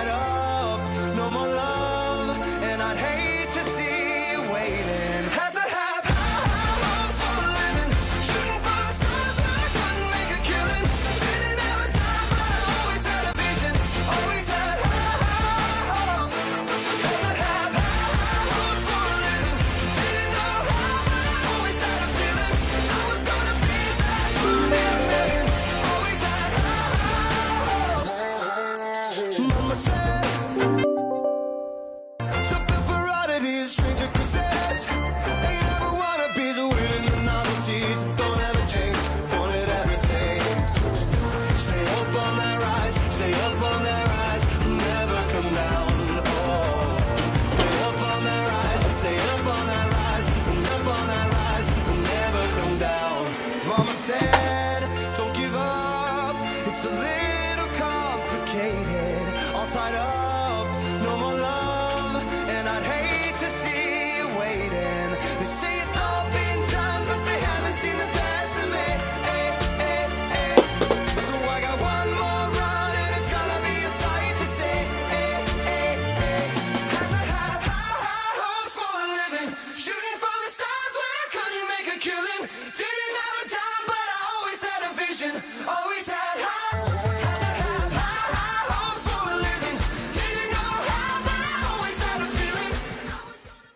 tied up, no more love, and I'd hate to see you waiting. Had to have high hopes for a living, shooting for the stars, but I couldn't make a killing. Didn't have a time, but I always had a vision, always had high hopes. Had to have high hopes for a living, didn't know how, but I always had a feeling I was gonna be that one. Always had high hopes. Mama said, something for oddities, stranger kisses. They never wanna be the waiting the novelties that don't ever change. Wanted everything. Stay up on that rise, stay up on that rise, never come down. Oh, stay up on that rise, stay up on that rise, up on that rise, never come down. Mama said, don't give up. It's a little complicated, all tied up, no more love, and I'd hate to see you waiting. They say it's all been done, but they haven't seen the best of me. So I got one more run, and it's gonna be a sight to see. Had to have high hopes for a living, shooting for the stars when I couldn't make a killing. Didn't have a dime, but I always had a vision, always had high. Had to have high hopes for a living, didn't know how, but I always had a feeling I was gonna.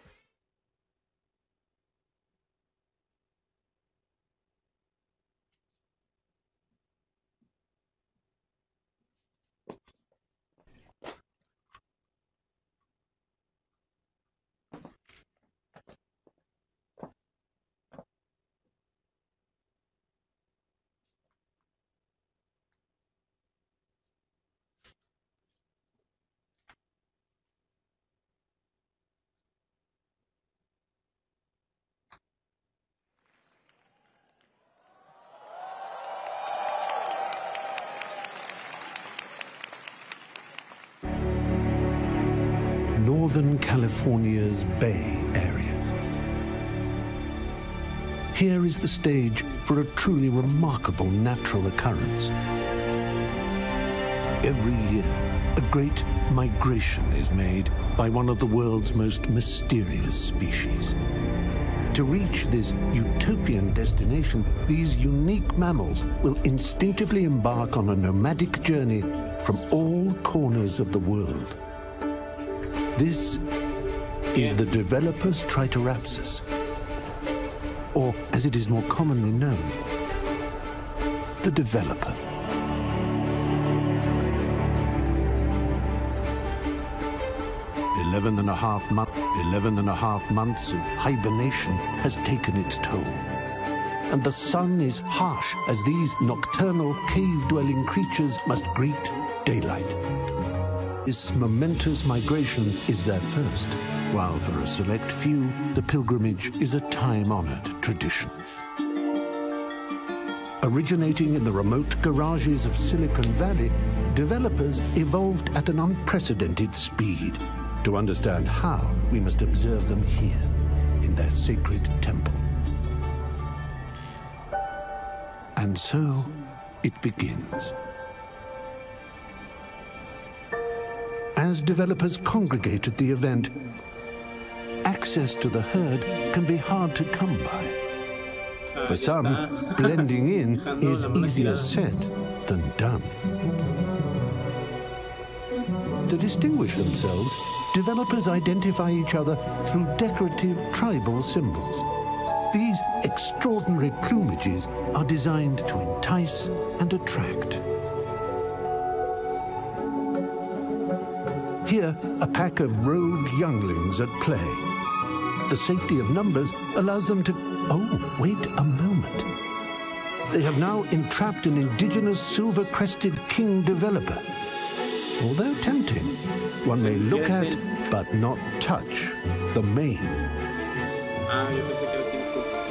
Northern California's Bay Area. Here is the stage for a truly remarkable natural occurrence. Every year, a great migration is made by one of the world's most mysterious species. To reach this utopian destination, these unique mammals will instinctively embark on a nomadic journey from all corners of the world. This is the developer's Triceratops, or as it is more commonly known, the developer. 11 and a half months of hibernation has taken its toll. And the sun is harsh as these nocturnal cave-dwelling creatures must greet daylight. This momentous migration is their first, while for a select few, the pilgrimage is a time-honored tradition. Originating in the remote garages of Silicon Valley, developers evolved at an unprecedented speed. To understand how, we must observe them here, in their sacred temple. And so, it begins. As developers congregate at the event, access to the herd can be hard to come by. For some, blending in is easier said than done. To distinguish themselves, developers identify each other through decorative tribal symbols. These extraordinary plumages are designed to entice and attract. Here, a pack of rogue younglings at play. The safety of numbers allows them to... Oh, wait a moment. They have now entrapped an indigenous silver-crested king developer. Although tempting, one may look at, but not touch, the mane.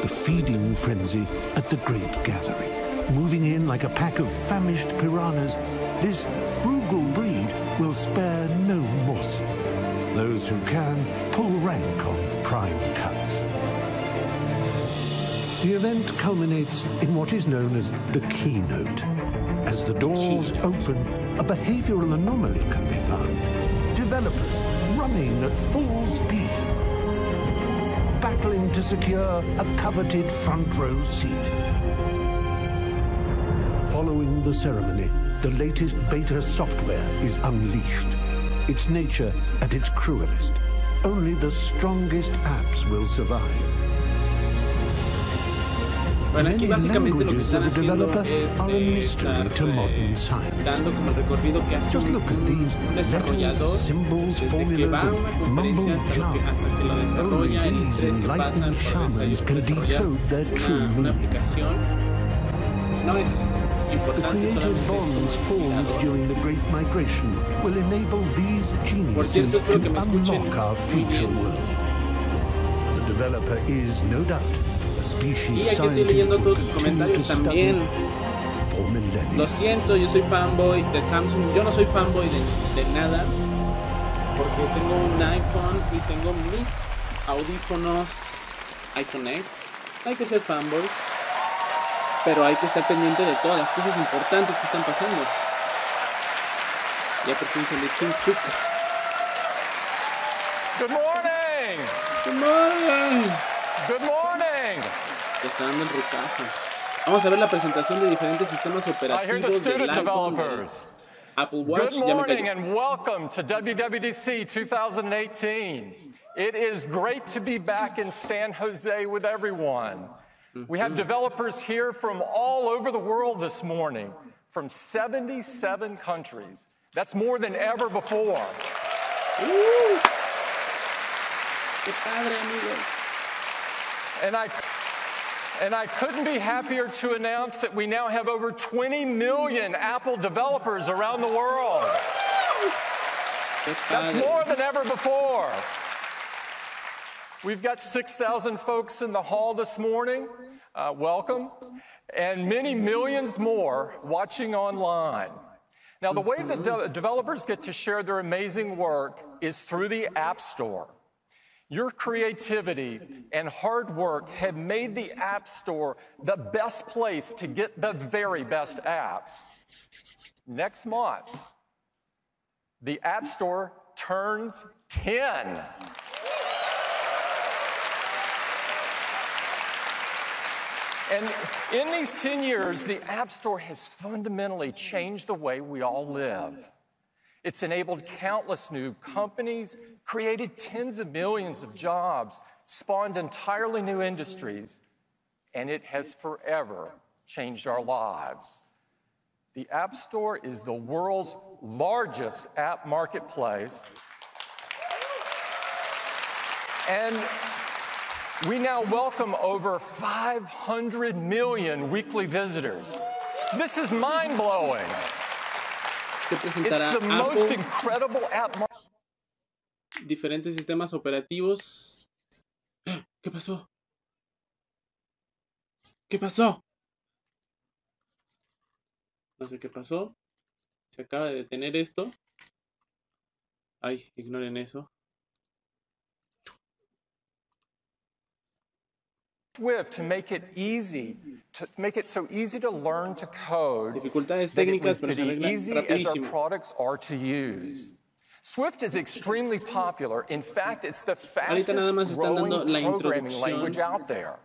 The feeding frenzy at the great gathering. Moving in like a pack of famished piranhas, this frugal breed will spare no morsel. Those who can pull rank on prime cuts. The event culminates in what is known as the keynote. As the doors open, a behavioral anomaly can be found. Developers running at full speed, battling to secure a coveted front row seat. Following the ceremony, the latest beta software is unleashed. Its nature at its cruelest. Only the strongest apps will survive. Bueno, aquí básicamente lo que están haciendo es dando como el recorrido que hace un desarrollador desde que va a una conferencia hasta que lo desarrolla, el estrés que pasan por desarrollar una aplicación. No es importante solamente por cierto, espero que me escuchen muy bien. Y aquí estoy leyendo todos sus comentarios también. Lo siento, yo soy fanboy de Samsung. Yo no soy fanboy de nada, porque tengo un iPhone y tengo mis audífonos iPhone X. No hay que ser fanboys, pero hay que estar pendiente de todas las cosas importantes que están pasando. Ya por fin se le Tim Cook. Good morning! Good morning! Good morning! Ya está dando el rucazo. Vamos a ver la presentación de diferentes sistemas operativos del iPhone, Apple Watch. Good morning and welcome to WWDC 2018. It is great to be back in San Jose with everyone. We have developers here from all over the world this morning, from 77 countries. That's more than ever before. ¡Qué padre, amigos! And I couldn't be happier to announce that we now have over 20 million Apple developers around the world. That's more than ever before. We've got 6,000 folks in the hall this morning. Welcome. And many millions more watching online. Now, the way that developers get to share their amazing work is through the App Store. Your creativity and hard work have made the App Store the best place to get the very best apps. Next month, the App Store turns 10. And in these 10 years, the App Store has fundamentally changed the way we all live. It's enabled countless new companies, created tens of millions of jobs, spawned entirely new industries, and it has forever changed our lives. The App Store is the world's largest app marketplace, and we now welcome over 500 million weekly visitors. This is mind-blowing. It's the most incredible app. Diferentes sistemas operativos. ¿Qué pasó? ¿Qué pasó? No sé qué pasó. Se acaba de detener esto. Ay, ignoren eso. Swift to make it so easy to learn to code. Dificultades técnicas, pero se arreglan easy as our rapidísimo. products are to use. Swift is extremely popular. In fact, it's the Ahorita nada más fastest están dando growing la programming language out there.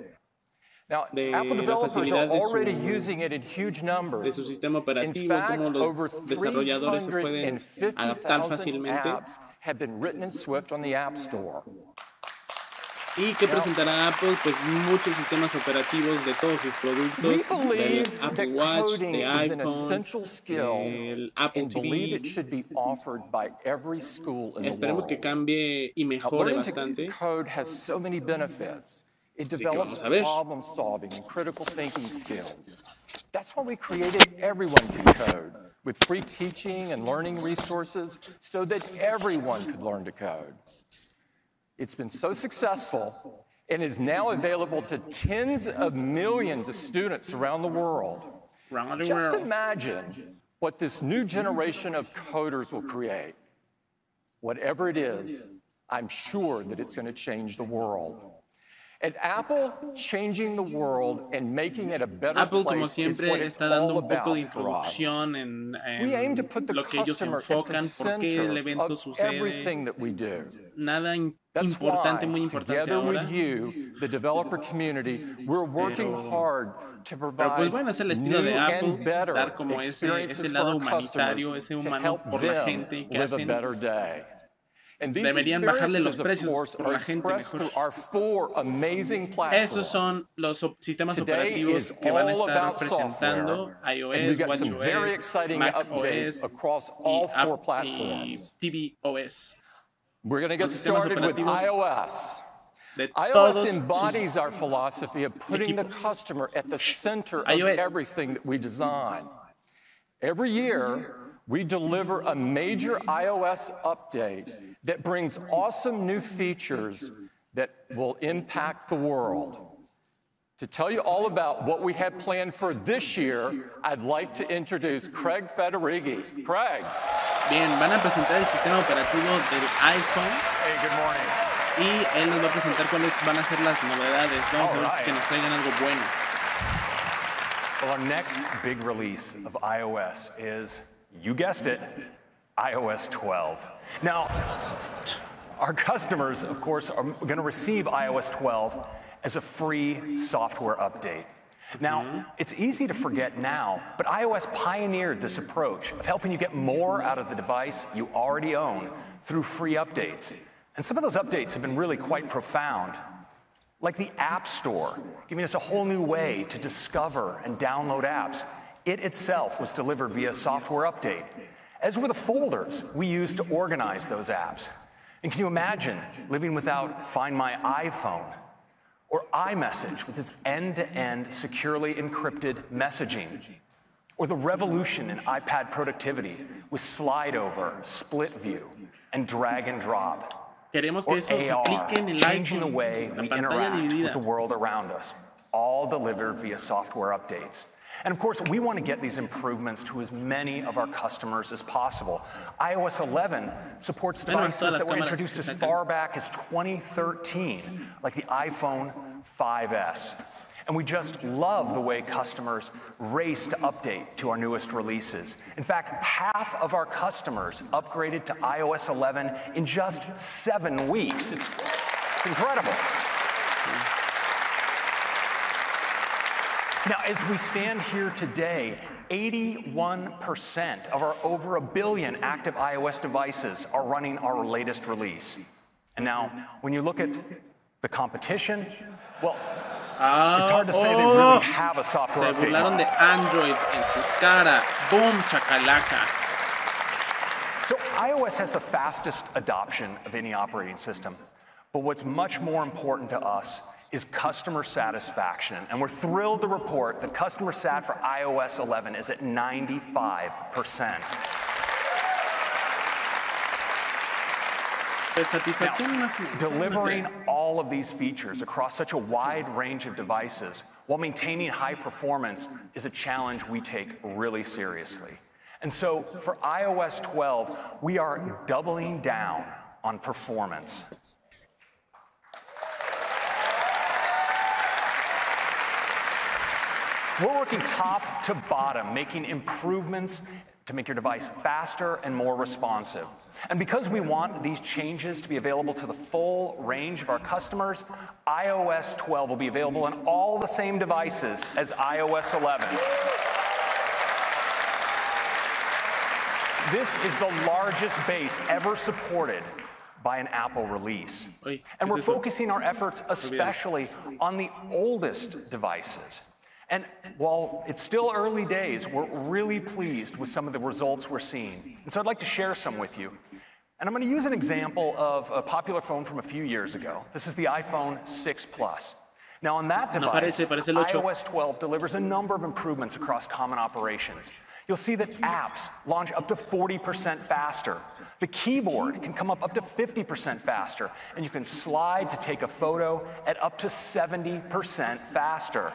Now, Apple developers are already using it in huge numbers. De su sistema operativo, In fact, cómo over los desarrolladores se pueden adaptar 350,000 fácilmente. apps have been written in Swift on the App Store. ¿Y qué presentará Apple? Pues muchos sistemas operativos de todos sus productos, del Apple Watch, de iPhone, del Apple TV. Esperemos que cambie y mejore bastante. Code has so many benefits. It develops problem solving and critical thinking skills. That's why we created Everyone Can Code, with free teaching and learning resources so that everyone could learn to code. It's been so successful and is now available to tens of millions of students around the world. Just imagine what this new generation of coders will create. Whatever it is, I'm sure that it's going to change the world. At Apple, changing the world and making it a better Apple, como place is siempre, what it's está dando all un poco de about for us. introducción en We aim to put the lo que ellos customer at the enfocan, por qué el center evento of sucede. everything that we do. Nada That's importante, why, muy importante together ahora. with you, the developer community, we're working hard to Pero pues provide bueno, es el new estilo de Apple, and better dar como ese experiences for lado our humanitario, customers ese to humano help por la them gente que live a hacen. better day. And these Deberían bajarle los experiences, of precios course, por are la gente expressed mejor. through our 4 amazing platforms. Esos son los sistemas Today operativos is que van a all estar about presentando software, and iOS, we've got some very Watchos, exciting macOS updates across all 4 platforms. y tvOS. We're going to get Los sistemas started with operativos iOS. de iOS todos embodies sus our philosophy of putting the equipos. customer at the center of iOS. everything that we design. Every year, we deliver a major iOS update that brings awesome new features that will impact the world. To tell you all about what we have planned for this year, I'd like to introduce Craig Federighi. Craig. Bien, van a presentar el sistema operativo del iPhone. Hey, good morning. Y él nos va a presentar cuáles van a ser las novedades. Vamos a ver que nos traigan algo bueno. Well, our next big release of iOS is, you guessed it, iOS 12. Now, our customers, of course, are going to receive iOS 12 as a free software update. Now, it's easy to forget now, but iOS pioneered this approach of helping you get more out of the device you already own through free updates. And some of those updates have been really quite profound, like the App Store, giving us a whole new way to discover and download apps. It itself was delivered via software update, as were the folders we use to organize those apps. And can you imagine living without Find My iPhone, or iMessage with its end-to-end securely encrypted messaging, or the revolution in iPad productivity with slide over, split view, and drag and drop, Queremos que or eso se AR, aplique en el changing the iPhone. way La we pantalla interact with dividida. the world around us, all delivered via software updates. And of course, we want to get these improvements to as many of our customers as possible. iOS 11 supports devices that were introduced as far back as 2013, like the iPhone 5S. And we just love the way customers race to update to our newest releases. In fact, half of our customers upgraded to iOS 11 in just 7 weeks. It's incredible. Now, as we stand here today, 81% of our over 1 billion active iOS devices are running our latest release. And now, when you look at the competition, well, it's hard to say they really have a software Se update. burlaron de Android en su cara. Boom, chacalaca. So iOS has the fastest adoption of any operating system. But what's much more important to us is customer satisfaction. And we're thrilled to report that customer sat for iOS 11 is at 95%. Now, delivering all of these features across such a wide range of devices while maintaining high performance is a challenge we take really seriously. And so for iOS 12, we are doubling down on performance. We're working top to bottom, making improvements to make your device faster and more responsive. And because we want these changes to be available to the full range of our customers, iOS 12 will be available on all the same devices as iOS 11. This is the largest base ever supported by an Apple release. And we're focusing our efforts especially on the oldest devices. And while it's still early days, we're really pleased with some of the results we're seeing. And so I'd like to share some with you. And I'm going to use an example of a popular phone from a few years ago. This is the iPhone 6 Plus. Now on that device, iOS 12 delivers a number of improvements across common operations. You'll see that apps launch up to 40% faster. The keyboard can come up to 50% faster. And you can slide to take a photo at up to 70% faster.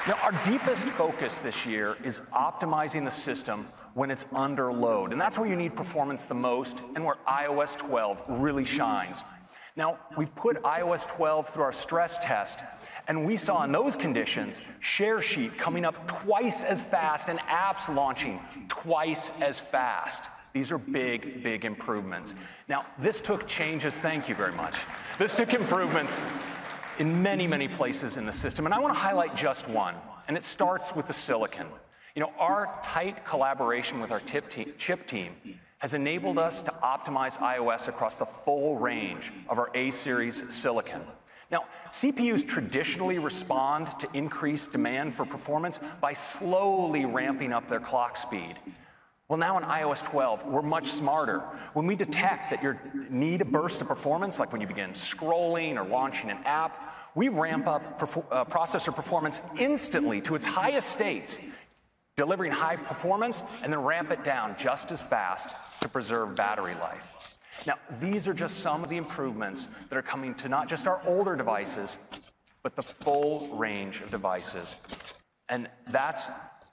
Now, our deepest focus this year is optimizing the system when it's under load. And that's where you need performance the most and where iOS 12 really shines. Now, we've put iOS 12 through our stress test, and we saw in those conditions share sheet coming up twice as fast and apps launching twice as fast. These are big, big improvements. Now, this took changes, thank you very much. This took improvements in many, many places in the system, and I want to highlight just one, and it starts with the silicon. You know, our tight collaboration with our chip team has enabled us to optimize iOS across the full range of our A-series silicon. Now, CPUs traditionally respond to increased demand for performance by slowly ramping up their clock speed. Well, now in iOS 12, we're much smarter. When we detect that you need a burst of performance, like when you begin scrolling or launching an app, we ramp up processor performance instantly to its highest states, delivering high performance, and then ramp it down just as fast to preserve battery life. Now, these are just some of the improvements that are coming to not just our older devices, but the full range of devices. And that's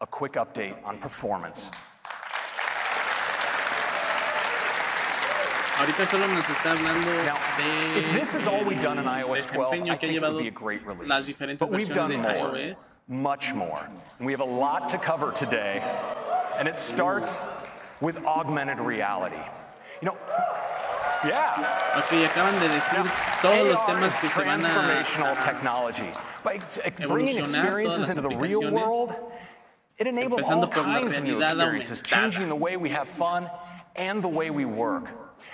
a quick update on performance. Ahorita solo nos está hablando de if this is all we've done in iOS 12, I think it would be a great release. But we've done more, much more. And we have a lot to cover today, and it starts with augmented reality. You know, yeah. Okay, acaban de decir todos los temas que se van a transformational technology. By bringing experiences into the real world, it enables all kinds of new experiences, changing the way we have fun and the way we work.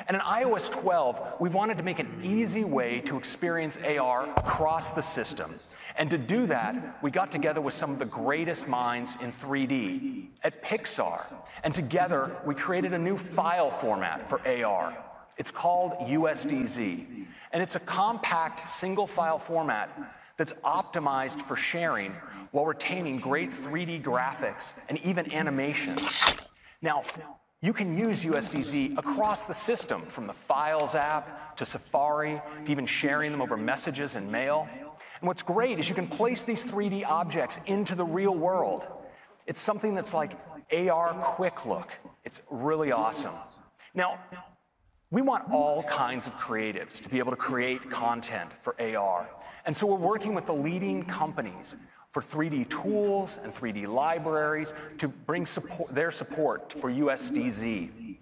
And in iOS 12, we've wanted to make an easy way to experience AR across the system. And to do that, we got together with some of the greatest minds in 3D at Pixar. And together, we created a new file format for AR. It's called USDZ. And it's a compact single file format that's optimized for sharing while retaining great 3D graphics and even animation. Now, you can use USDZ across the system, from the Files app to Safari, to even sharing them over messages and mail. And what's great is you can place these 3D objects into the real world. It's something that's like AR Quick Look. It's really awesome. Now, we want all kinds of creatives to be able to create content for AR. And so we're working with the leading companies for 3D tools and 3D libraries to bring their support for USDZ.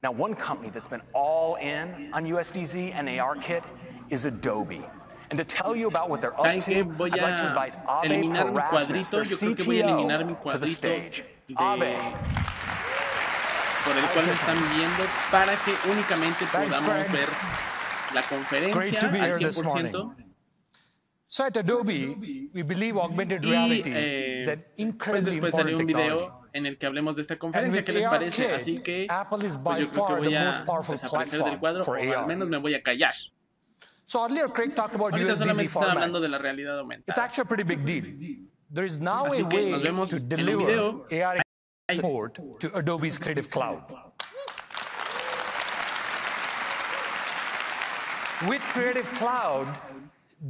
Now, one company that's been all in on USDZ and ARKit is Adobe. And to tell you about what they're up to, I'd like to invite Abe Parasnis, their CTO, to the stage. Abe. Por el cual me están viendo para que únicamente podamos ver la conferencia al 100%. So at Adobe, we believe augmented reality is an incredibly important technology. En el que hablemos de esta conferencia, ¿qué les parece? Así que pues yo creo que voy a desaparecer del cuadro, o al menos me voy a callar. So earlier, Craig talked about Ahorita USDZ solamente están format. hablando de la realidad aumentada. It's actually a pretty big deal. There is now Así a que way nos vemos to en el deliver video. AR support to Adobe's Creative Cloud. With Creative Cloud,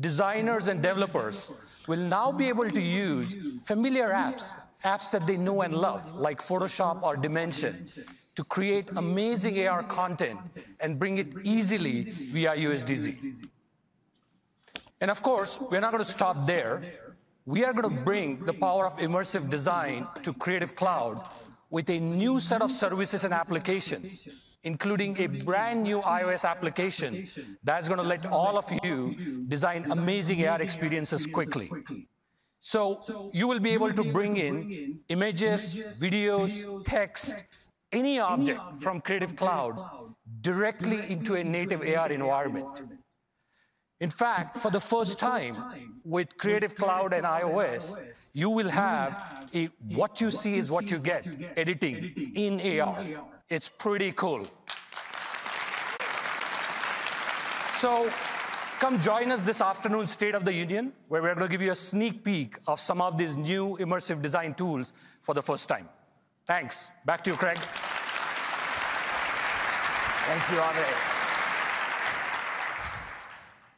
designers and developers will now be able to use familiar apps that they know and love, like Photoshop or Dimension, to create amazing AR content and bring it easily via USDZ. And of course, we're not going to stop there. We are going to bring the power of immersive design to Creative Cloud with a new set of services and applications, including a brand new iOS application that's going to let all of you design amazing AR experiences quickly. So you will be able to bring in images, videos, text, any object from Creative Cloud directly into a native AR environment. In fact, for the first time with Creative Cloud and iOS, you will have a what you see is what you get editing in AR. It's pretty cool. So come join us this afternoon, State of the Union, where we're going to give you a sneak peek of some of these new immersive design tools for the first time. Thanks. Back to you, Craig. Thank you, Abe.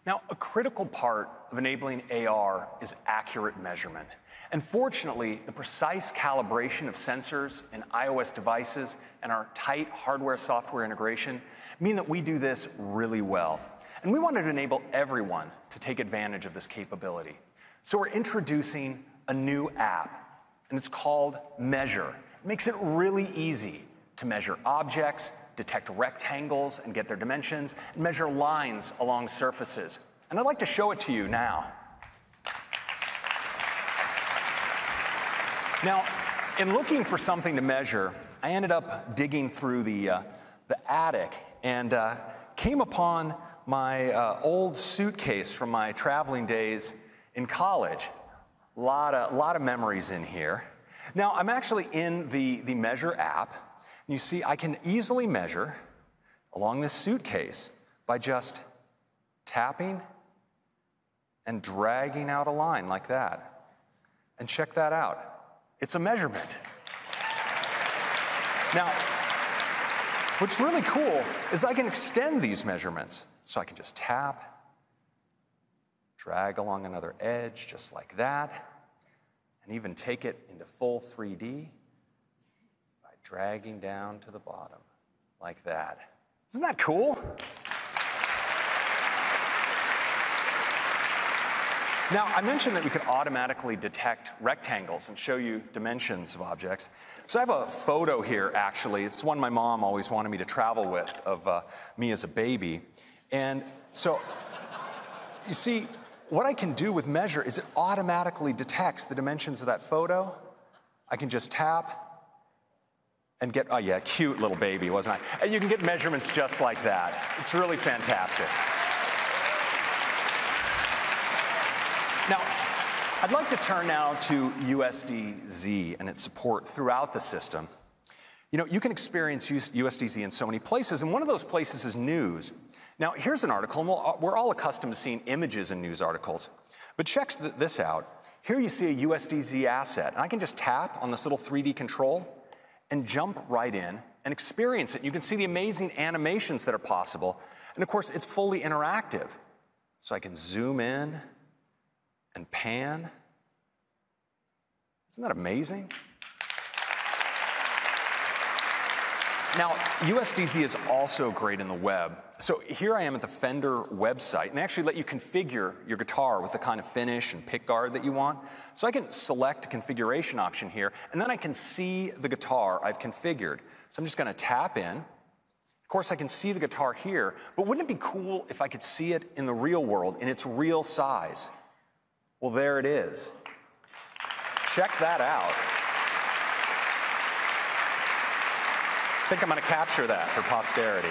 Now, a critical part of enabling AR is accurate measurement. And fortunately, the precise calibration of sensors in iOS devices and our tight hardware-software integration mean that we do this really well. And we wanted to enable everyone to take advantage of this capability. So we're introducing a new app, and it's called Measure. It makes it really easy to measure objects, detect rectangles and get their dimensions, and measure lines along surfaces. And I'd like to show it to you now. Now, in looking for something to measure, I ended up digging through the attic and came upon my old suitcase from my traveling days in college. A lot of memories in here. Now, I'm actually in the Measure app. And you see, I can easily measure along this suitcase by just tapping and dragging out a line like that. And check that out. It's a measurement. Now, what's really cool is I can extend these measurements. So I can just tap, drag along another edge just like that, and even take it into full 3D by dragging down to the bottom like that. Isn't that cool? Now, I mentioned that we could automatically detect rectangles and show you dimensions of objects. So I have a photo here, actually. It's one my mom always wanted me to travel with of me as a baby. And so, you see, what I can do with Measure is it automatically detects the dimensions of that photo. I can just tap and get, oh yeah, cute little baby, wasn't I? And you can get measurements just like that. It's really fantastic. Now, I'd like to turn now to Wwdc and its support throughout the system. You know, you can experience Wwdc in so many places, and one of those places is news. Now, here's an article, and we're all accustomed to seeing images in news articles. But check this out. Here you see a Wwdc asset, and I can just tap on this little 3D control and jump right in and experience it. You can see the amazing animations that are possible, and of course, it's fully interactive. So I can zoom in and pan. Isn't that amazing? Now, Wwdc is also great in the web. So here I am at the Fender website, and they actually let you configure your guitar with the kind of finish and pickguard that you want. So I can select a configuration option here, and then I can see the guitar I've configured. So I'm just going to tap in. Of course, I can see the guitar here, but wouldn't it be cool if I could see it in the real world, in its real size? Well, there it is. Check that out. I think I'm going to capture that for posterity.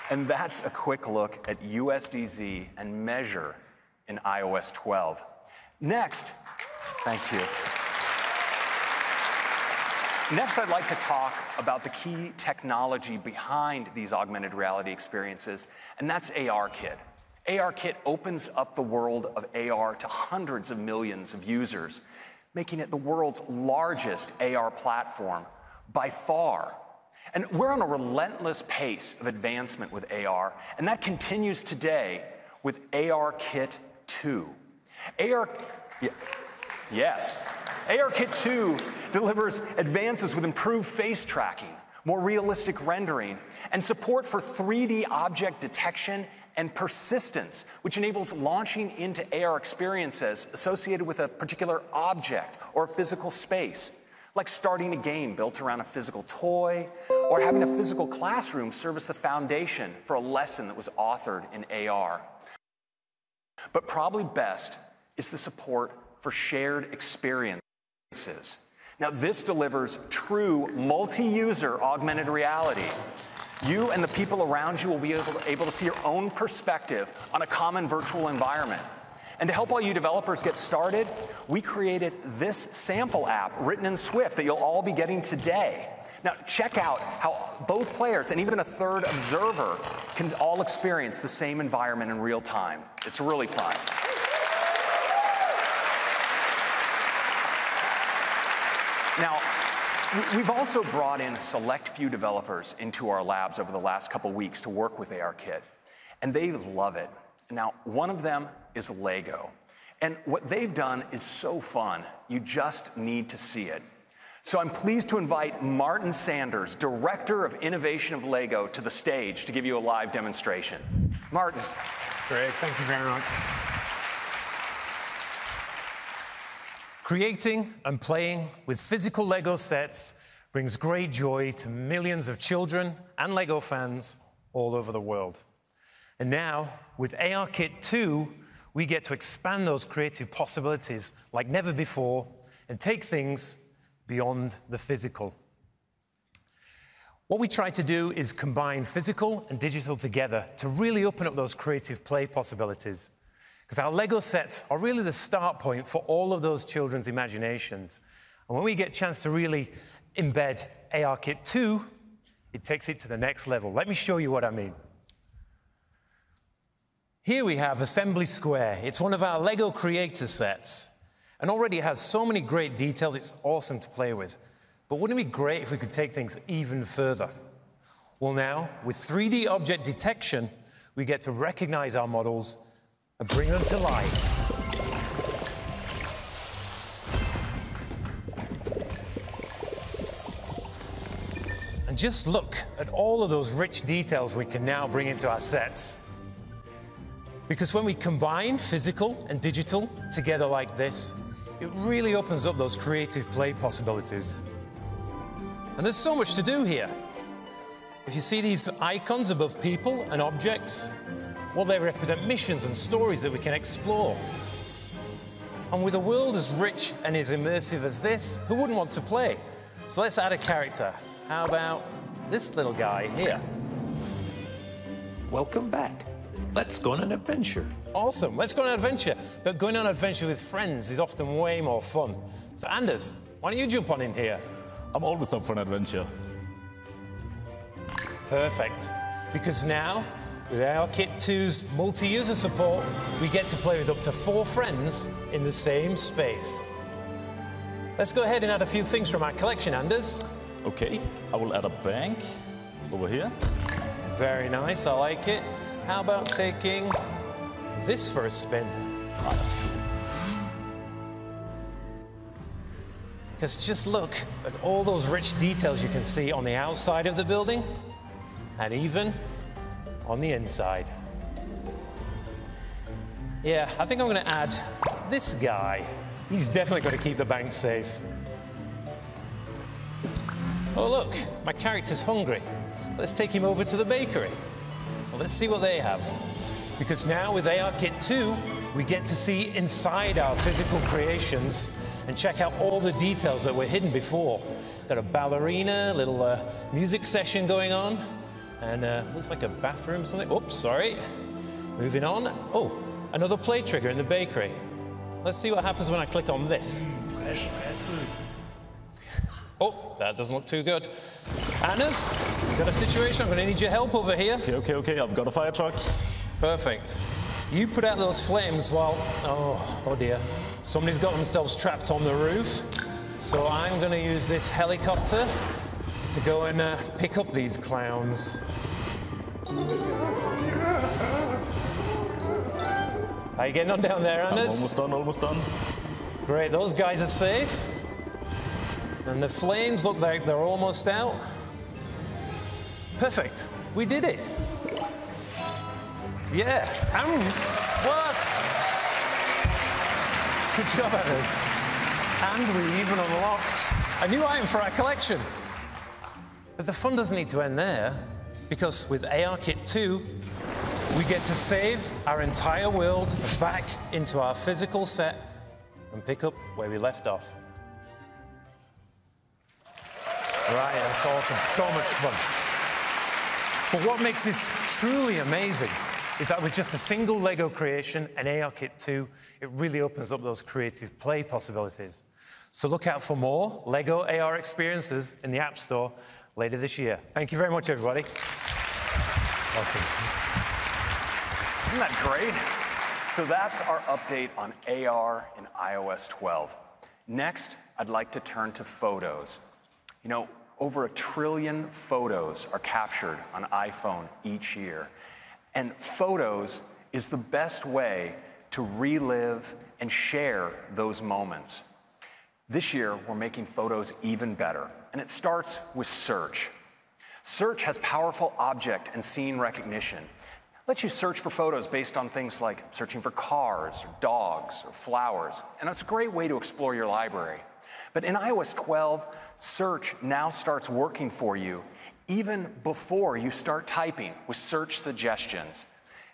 And that's a quick look at Wwdc and Measure in iOS 12. Next, thank you. Next, I'd like to talk about the key technology behind these augmented reality experiences, and that's ARKit. ARKit opens up the world of AR to hundreds of millions of users, making it the world's largest AR platform by far. And we're on a relentless pace of advancement with AR, and that continues today with ARKit 2. ARKit 2 delivers advances with improved face tracking, more realistic rendering, and support for 3D object detection and persistence, which enables launching into AR experiences associated with a particular object or a physical space, like starting a game built around a physical toy, or having a physical classroom serve as the foundation for a lesson that was authored in AR. But probably best is the support for shared experiences. Now, this delivers true multi-user augmented reality. You and the people around you will be able to see your own perspective on a common virtual environment. And to help all you developers get started, we created this sample app written in Swift that you'll all be getting today. Now, check out how both players and even a third observer can all experience the same environment in real time. It's really fun. Now, we've also brought in a select few developers into our labs over the last couple weeks to work with ARKit, and they love it. Now, one of them is Lego. And what they've done is so fun, you just need to see it. So I'm pleased to invite Martin Sanders, Director of Innovation of LEGO, to the stage to give you a live demonstration. Martin. That's great, thank you very much. Creating and playing with physical LEGO sets brings great joy to millions of children and LEGO fans all over the world. And now, with ARKit 2, we get to expand those creative possibilities like never before and take things beyond the physical. What we try to do is combine physical and digital together to really open up those creative play possibilities. Because our LEGO sets are really the start point for all of those children's imaginations. And when we get a chance to really embed ARKit 2, it takes it to the next level. Let me show you what I mean. Here we have Assembly Square. It's one of our LEGO creator sets. And already it has so many great details, it's awesome to play with. But wouldn't it be great if we could take things even further? Well now, with 3D object detection, we get to recognize our models and bring them to life. And just look at all of those rich details we can now bring into our sets. Because when we combine physical and digital together like this, it really opens up those creative play possibilities. And there's so much to do here. If you see these icons above people and objects, well, they represent missions and stories that we can explore. And with a world as rich and as immersive as this, who wouldn't want to play? So let's add a character. How about this little guy here? Welcome back. Let's go on an adventure. Awesome, let's go on an adventure. But going on an adventure with friends is often way more fun. So Anders, why don't you jump on in here? I'm always up for an adventure. Perfect. Because now, with ARKit 2's multi-user support, we get to play with up to 4 friends in the same space. Let's go ahead and add a few things from our collection, Anders. Okay, I will add a bank over here. Very nice, I like it. How about taking this for a spin? Ah, that's cool. Because just look at all those rich details you can see on the outside of the building and even on the inside. Yeah, I think I'm going to add this guy. He's definitely going to keep the bank safe. Oh look, my character's hungry. Let's take him over to the bakery. Well, let's see what they have. Because now with ARKit 2, we get to see inside our physical creations and check out all the details that were hidden before. Got a ballerina, little music session going on, and looks like a bathroom or something. Oops, sorry. Moving on. Oh, another play trigger in the bakery. Let's see what happens when I click on this. Oh, that doesn't look too good. Anders, we've got a situation. I'm going to need your help over here. Okay. I've got a fire truck. Perfect. You put out those flames while... Oh dear. Somebody's got themselves trapped on the roof. So I'm going to use this helicopter to go and pick up these clowns. How are you getting on down there, Anders? I'm almost done. Great, those guys are safe. And the flames look like they're almost out. Perfect, we did it. Yeah, what? Good job, Anders. And we even unlocked a new item for our collection. But the fun doesn't need to end there, because with ARKit 2, we get to save our entire world back into our physical set and pick up where we left off. Right, that's awesome. So much fun. But what makes this truly amazing is that with just a single LEGO creation and ARKit 2, it really opens up those creative play possibilities. So look out for more LEGO AR experiences in the App Store later this year. Thank you very much, everybody. Awesome. Isn't that great? So that's our update on AR in iOS 12. Next, I'd like to turn to photos. You know, over 1 trillion photos are captured on iPhone each year. And photos is the best way to relive and share those moments. This year, we're making photos even better, and it starts with search. Search has powerful object and scene recognition. It lets you search for photos based on things like searching for cars, or dogs, or flowers, and it's a great way to explore your library. But in iOS 12, search now starts working for you even before you start typing with search suggestions.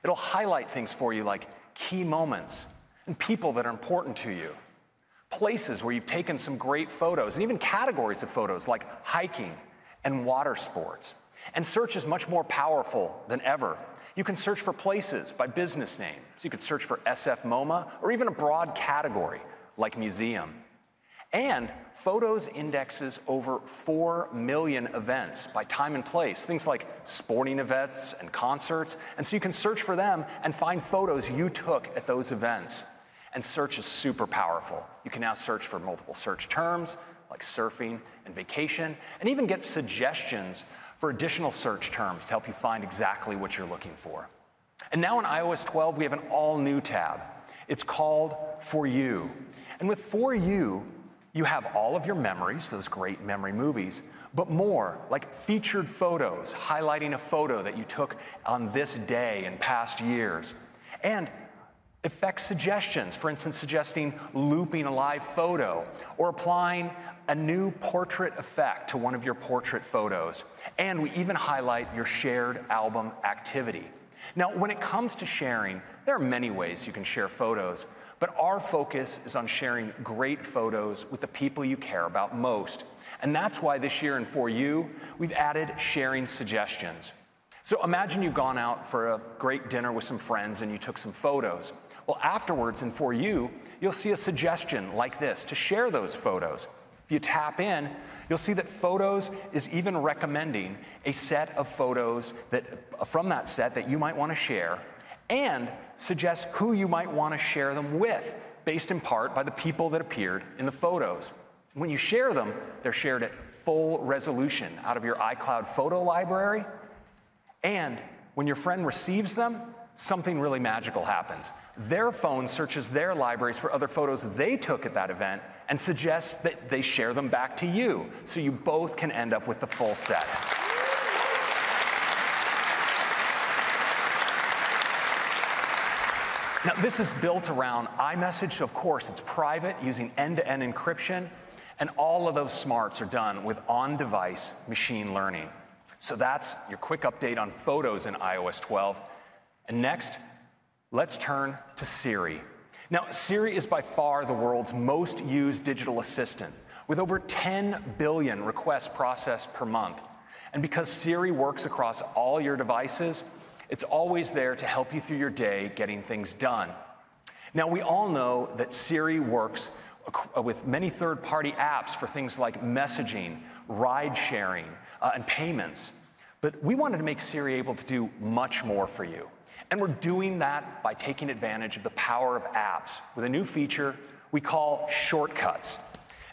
It'll highlight things for you like key moments and people that are important to you, places where you've taken some great photos, and even categories of photos like hiking and water sports. And search is much more powerful than ever. You can search for places by business name. So you could search for SF MoMA or even a broad category like museum. And Photos indexes over 4 million events by time and place, things like sporting events and concerts. And so you can search for them and find photos you took at those events. And search is super powerful. You can now search for multiple search terms like surfing and vacation, and even get suggestions for additional search terms to help you find exactly what you're looking for. And now in iOS 12, we have an all-new tab. It's called For You. And with For You, you have all of your memories, those great memory movies, but more, like featured photos, highlighting a photo that you took on this day in past years. And effect suggestions, for instance, suggesting looping a live photo or applying a new portrait effect to one of your portrait photos. And we even highlight your shared album activity. Now, when it comes to sharing, there are many ways you can share photos, but our focus is on sharing great photos with the people you care about most. And that's why this year in For You, we've added sharing suggestions. So imagine you've gone out for a great dinner with some friends and you took some photos. Well, afterwards in For You, you'll see a suggestion like this to share those photos. If you tap in, you'll see that Photos is even recommending a set of photos from that set that you might want to share, and suggests who you might want to share them with, based in part by the people that appeared in the photos. When you share them, they're shared at full resolution out of your iCloud photo library, and when your friend receives them, something really magical happens. Their phone searches their libraries for other photos they took at that event and suggests that they share them back to you, so you both can end up with the full set. Now, this is built around iMessage, so of course it's private using end-to-end encryption, and all of those smarts are done with on-device machine learning. So that's your quick update on Photos in iOS 12. And next, let's turn to Siri. Now, Siri is by far the world's most used digital assistant, with over 10 billion requests processed per month. And because Siri works across all your devices, it's always there to help you through your day getting things done. Now, we all know that Siri works with many third-party apps for things like messaging, ride-sharing, and payments. But we wanted to make Siri able to do much more for you. And we're doing that by taking advantage of the power of apps with a new feature we call shortcuts.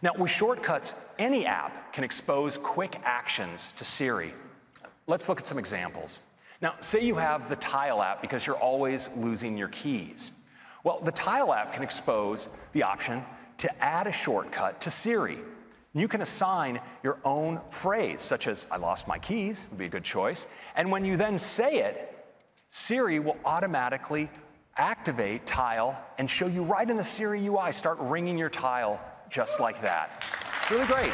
Now, with shortcuts, any app can expose quick actions to Siri. Let's look at some examples. Now, say you have the Tile app because you're always losing your keys. Well, the Tile app can expose the option to add a shortcut to Siri. You can assign your own phrase, such as, "I lost my keys," would be a good choice. And when you then say it, Siri will automatically activate Tile and show you right in the Siri UI, start ringing your Tile just like that. It's really great.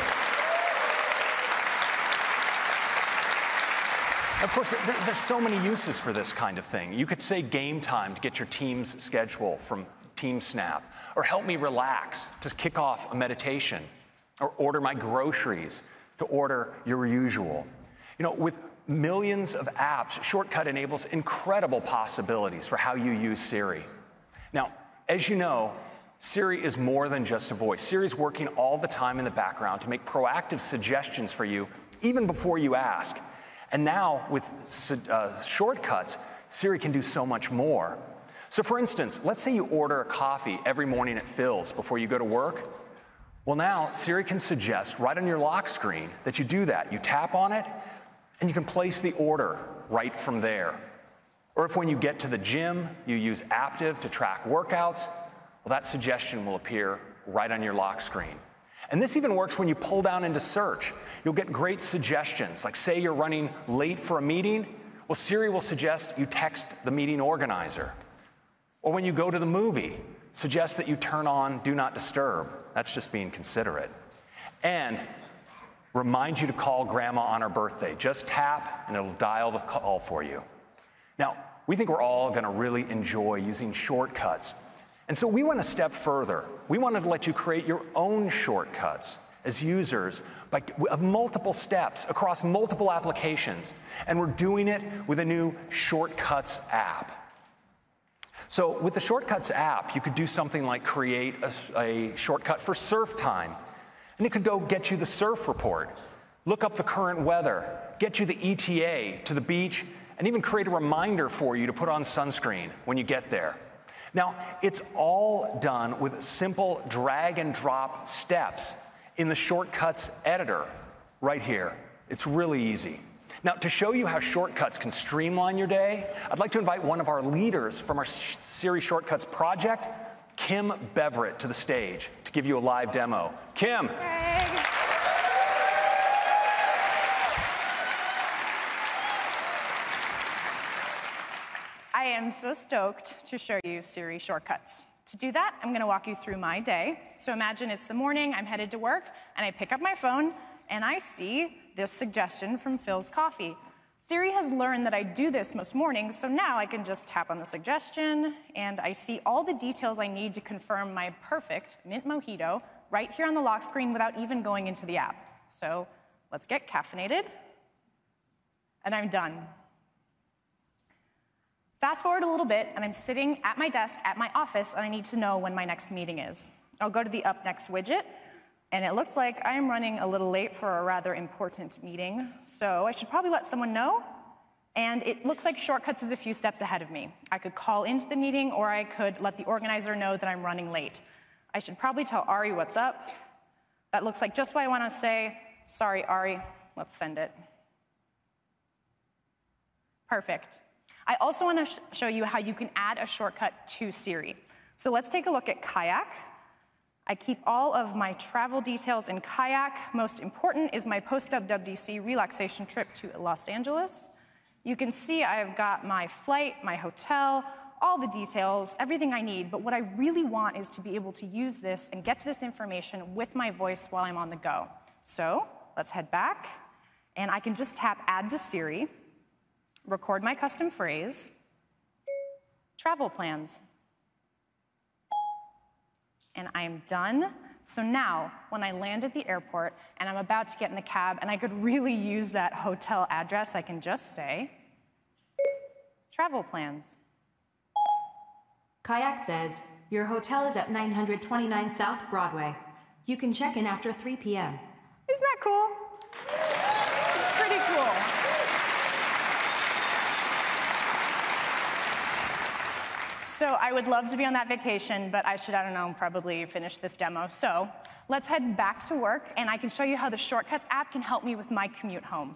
Of course, there's so many uses for this kind of thing. You could say game time to get your team's schedule from TeamSnap, or help me relax to kick off a meditation, or order my groceries to order your usual. You know, with millions of apps, Shortcut enables incredible possibilities for how you use Siri. Now, as you know, Siri is more than just a voice. Siri's working all the time in the background to make proactive suggestions for you, even before you ask. And now, with shortcuts, Siri can do so much more. So for instance, let's say you order a coffee every morning at Phil's before you go to work. Well, now Siri can suggest right on your lock screen that you do that. You tap on it, and you can place the order right from there. Or if when you get to the gym, you use Aptiv to track workouts, Well, that suggestion will appear right on your lock screen. And this even works when you pull down into search. You'll get great suggestions, like say you're running late for a meeting, well, Siri will suggest you text the meeting organizer. Or when you go to the movie, suggest that you turn on Do Not Disturb. That's just being considerate. And remind you to call Grandma on her birthday. Just tap and it'll dial the call for you. Now, we think we're all gonna really enjoy using shortcuts. And so we went a step further. We wanted to let you create your own shortcuts as users of multiple steps across multiple applications. And we're doing it with a new Shortcuts app. So with the Shortcuts app, you could do something like create a shortcut for surf time. And it could go get you the surf report, look up the current weather, get you the ETA to the beach, and even create a reminder for you to put on sunscreen when you get there. Now, it's all done with simple drag and drop steps in the Shortcuts editor right here. It's really easy. Now, to show you how shortcuts can streamline your day, I'd like to invite one of our leaders from our Siri Shortcuts project, Kim Beverett, to the stage to give you a live demo. Kim. I am so stoked to show you Siri Shortcuts. To do that, I'm going to walk you through my day. So imagine it's the morning, I'm headed to work, and I pick up my phone, and I see this suggestion from Phil's Coffee. Siri has learned that I do this most mornings, so now I can just tap on the suggestion, and I see all the details I need to confirm my perfect mint mojito right here on the lock screen without even going into the app. So let's get caffeinated, and I'm done. Fast forward a little bit, and I'm sitting at my desk at my office, and I need to know when my next meeting is. I'll go to the Up Next widget, and it looks like I am running a little late for a rather important meeting, so I should probably let someone know. And it looks like Shortcuts is a few steps ahead of me. I could call into the meeting, or I could let the organizer know that I'm running late. I should probably tell Ari what's up. That looks like just what I want to say. Sorry, Ari. Let's send it. Perfect. I also want to show you how you can add a shortcut to Siri. So let's take a look at Kayak. I keep all of my travel details in Kayak. Most important is my post-Wwdc relaxation trip to Los Angeles. You can see I've got my flight, my hotel, all the details, everything I need. But what I really want is to be able to use this and get to this information with my voice while I'm on the go. So let's head back. And I can just tap Add to Siri, record my custom phrase, travel plans. And I'm done. So now, when I land at the airport and I'm about to get in the cab and I could really use that hotel address, I can just say, travel plans. Kayak says, your hotel is at 929 South Broadway. You can check in after 3 p.m. Isn't that cool? It's pretty cool. So I would love to be on that vacation, but I should, I don't know, probably finish this demo. So let's head back to work, and I can show you how the Shortcuts app can help me with my commute home.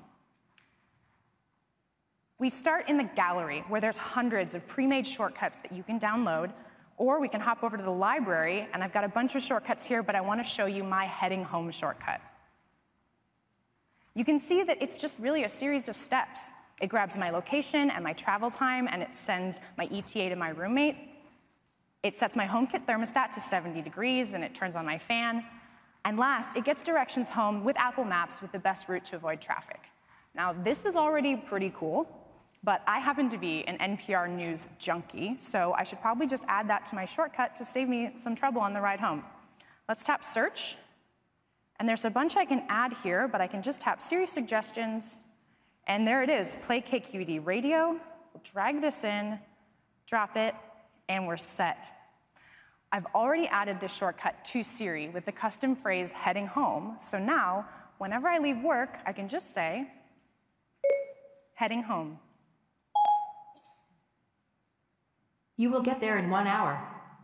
We start in the gallery, where there's hundreds of pre-made shortcuts that you can download, or we can hop over to the library, and I've got a bunch of shortcuts here, but I want to show you my heading home shortcut. You can see that it's just really a series of steps. It grabs my location and my travel time, and it sends my ETA to my roommate. It sets my HomeKit thermostat to 70 degrees, and it turns on my fan. And last, it gets directions home with Apple Maps with the best route to avoid traffic. Now, this is already pretty cool, but I happen to be an NPR News junkie, so I should probably just add that to my shortcut to save me some trouble on the ride home. Let's tap Search. And there's a bunch I can add here, but I can just tap Siri Suggestions. And there it is, play KQED radio. We'll drag this in, drop it, and we're set. I've already added this shortcut to Siri with the custom phrase heading home. So now, whenever I leave work, I can just say, heading home. You will get there in 1 hour.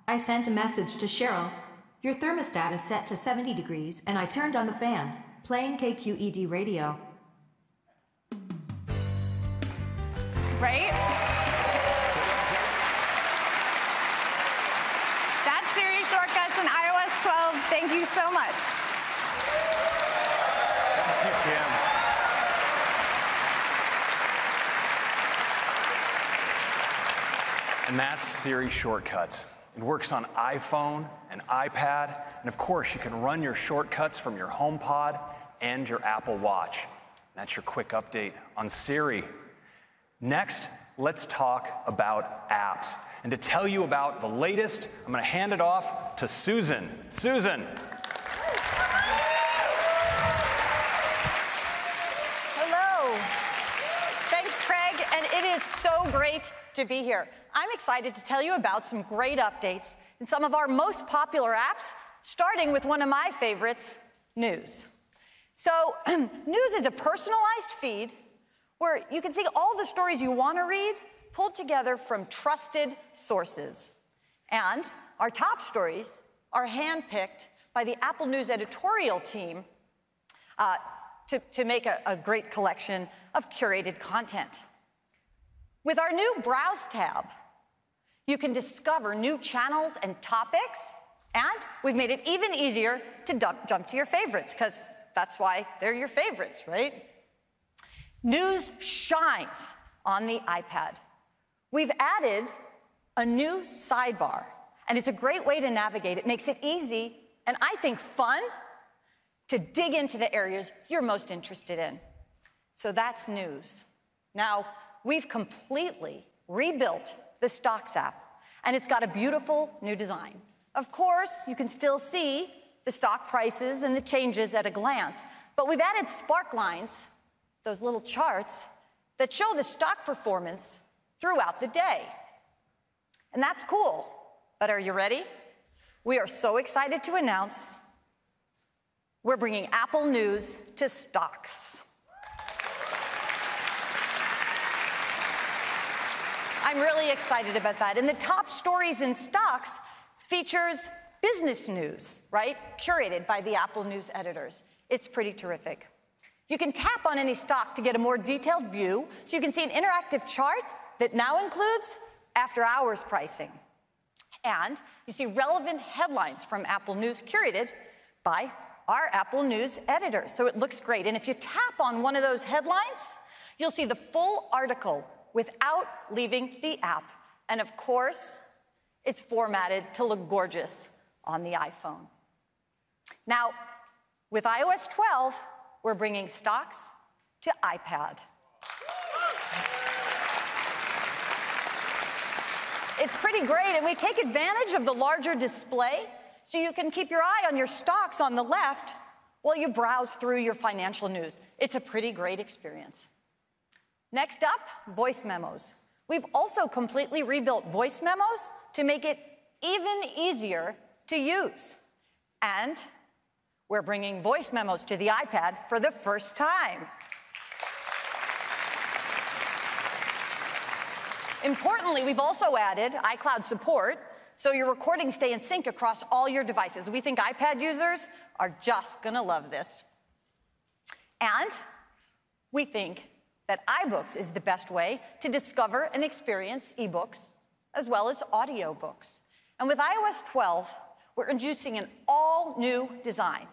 I sent a message to Cheryl. Your thermostat is set to 70 degrees, and I turned on the fan, playing KQED radio. Right? That's Siri Thank you so much. Thank you, Kim. And that's Siri Shortcuts. It works on iPhone and iPad, and of course, you can run your shortcuts from your HomePod and your Apple Watch. That's your quick update on Siri. Next, let's talk about apps. And to tell you about the latest, I'm going to hand it off to Susan. Susan. Hello. Thanks, Craig, and it is so great to be here. I'm excited to tell you about some great updates in some of our most popular apps, starting with one of my favorites, News. So, News is a personalized feed where you can see all the stories you want to read pulled together from trusted sources. And our top stories are handpicked by the Apple News editorial team to make a great collection of curated content. With our new Browse tab, you can discover new channels and topics, and we've made it even easier to jump to your favorites, because that's why they're your favorites, right? News shines on the iPad. We've added a new sidebar, and it's a great way to navigate. It makes it easy, and I think fun, to dig into the areas you're most interested in. So that's News. Now, we've completely rebuilt the Stocks app, and it's got a beautiful new design. Of course, you can still see the stock prices and the changes at a glance, but we've added spark lines, those little charts, that show the stock performance throughout the day. And that's cool, but are you ready? We are so excited to announce we're bringing Apple News to Stocks. I'm really excited about that. And the top stories in Stocks features business news, right? Curated by the Apple News editors. It's pretty terrific. You can tap on any stock to get a more detailed view, so you can see an interactive chart that now includes after-hours pricing. And you see relevant headlines from Apple News curated by our Apple News editors. So it looks great. And if you tap on one of those headlines, you'll see the full article without leaving the app. And of course, it's formatted to look gorgeous on the iPhone. Now, with iOS 12, we're bringing Stocks to iPad. It's pretty great, and we take advantage of the larger display so you can keep your eye on your stocks on the left while you browse through your financial news. It's a pretty great experience. Next up, voice memos. We've also completely rebuilt voice memos to make it even easier to use. And we're bringing voice memos to the iPad for the first time. Importantly, we've also added iCloud support, so your recordings stay in sync across all your devices. We think iPad users are just gonna love this. And we think that iBooks is the best way to discover and experience ebooks, as well as audiobooks. And with iOS 12, we're introducing an all-new design.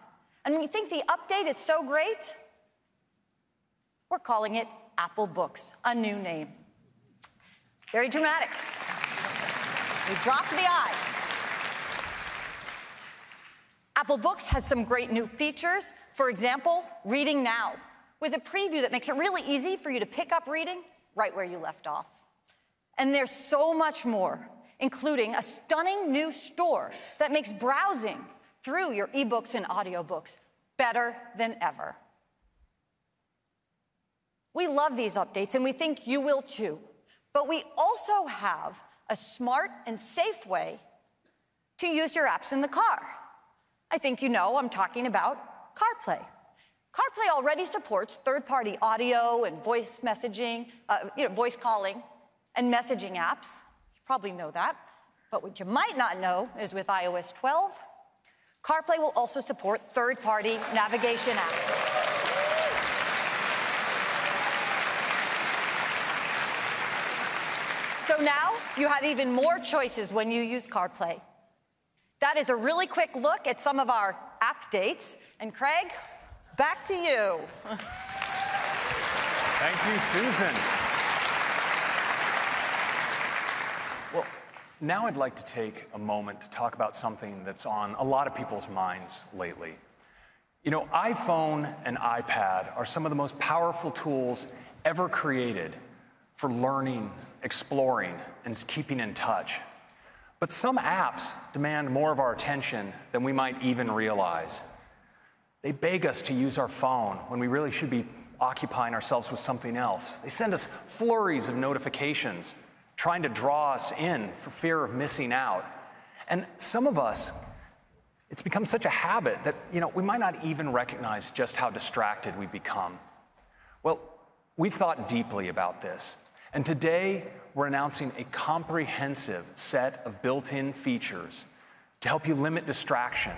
And we think the update is so great, we're calling it Apple Books, a new name. Very dramatic. We dropped the I. Apple Books has some great new features. For example, Reading Now, with a preview that makes it really easy for you to pick up reading right where you left off. And there's so much more, including a stunning new store that makes browsing through your ebooks and audiobooks better than ever. We love these updates, and we think you will too. But we also have a smart and safe way to use your apps in the car. I think you know I'm talking about CarPlay. CarPlay already supports third-party audio and voice messaging, voice calling and messaging apps. You probably know that. But what you might not know is with iOS 12, CarPlay will also support third-party navigation apps. So now you have even more choices when you use CarPlay. That is a really quick look at some of our app dates. And Craig, back to you. Thank you, Susan. Well, now I'd like to take a moment to talk about something that's on a lot of people's minds lately. You know, iPhone and iPad are some of the most powerful tools ever created for learning, exploring, and keeping in touch. But some apps demand more of our attention than we might even realize. They beg us to use our phone when we really should be occupying ourselves with something else. They send us flurries of notifications, trying to draw us in for fear of missing out. And some of us, it's become such a habit that, we might not even recognize just how distracted we've become. Well, we've thought deeply about this. And today, we're announcing a comprehensive set of built-in features to help you limit distraction,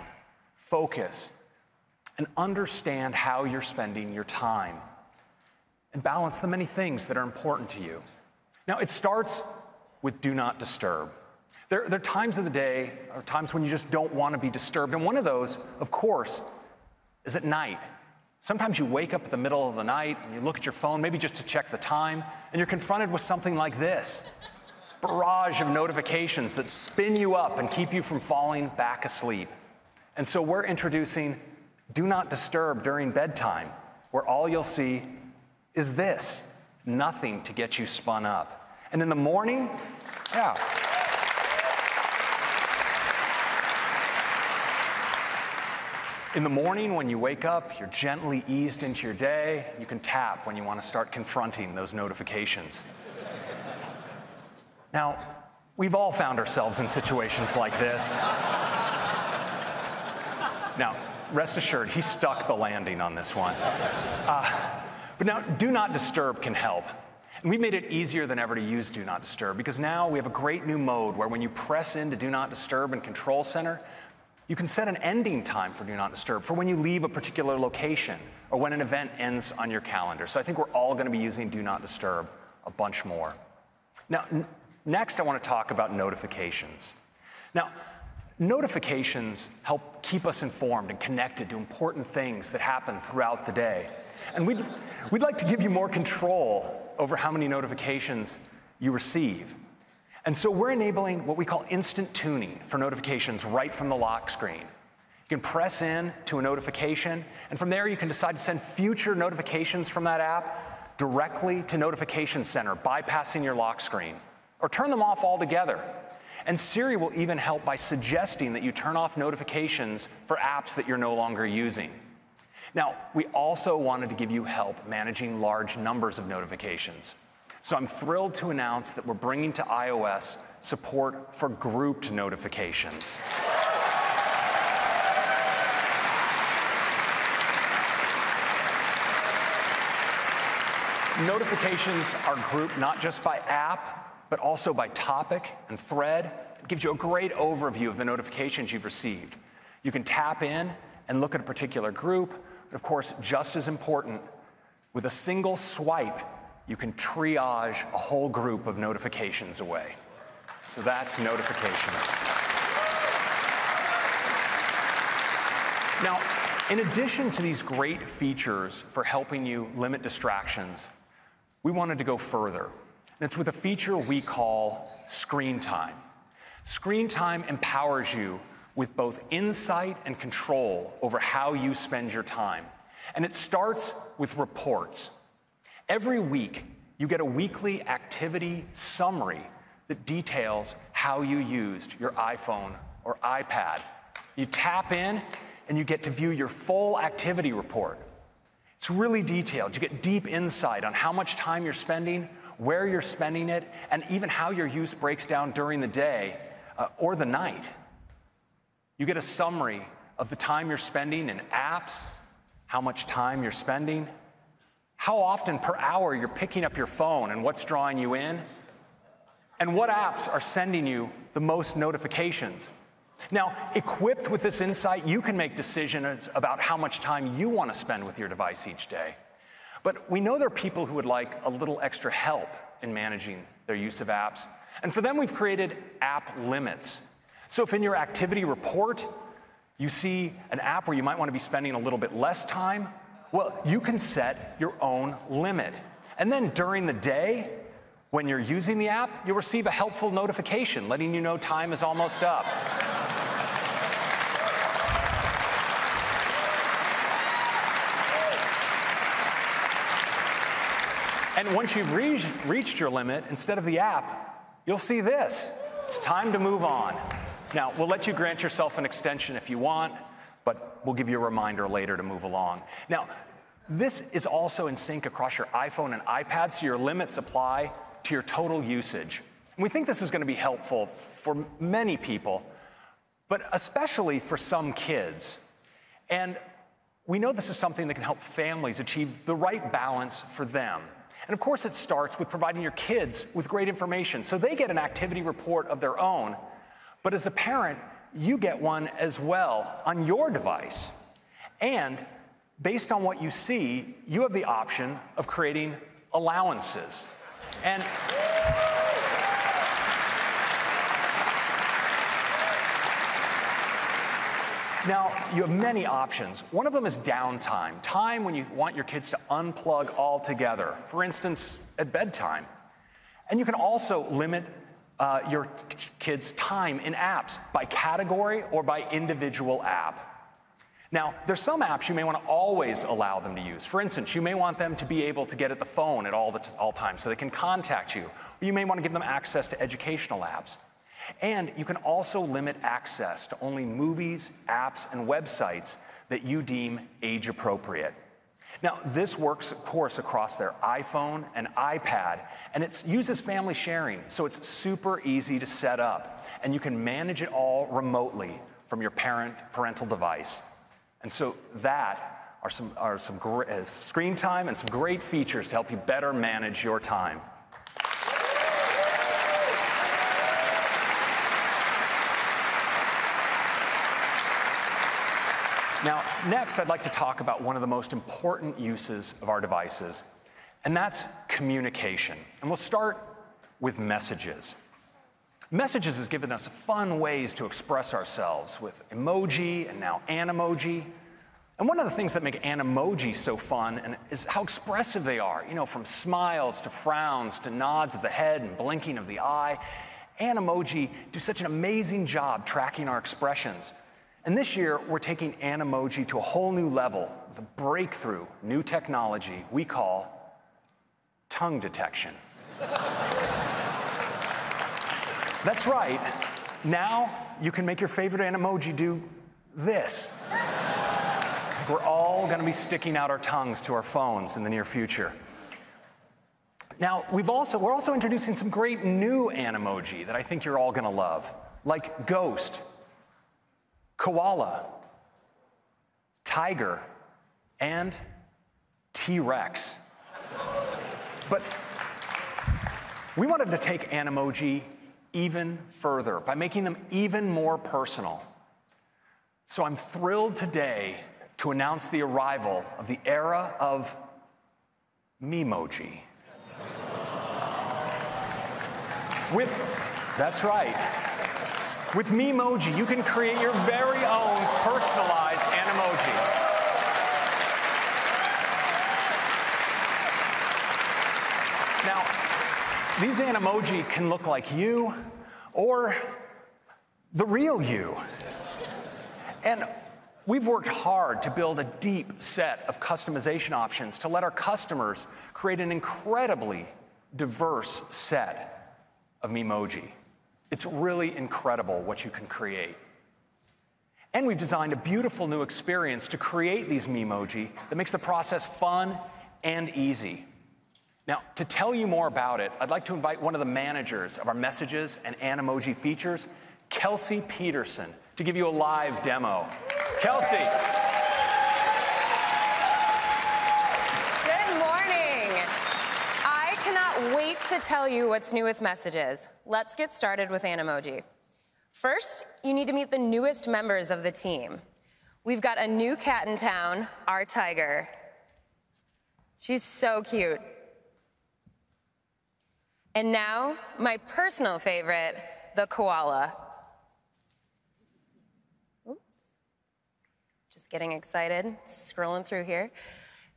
focus, and understand how you're spending your time, and balance the many things that are important to you. Now, it starts with Do Not Disturb. There are times of the day, or times when you just don't want to be disturbed, and one of those, of course, is at night. Sometimes you wake up in the middle of the night and you look at your phone, maybe just to check the time, and you're confronted with something like this. Barrage of notifications that spin you up and keep you from falling back asleep. And so we're introducing Do Not Disturb during bedtime, where all you'll see is this, nothing to get you spun up. And in the morning, in the morning, when you wake up, you're gently eased into your day. You can tap when you want to start confronting those notifications. Now, we've all found ourselves in situations like this. Now, rest assured, he stuck the landing on this one. But now, Do Not Disturb can help. And we made it easier than ever to use Do Not Disturb, because now we have a great new mode where when you press into Do Not Disturb in Control Center, you can set an ending time for Do Not Disturb, for when you leave a particular location, or when an event ends on your calendar. So I think we're all going to be using Do Not Disturb a bunch more. Now, next I want to talk about notifications. Now, notifications help keep us informed and connected to important things that happen throughout the day. And we'd like to give you more control over how many notifications you receive. And so we're enabling what we call instant tuning for notifications right from the lock screen. You can press in to a notification, and from there you can decide to send future notifications from that app directly to Notification Center, bypassing your lock screen, or turn them off altogether. And Siri will even help by suggesting that you turn off notifications for apps that you're no longer using. Now, we also wanted to give you help managing large numbers of notifications. So I'm thrilled to announce that we're bringing to iOS support for grouped notifications. Notifications are grouped not just by app, but also by topic and thread. It gives you a great overview of the notifications you've received. You can tap in and look at a particular group, but of course, just as important, with a single swipe, you can triage a whole group of notifications away. So that's notifications. Now, in addition to these great features for helping you limit distractions, we wanted to go further. And it's with a feature we call Screen Time. Screen Time empowers you with both insight and control over how you spend your time. And it starts with reports. Every week, you get a weekly activity summary that details how you used your iPhone or iPad. You tap in, and you get to view your full activity report. It's really detailed. You get deep insight on how much time you're spending, where you're spending it, and even how your use breaks down during the day or the night. You get a summary of the time you're spending in apps, how much time you're spending, how often per hour you're picking up your phone and what's drawing you in, and what apps are sending you the most notifications. Now, equipped with this insight, you can make decisions about how much time you want to spend with your device each day. But we know there are people who would like a little extra help in managing their use of apps. And for them, we've created app limits. So if in your activity report you see an app where you might want to be spending a little bit less time, well, you can set your own limit. And then during the day, when you're using the app, you'll receive a helpful notification letting you know time is almost up. And once you've reached your limit, instead of the app, you'll see this. It's time to move on. Now, we'll let you grant yourself an extension if you want, but we'll give you a reminder later to move along. Now, this is also in sync across your iPhone and iPad, so your limits apply to your total usage. And we think this is going to be helpful for many people, but especially for some kids. And we know this is something that can help families achieve the right balance for them. And of course, it starts with providing your kids with great information so they get an activity report of their own. But as a parent, you get one as well on your device. And based on what you see, you have the option of creating allowances. And now, you have many options. One of them is downtime, time when you want your kids to unplug altogether, for instance, at bedtime. And you can also limit your kids' time in apps by category or by individual app. Now, there's some apps you may want to always allow them to use. For instance, you may want them to be able to get at the phone at all times so they can contact you. Or you may want to give them access to educational apps. And you can also limit access to only movies, apps, and websites that you deem age appropriate. Now, this works, of course, across their iPhone and iPad, and it uses family sharing, so it's super easy to set up. And you can manage it all remotely from your parental device. And so that are some great screen time and some great features to help you better manage your time. Now, next, I'd like to talk about one of the most important uses of our devices, and that's communication. And we'll start with messages. Messages has given us fun ways to express ourselves with emoji and now Animoji. And one of the things that make Animoji so fun is how expressive they are. You know, from smiles to frowns to nods of the head and blinking of the eye. Animoji do such an amazing job tracking our expressions. And this year, we're taking Animoji to a whole new level with a breakthrough new technology we call tongue detection. That's right. Now you can make your favorite Animoji do this. We're all going to be sticking out our tongues to our phones in the near future. Now, we're also introducing some great new Animoji that I think you're all going to love, like ghost, koala, tiger, and T-Rex. But we wanted to take Animoji even further by making them even more personal. So I'm thrilled today to announce the arrival of the era of Memoji. That's right. With Memoji, you can create your very own personalized Animoji. Now, these Animoji can look like you or the real you. And we've worked hard to build a deep set of customization options to let our customers create an incredibly diverse set of Memoji. It's really incredible what you can create. And we've designed a beautiful new experience to create these Memoji that makes the process fun and easy. Now, to tell you more about it, I'd like to invite one of the managers of our messages and Animoji features, Kelsey Peterson, to give you a live demo. Kelsey. Good morning. I cannot wait to tell you what's new with messages. Let's get started with Animoji. First, you need to meet the newest members of the team. We've got a new cat in town, our tiger. She's so cute. And now, my personal favorite, the koala. getting excited, scrolling through here.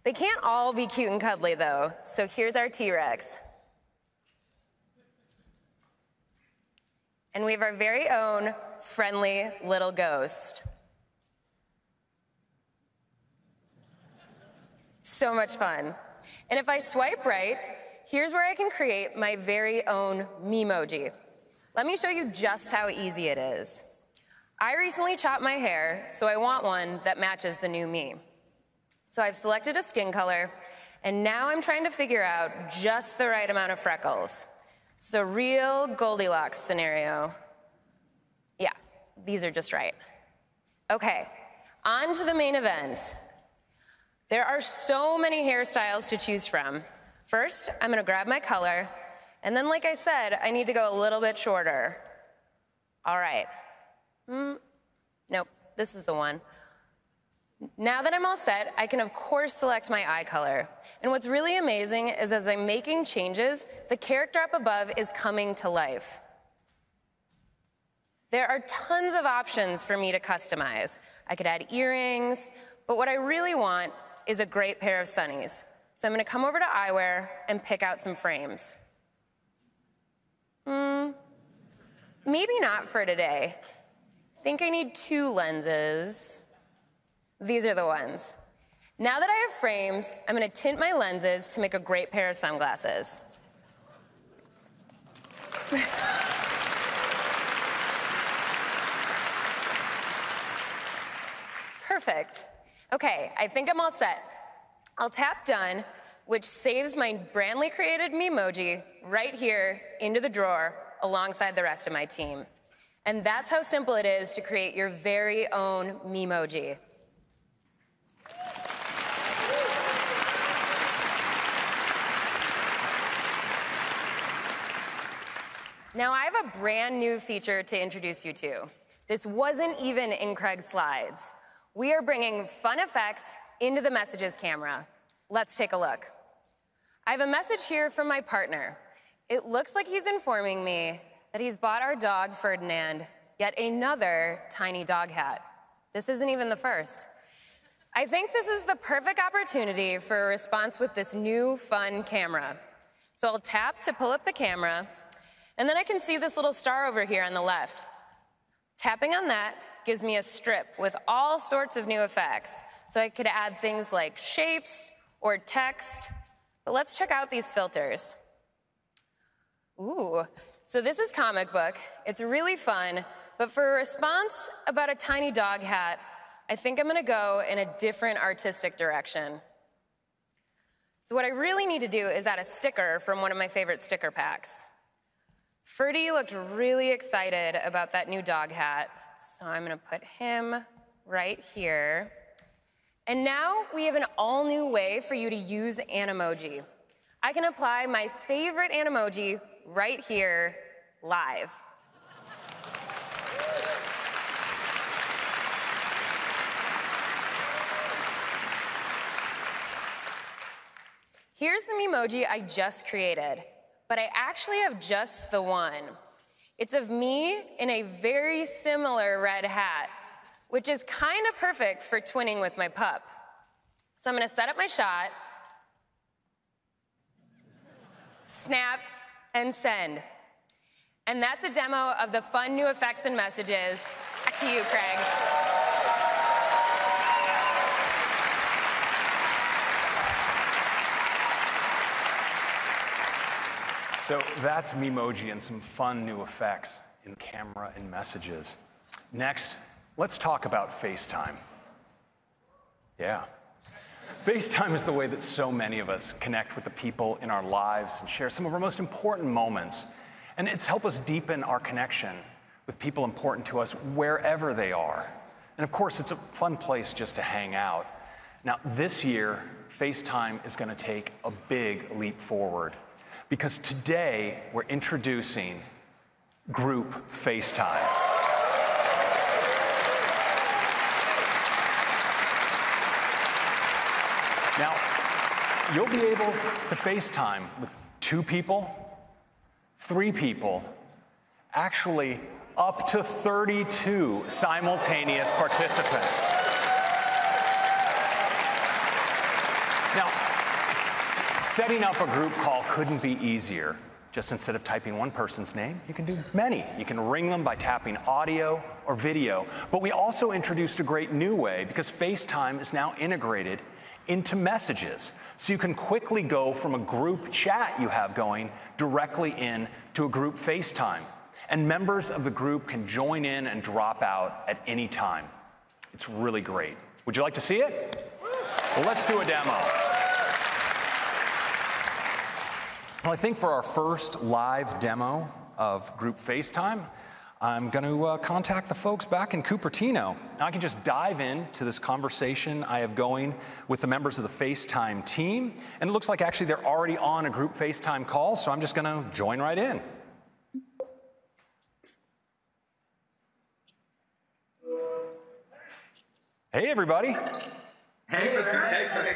They can't all be cute and cuddly, though, so here's our T-Rex. And we have our very own friendly little ghost. So much fun. And if I swipe right, here's where I can create my very own Memoji. Let me show you just how easy it is. I recently chopped my hair, so I want one that matches the new me. So I've selected a skin color, and now I'm trying to figure out just the right amount of freckles. So real Goldilocks scenario. Yeah, these are just right. Okay, on to the main event. There are so many hairstyles to choose from. First, I'm gonna grab my color, and then like I said, I need to go a little bit shorter. All right. Nope, this is the one. Now that I'm all set, I can of course select my eye color. And what's really amazing is as I'm making changes, the character up above is coming to life. There are tons of options for me to customize. I could add earrings, but what I really want is a great pair of sunnies. So I'm gonna come over to eyewear and pick out some frames. Maybe not for today. I think I need 2 lenses. These are the ones. Now that I have frames, I'm gonna tint my lenses to make a great pair of sunglasses. Perfect. Okay, I think I'm all set. I'll tap done, which saves my brandly created Memoji right here into the drawer alongside the rest of my team. And that's how simple it is to create your very own Memoji. Now I have a brand new feature to introduce you to. This wasn't even in Craig's slides. We are bringing fun effects into the messages camera. Let's take a look. I have a message here from my partner. It looks like he's informing me that he's bought our dog, Ferdinand, yet another tiny dog hat. This isn't even the first. I think this is the perfect opportunity for a response with this new fun camera. So I'll tap to pull up the camera, and then I can see this little star over here on the left. Tapping on that gives me a strip with all sorts of new effects. So I could add things like shapes or text, but let's check out these filters. Ooh, so this is comic book. It's really fun, but for a response about a tiny dog hat, I think I'm gonna go in a different artistic direction. So what I really need to do is add a sticker from one of my favorite sticker packs. Ferdy looked really excited about that new dog hat, so I'm gonna put him right here. And now we have an all-new way for you to use Animoji. I can apply my favorite Animoji right here, live. Here's the Memoji I just created, but I actually have just the one. It's of me in a very similar red hat, which is kind of perfect for twinning with my pup. So I'm gonna set up my shot, snap, and send. And that's a demo of the fun new effects and messages. Back to you, Craig. So that's Memoji and some fun new effects in camera and messages. Next, let's talk about FaceTime. Yeah. FaceTime is the way that so many of us connect with the people in our lives and share some of our most important moments. And it's helped us deepen our connection with people important to us wherever they are. And of course, it's a fun place just to hang out. Now, this year, FaceTime is going to take a big leap forward, because today we're introducing Group FaceTime. Now, you'll be able to FaceTime with 2 people, 3 people, actually up to 32 simultaneous participants. Now, setting up a group call couldn't be easier. Just instead of typing one person's name, you can do many. You can ring them by tapping audio or video. But we also introduced a great new way because FaceTime is now integrated into messages. So you can quickly go from a group chat you have going directly in to a group FaceTime. And members of the group can join in and drop out at any time. It's really great. Would you like to see it? Well, let's do a demo. Well, I think for our first live demo of group FaceTime, I'm going to contact the folks back in Cupertino. Now, I can just dive into this conversation I have going with the members of the FaceTime team. And it looks like actually they're already on a group FaceTime call, so I'm just going to join right in. Hey, everybody. Hey, Craig.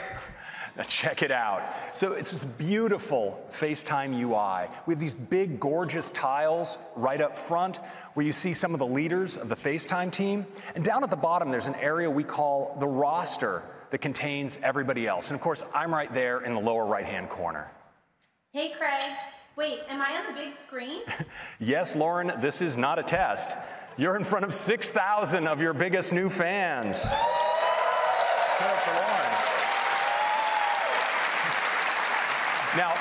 Now check it out. So it's this beautiful FaceTime UI. We have these big, gorgeous tiles right up front where you see some of the leaders of the FaceTime team. And down at the bottom, there's an area we call the roster that contains everybody else. And of course, I'm right there in the lower right-hand corner. Hey, Craig. Wait, am I on the big screen? Yes, Lauren, this is not a test. You're in front of 6,000 of your biggest new fans. Let's go for Lauren. Now,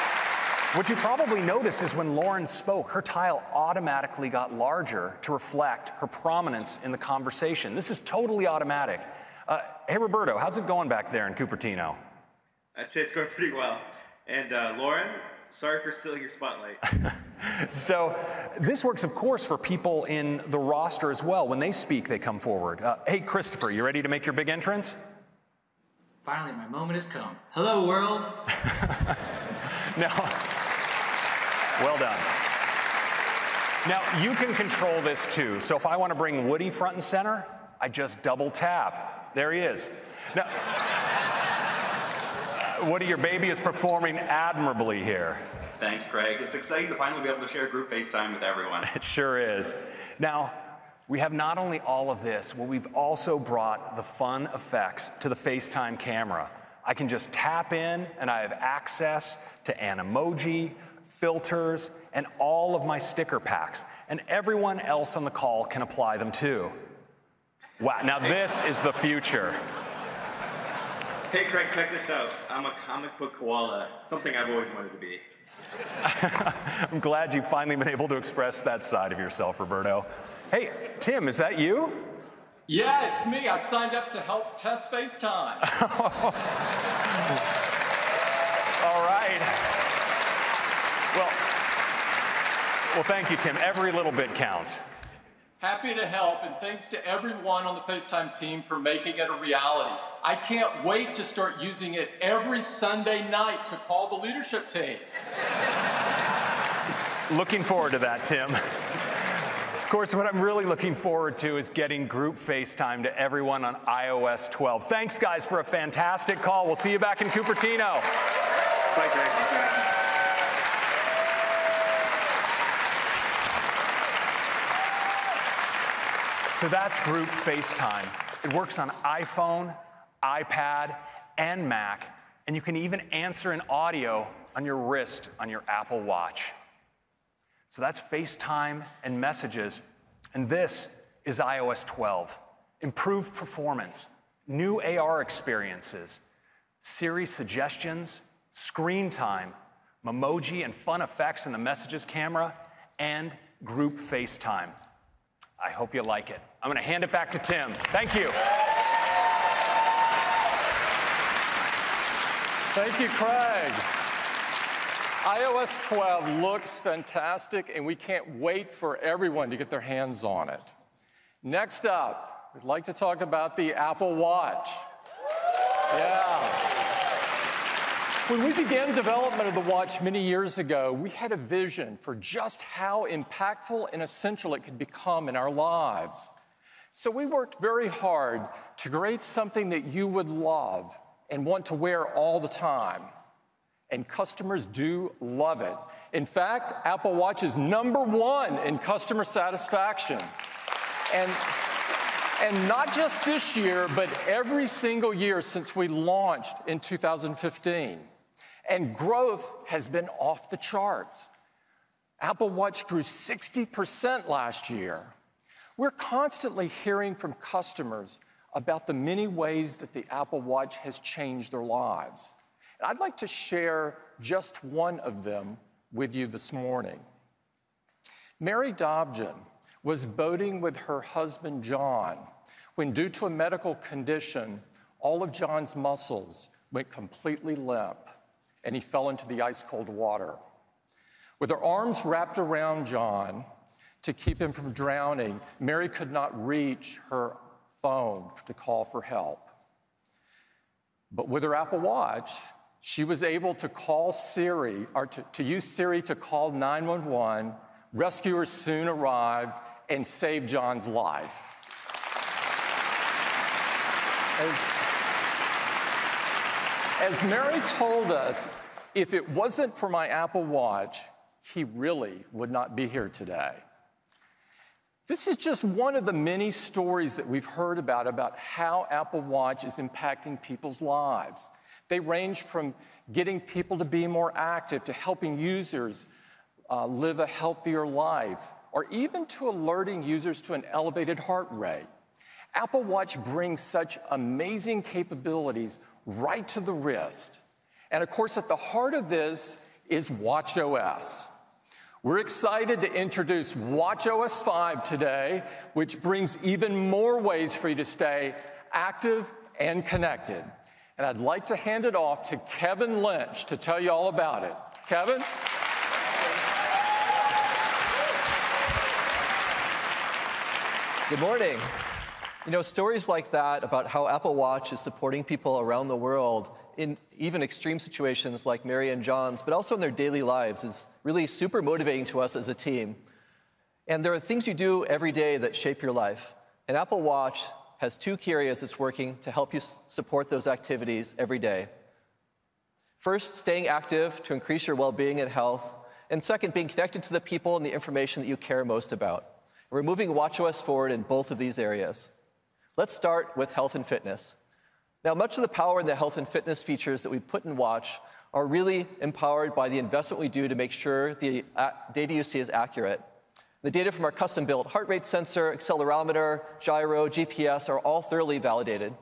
what you probably noticed is when Lauren spoke, her tile automatically got larger to reflect her prominence in the conversation. This is totally automatic. Hey, Roberto, how's it going back there in Cupertino? I'd say it's going pretty well. And Lauren, sorry for stealing your spotlight. So this works, of course, for people in the roster as well. When they speak, they come forward. Hey, Christopher, you ready to make your big entrance? Finally, my moment has come. Hello, world. Now, well done. Now, you can control this too. So if I want to bring Woody front and center, I just double tap. There he is. Now, Woody, your baby is performing admirably here. Thanks, Craig. It's exciting to finally be able to share group FaceTime with everyone. It sure is. Now, we have not only all of this, but we've also brought the fun effects to the FaceTime camera. I can just tap in and I have access to an emoji, filters, and all of my sticker packs. And everyone else on the call can apply them too. Wow, now this is the future. Hey, Craig, check this out. I'm a comic book koala, something I've always wanted to be. I'm glad you've finally been able to express that side of yourself, Roberto. Hey, Tim, is that you? Yeah, it's me. I signed up to help test FaceTime. All right. Well, thank you, Tim. Every little bit counts. Happy to help, and thanks to everyone on the FaceTime team for making it a reality. I can't wait to start using it every Sunday night to call the leadership team. Looking forward to that, Tim. Of course, what I'm really looking forward to is getting group FaceTime to everyone on iOS 12. Thanks, guys, for a fantastic call. We'll see you back in Cupertino. Bye, Greg. So that's group FaceTime. It works on iPhone, iPad, and Mac, and you can even answer in audio on your wrist on your Apple Watch. So that's FaceTime and messages, and this is iOS 12. Improved performance, new AR experiences, Siri suggestions, screen time, Memoji and fun effects in the messages camera, and group FaceTime. I hope you like it. I'm going to hand it back to Tim. Thank you. Thank you, Craig. iOS 12 looks fantastic, and we can't wait for everyone to get their hands on it. Next up, we'd like to talk about the Apple Watch. Yeah. When we began development of the watch many years ago, we had a vision for just how impactful and essential it could become in our lives. So we worked very hard to create something that you would love and want to wear all the time. And customers do love it. In fact, Apple Watch is #1 in customer satisfaction. And not just this year, but every single year since we launched in 2015. And growth has been off the charts. Apple Watch grew 60% last year. We're constantly hearing from customers about the many ways that the Apple Watch has changed their lives. And I'd like to share just one of them with you this morning. Mary Dobjan was boating with her husband, John, when due to a medical condition, all of John's muscles went completely limp, and he fell into the ice-cold water. With her arms wrapped around John to keep him from drowning, Mary could not reach her phone to call for help. But with her Apple Watch, she was able to call Siri, or to use Siri to call 911. Rescuers soon arrived and saved John's life. As Mary told us, if it wasn't for my Apple Watch, he really would not be here today. This is just one of the many stories that we've heard about how Apple Watch is impacting people's lives. They range from getting people to be more active, to helping users live a healthier life, or even to alerting users to an elevated heart rate. Apple Watch brings such amazing capabilities right to the wrist. And of course, at the heart of this is Watchos. We're excited to introduce Watchos 5 today, which brings even more ways for you to stay active and connected. And I'd like to hand it off to Kevin Lynch to tell you all about it. Kevin? Good morning. You know, stories like that about how Apple Watch is supporting people around the world in even extreme situations like Mary and John's, but also in their daily lives, is really super motivating to us as a team. And there are things you do every day that shape your life. And Apple Watch has two key areas it's working to help you support those activities every day. First, staying active to increase your well-being and health. And second, being connected to the people and the information that you care most about. We're moving Watchos forward in both of these areas. Let's start with health and fitness. Now, much of the power in the health and fitness features that we put in Watch are really empowered by the investment we do to make sure the data you see is accurate. The data from our custom-built heart rate sensor, accelerometer, gyro, GPS are all thoroughly validated.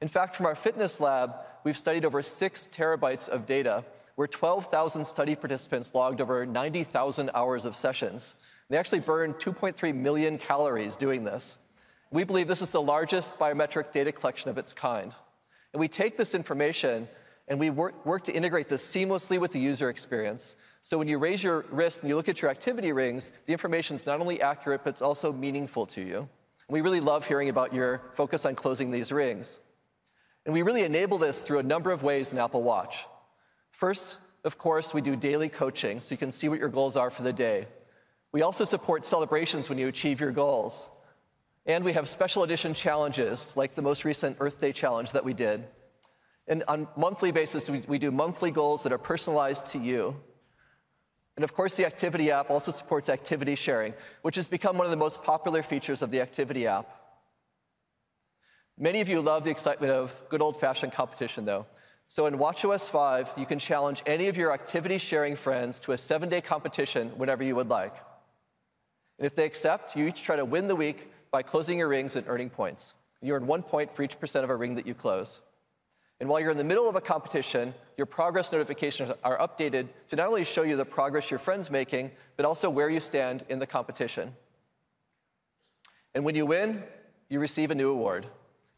In fact, from our fitness lab, we've studied over 6 terabytes of data, where 12,000 study participants logged over 90,000 hours of sessions. They actually burned 2.3 million calories doing this. We believe this is the largest biometric data collection of its kind. And we take this information and we work to integrate this seamlessly with the user experience. So when you raise your wrist and you look at your activity rings, the information is not only accurate, but it's also meaningful to you. And we really love hearing about your focus on closing these rings. And we really enable this through a number of ways in Apple Watch. First, of course, we do daily coaching, so you can see what your goals are for the day. We also support celebrations when you achieve your goals. And we have special edition challenges, like the most recent Earth Day challenge that we did. And on a monthly basis, we do monthly goals that are personalized to you. And of course, the Activity app also supports activity sharing, which has become one of the most popular features of the Activity app. Many of you love the excitement of good old-fashioned competition, though. So in Watchos 5, you can challenge any of your activity-sharing friends to a 7-day competition whenever you would like. And if they accept, you each try to win the week by closing your rings and earning points. You earn 1 point for each % of a ring that you close. And while you're in the middle of a competition, your progress notifications are updated to not only show you the progress your friend's making, but also where you stand in the competition. And when you win, you receive a new award.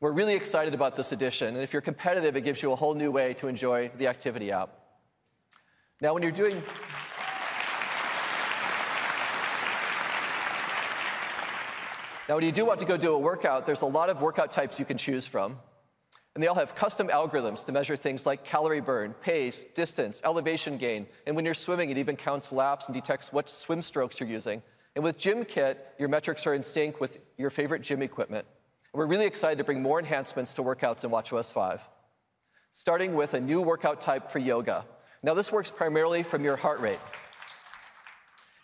We're really excited about this addition, and if you're competitive, it gives you a whole new way to enjoy the Activity app. Now, when you do want to go do a workout, there's a lot of workout types you can choose from. And they all have custom algorithms to measure things like calorie burn, pace, distance, elevation gain. And when you're swimming, it even counts laps and detects what swim strokes you're using. And with Gym Kit, your metrics are in sync with your favorite gym equipment. And we're really excited to bring more enhancements to workouts in Watchos 5, starting with a new workout type for yoga. Now, this works primarily from your heart rate.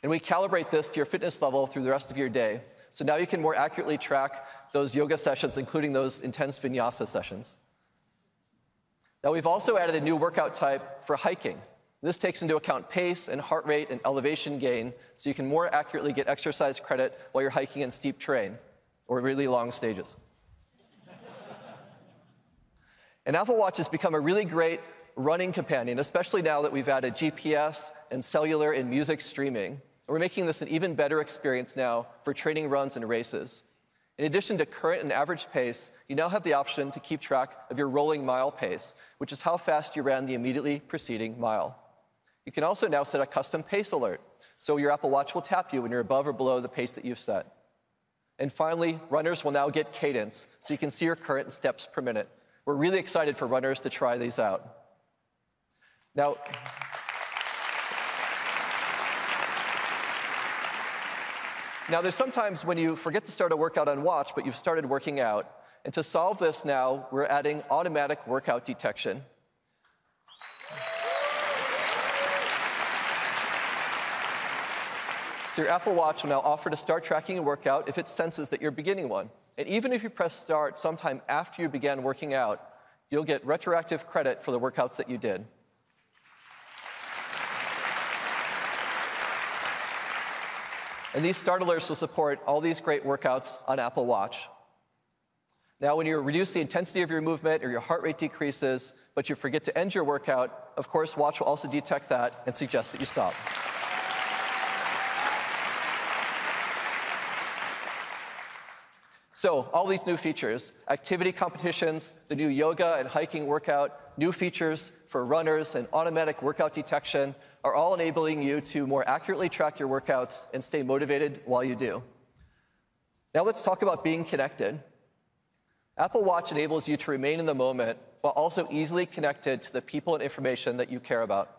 And we calibrate this to your fitness level through the rest of your day. So now you can more accurately track those yoga sessions, including those intense vinyasa sessions. Now we've also added a new workout type for hiking. This takes into account pace and heart rate and elevation gain, so you can more accurately get exercise credit while you're hiking in steep terrain or really long stages. And Apple Watch has become a really great running companion, especially now that we've added GPS and cellular and music streaming. We're making this an even better experience now for training runs and races. In addition to current and average pace, you now have the option to keep track of your rolling mile pace, which is how fast you ran the immediately preceding mile. You can also now set a custom pace alert, so your Apple Watch will tap you when you're above or below the pace that you've set. And finally, runners will now get cadence, so you can see your current steps per minute. We're really excited for runners to try these out. Now, there's sometimes when you forget to start a workout on Watch, but you've started working out. And to solve this now, we're adding automatic workout detection. So your Apple Watch will now offer to start tracking a workout if it senses that you're beginning one. And even if you press start sometime after you began working out, you'll get retroactive credit for the workouts that you did. And these start alerts will support all these great workouts on Apple Watch. Now, when you reduce the intensity of your movement or your heart rate decreases, but you forget to end your workout, of course, Watch will also detect that and suggest that you stop. So all these new features, activity competitions, the new yoga and hiking workout, new features for runners and automatic workout detection are all enabling you to more accurately track your workouts and stay motivated while you do. Now let's talk about being connected. Apple Watch enables you to remain in the moment while also easily connected to the people and information that you care about.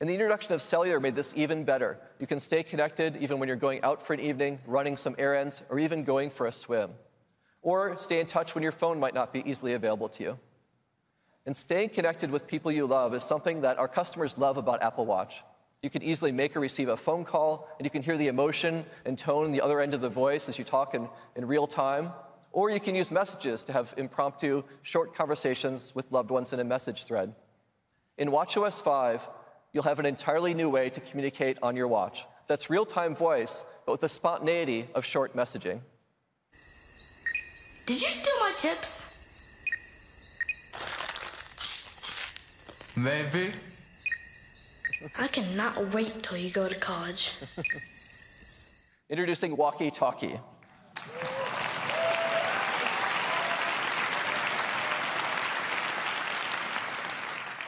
And the introduction of cellular made this even better. You can stay connected even when you're going out for an evening, running some errands, or even going for a swim. Or stay in touch when your phone might not be easily available to you. And staying connected with people you love is something that our customers love about Apple Watch. You can easily make or receive a phone call, and you can hear the emotion and tone on the other end of the voice as you talk in real time. Or you can use messages to have impromptu, short conversations with loved ones in a message thread. In Watchos 5, you'll have an entirely new way to communicate on your watch. That's real-time voice, but with the spontaneity of short messaging. Did you steal my chips? Maybe. I cannot wait till you go to college. Introducing Walkie-Talkie.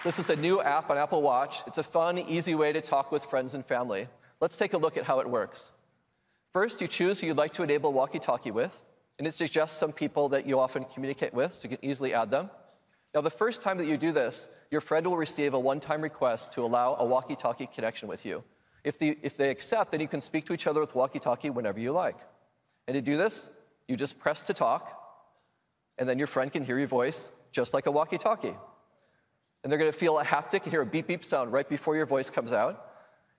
This is a new app on Apple Watch. It's a fun, easy way to talk with friends and family. Let's take a look at how it works. First, you choose who you'd like to enable walkie-talkie with, and it suggests some people that you often communicate with, so you can easily add them. Now, the first time that you do this, your friend will receive a one-time request to allow a walkie-talkie connection with you. If they accept, then you can speak to each other with walkie-talkie whenever you like. And to do this, you just press to talk, and then your friend can hear your voice just like a walkie-talkie. And they're going to feel a haptic and hear a beep beep sound right before your voice comes out.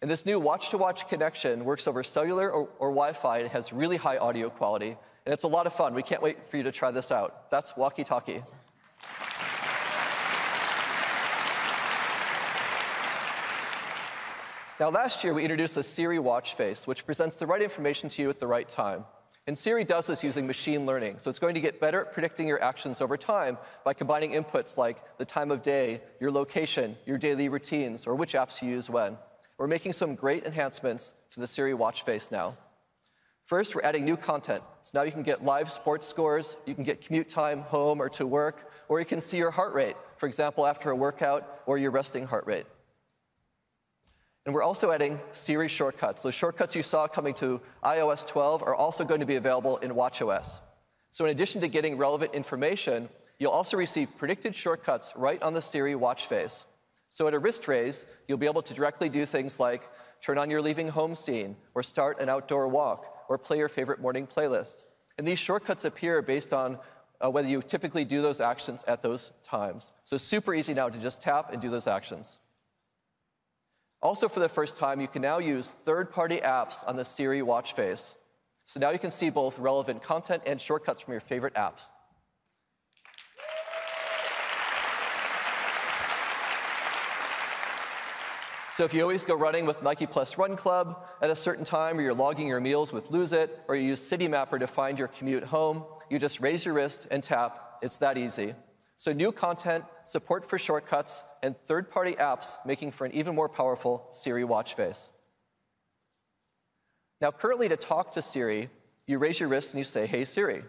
And this new watch-to-watch connection works over cellular or Wi-Fi. It has really high audio quality, and it's a lot of fun. We can't wait for you to try this out. That's walkie-talkie. Now, last year, we introduced a Siri watch face, which presents the right information to you at the right time. And Siri does this using machine learning, so it's going to get better at predicting your actions over time by combining inputs like the time of day, your location, your daily routines, or which apps you use when. We're making some great enhancements to the Siri watch face now. First, we're adding new content. So now you can get live sports scores, you can get commute time home or to work, or you can see your heart rate, for example, after a workout, or your resting heart rate. And we're also adding Siri shortcuts. Those shortcuts you saw coming to iOS 12 are also going to be available in Watchos. So in addition to getting relevant information, you'll also receive predicted shortcuts right on the Siri watch face. So at a wrist raise, you'll be able to directly do things like turn on your leaving home scene, or start an outdoor walk, or play your favorite morning playlist. And these shortcuts appear based on whether you typically do those actions at those times. So super easy now to just tap and do those actions. Also, for the first time, you can now use third-party apps on the Siri watch face. So now you can see both relevant content and shortcuts from your favorite apps. So if you always go running with Nike Plus Run Club at a certain time, or you're logging your meals with Lose It, or you use Citymapper to find your commute home, you just raise your wrist and tap. It's that easy. So new content, support for shortcuts, and third-party apps making for an even more powerful Siri watch face. Now, currently, to talk to Siri, you raise your wrist and you say, "Hey, Siri."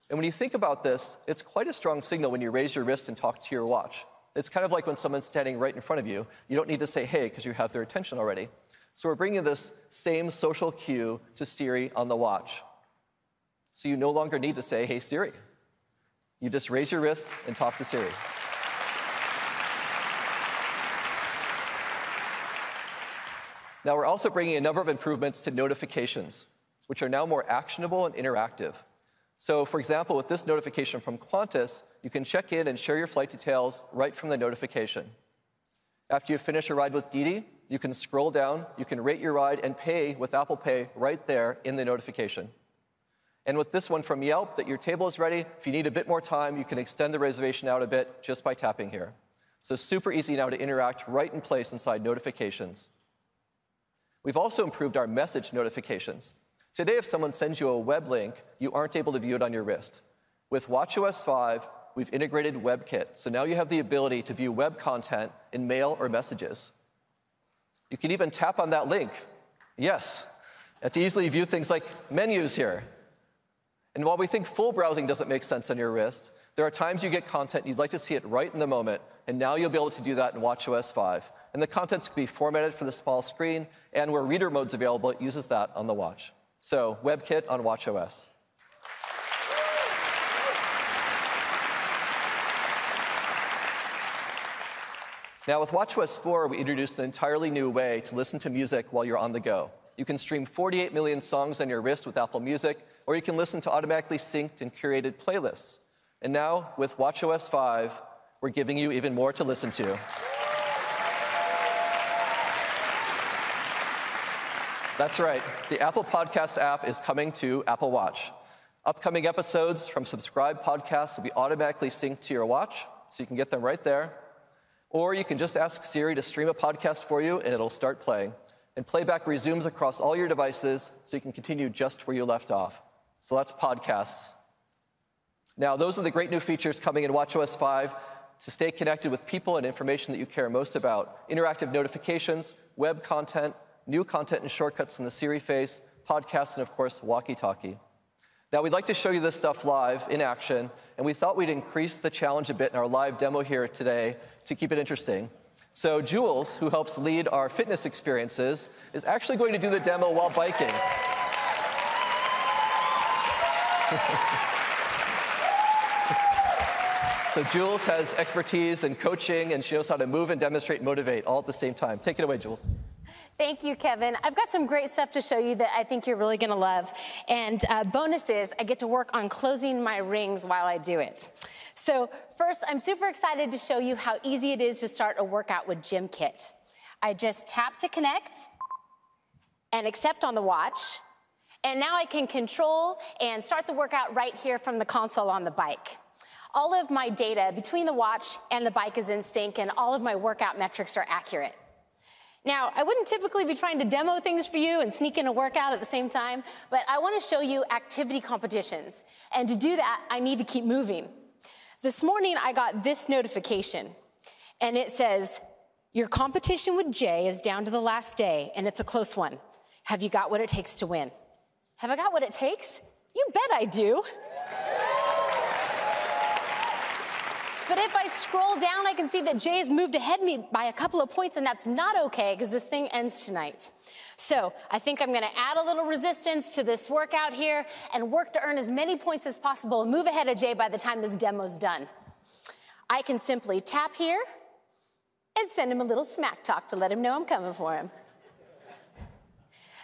And when you think about this, it's quite a strong signal when you raise your wrist and talk to your watch. It's kind of like when someone's standing right in front of you. You don't need to say, "Hey," because you have their attention already. So we're bringing this same social cue to Siri on the watch. So you no longer need to say, "Hey, Siri." You just raise your wrist and talk to Siri. Now, we're also bringing a number of improvements to notifications, which are now more actionable and interactive. So, for example, with this notification from Qantas, you can check in and share your flight details right from the notification. After you finish a ride with Didi, you can scroll down, you can rate your ride and pay with Apple Pay right there in the notification. And with this one from Yelp, that your table is ready, if you need a bit more time, you can extend the reservation out a bit just by tapping here. So super easy now to interact right in place inside notifications. We've also improved our message notifications. Today, if someone sends you a web link, you aren't able to view it on your wrist. With watchOS 5, we've integrated WebKit, so now you have the ability to view web content in mail or messages. You can even tap on that link. Yes, and to easily view things like menus here. And while we think full browsing doesn't make sense on your wrist, there are times you get content you'd like to see it right in the moment, and now you'll be able to do that in watchOS 5. And the contents can be formatted for the small screen, and where reader mode's available, it uses that on the watch. So WebKit on watchOS. Now with watchOS 4, we introduced an entirely new way to listen to music while you're on the go. You can stream 48 million songs on your wrist with Apple Music, or you can listen to automatically synced and curated playlists. And now with watchOS 5, we're giving you even more to listen to. That's right, the Apple Podcast app is coming to Apple Watch. Upcoming episodes from subscribed podcasts will be automatically synced to your watch, so you can get them right there. Or you can just ask Siri to stream a podcast for you, and it'll start playing. And playback resumes across all your devices, so you can continue just where you left off. So that's podcasts. Now, those are the great new features coming in watchOS 5 to stay connected with people and information that you care most about. Interactive notifications, web content, new content and shortcuts in the Siri face, podcasts, and of course, walkie-talkie. Now, we'd like to show you this stuff live in action, and we thought we'd increase the challenge a bit in our live demo here today to keep it interesting. So Jules, who helps lead our fitness experiences, is actually going to do the demo while biking. So Jules has expertise in coaching, and she knows how to move and demonstrate and motivate all at the same time. Take it away, Jules. Thank you, Kevin. I've got some great stuff to show you that I think you're really going to love. And bonus is I get to work on closing my rings while I do it. So first, I'm super excited to show you how easy it is to start a workout with GymKit. I just tap to connect and accept on the watch. And now I can control and start the workout right here from the console on the bike. All of my data between the watch and the bike is in sync, and all of my workout metrics are accurate. Now, I wouldn't typically be trying to demo things for you and sneak in a workout at the same time, but I want to show you activity competitions. And to do that, I need to keep moving. This morning, I got this notification, and it says, "Your competition with Jay is down to the last day, and it's a close one. Have you got what it takes to win?" Have I got what it takes? You bet I do. But if I scroll down, I can see that Jay has moved ahead of me by a couple of points, and that's not okay because this thing ends tonight. So I think I'm going to add a little resistance to this workout here and work to earn as many points as possible and move ahead of Jay by the time this demo's done. I can simply tap here and send him a little smack talk to let him know I'm coming for him.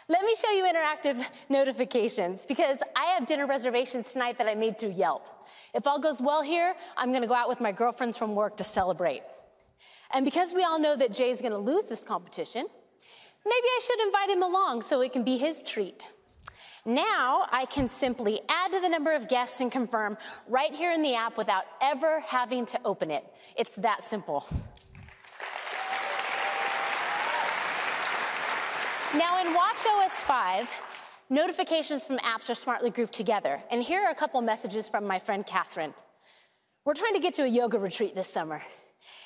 Let me show you interactive notifications because I have dinner reservations tonight that I made through Yelp. If all goes well here, I'm going to go out with my girlfriends from work to celebrate. And because we all know that Jay's going to lose this competition, maybe I should invite him along so it can be his treat. Now I can simply add to the number of guests and confirm right here in the app without ever having to open it. It's that simple. Now in Watchos 5, notifications from apps are smartly grouped together. And here are a couple messages from my friend Catherine. We're trying to get to a yoga retreat this summer,